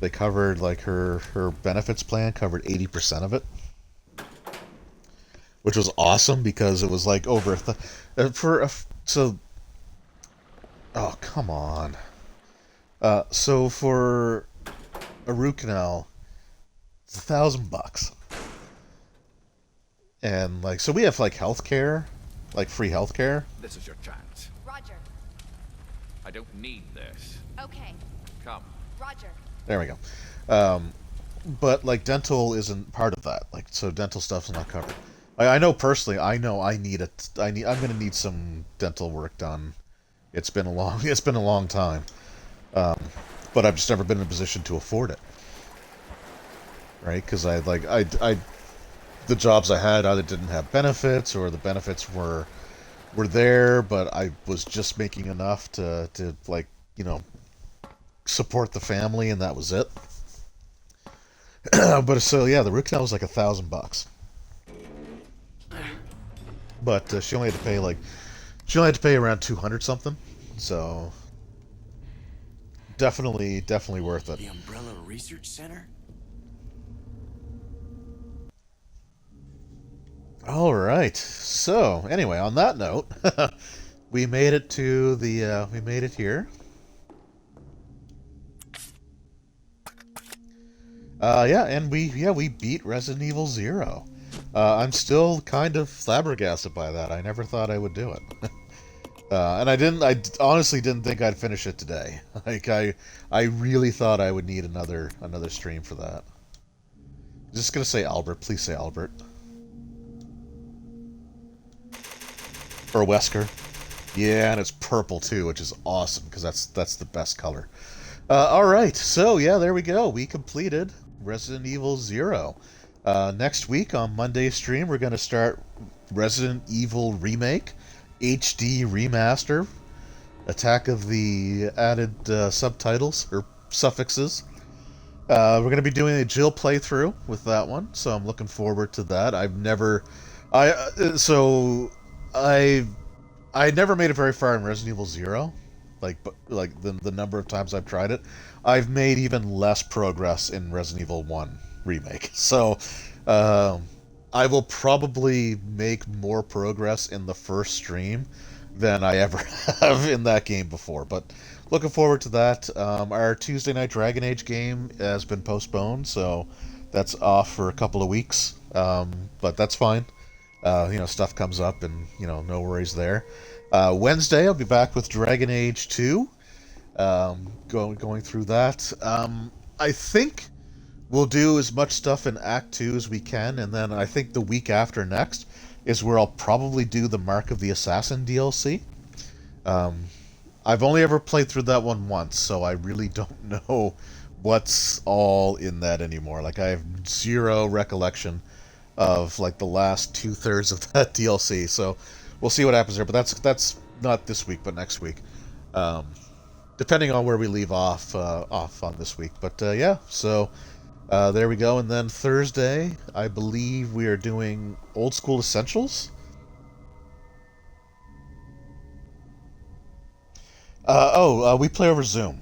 they covered, like, her benefits plan covered 80% of it, which was awesome because it was like over so. Oh, come on. So for a root canal, it's $1,000. And, like, so we have, like, healthcare, like, free healthcare. This is your chance. Roger. I don't need this. Okay. Come. Roger. There we go. But, like, dental isn't part of that. Like, so dental stuff's not covered. I know personally, I'm gonna need some dental work done. It's been a long time. But I've just never been in a position to afford it. Right? Because the jobs I had either didn't have benefits, or the benefits were there, but I was just making enough to like, you know, support the family, and that was it. But so yeah, the root canal was like $1,000. But she only had to pay around 200 something. So definitely worth it. The Umbrella Research Center? All right. So anyway, on that note, we made it to the we made it here. Yeah, and we beat Resident Evil 0. I'm still kind of flabbergasted by that. I never thought I would do it. And I honestly didn't think I'd finish it today. Like, I really thought I would need another stream for that. I'm just gonna say Albert. Please say Albert. Or Wesker. Yeah, and it's purple too, which is awesome, because that's the best color. Alright, so yeah, there we go. We completed Resident Evil 0. Next week on Monday's stream, we're going to start Resident Evil Remake, HD Remaster, Attack of the added subtitles, or suffixes. We're going to be doing a Jill playthrough with that one, so I'm looking forward to that. I never made it very far in Resident Evil 0, like the number of times I've tried it. I've made even less progress in Resident Evil 1 Remake. So I will probably make more progress in the first stream than I ever have in that game before. But looking forward to that. Our Tuesday night Dragon Age game has been postponed, so that's off for a couple of weeks. But that's fine. You know, stuff comes up, and, you know, no worries there. Wednesday, I'll be back with Dragon Age 2, going through that. I think we'll do as much stuff in Act 2 as we can, and then I think the week after next is where I'll probably do the Mark of the Assassin DLC. I've only ever played through that one once, so I really don't know what's all in that anymore. Like, I have zero recollection of, like, the last 2/3 of that DLC, so we'll see what happens there. But that's not this week, but next week, depending on where we leave off on this week. But yeah, so there we go. And then Thursday, I believe we are doing Old School Essentials. We play over Zoom.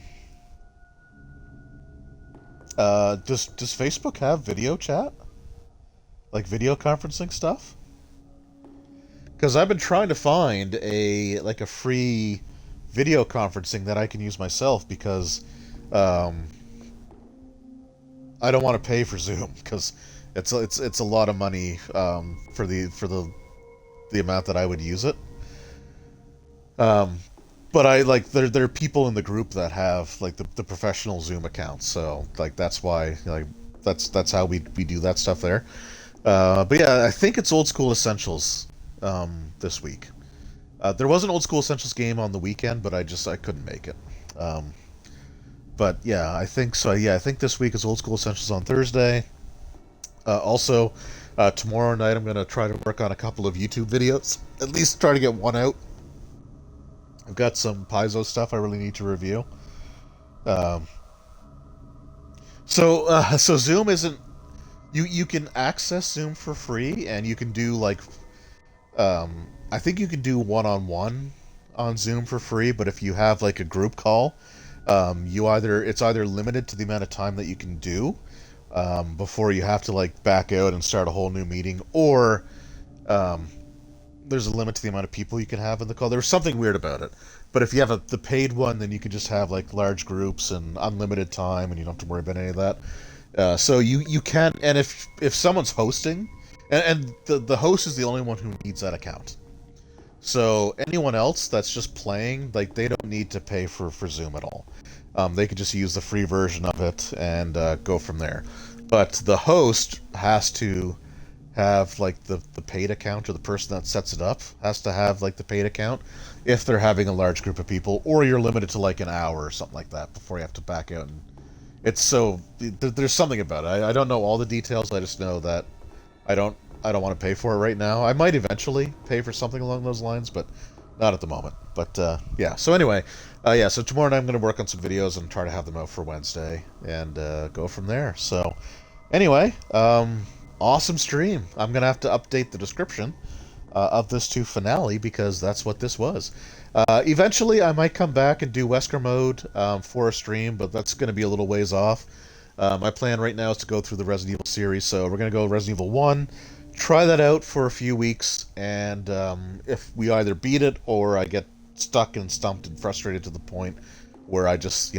Does Facebook have video chat? Like video conferencing stuff? Because I've been trying to find a free video conferencing that I can use myself, because I don't want to pay for Zoom, because it's a lot of money for the amount that I would use it. But there are people in the group that have, like, the professional Zoom accounts, so, like, that's why, like, that's how we do that stuff there. But yeah, I think it's Old School Essentials this week. There was an Old School Essentials game on the weekend, but I couldn't make it. But yeah, I think so. Yeah, I think this week is Old School Essentials on Thursday. Also, tomorrow night I'm going to try to work on a couple of YouTube videos. At least try to get one out. I've got some Paizo stuff I really need to review. So Zoom isn't... You can access Zoom for free, and you can do, like... I think you can do one-on-one on Zoom for free, but if you have, like, a group call, it's either limited to the amount of time that you can do, before you have to, like, back out and start a whole new meeting, or there's a limit to the amount of people you can have in the call. There's something weird about it. But if you have the paid one, then you can just have, like, large groups and unlimited time, and you don't have to worry about any of that. So you can, and if someone's hosting, and the host is the only one who needs that account. So anyone else that's just playing, like, they don't need to pay for Zoom at all. They could just use the free version of it and go from there. But the host has to have, like, the paid account, or the person that sets it up has to have, like, the paid account if they're having a large group of people, or you're limited to, like, an hour or something like that before you have to back out. And it's so... There's something about it. I don't know all the details. I just know that I don't want to pay for it right now. I might eventually pay for something along those lines, but not at the moment. But, yeah. So anyway, so tomorrow night I'm going to work on some videos and try to have them out for Wednesday, and go from there. So, anyway, awesome stream. I'm going to have to update the description of this to finale, because that's what this was. Eventually, I might come back and do Wesker Mode for a stream, but that's going to be a little ways off. My plan right now is to go through the Resident Evil series, so we're going to go Resident Evil 1, try that out for a few weeks, and if we either beat it or I get stuck and stumped and frustrated to the point where I just,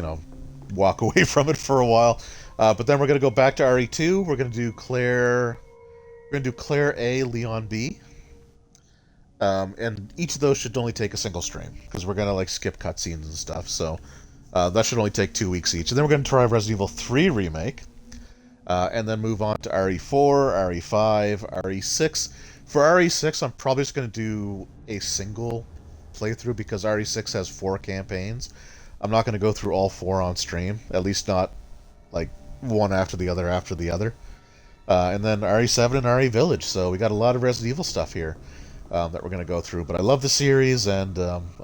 walk away from it for a while. But then we're going to go back to RE2. We're going to do Claire A, Leon B. And each of those should only take a single stream, because we're going to, like, skip cutscenes and stuff, so that should only take 2 weeks each. And then we're going to try Resident Evil 3 Remake, and then move on to RE4, RE5, RE6. For RE6, I'm probably just going to do a single playthrough, because RE6 has 4 campaigns. I'm not going to go through all 4 on stream, at least not, like, one after the other. And then RE7 and RE Village, so we got a lot of Resident Evil stuff here that we're going to go through. But I love the series, and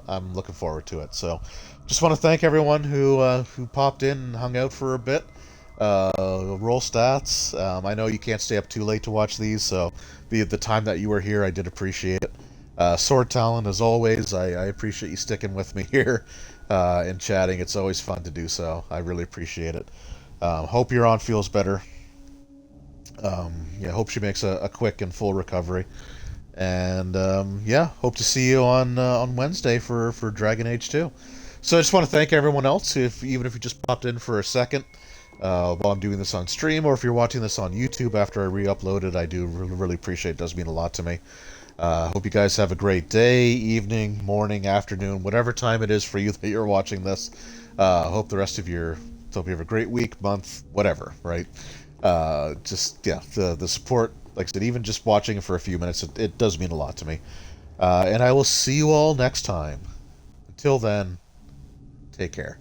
I'm looking forward to it. So just want to thank everyone who popped in and hung out for a bit. Roll stats. I know you can't stay up too late to watch these, so the time that you were here, I did appreciate it. Sword Talon, as always, I appreciate you sticking with me here and chatting. It's always fun to do so. I really appreciate it. Hope your aunt feels better. Hope she makes a quick and full recovery. And hope to see you on Wednesday for Dragon Age 2. So I just want to thank everyone else, even if you just popped in for a second while I'm doing this on stream, or if you're watching this on YouTube after I re-upload it. I do really appreciate it. It does mean a lot to me. Hope you guys have a great day, evening, morning, afternoon, whatever time it is for you that you're watching this. Hope you have a great week, month, whatever, right? The support, like I said, even just watching it for a few minutes, it does mean a lot to me. And I will see you all next time. Until then, take care.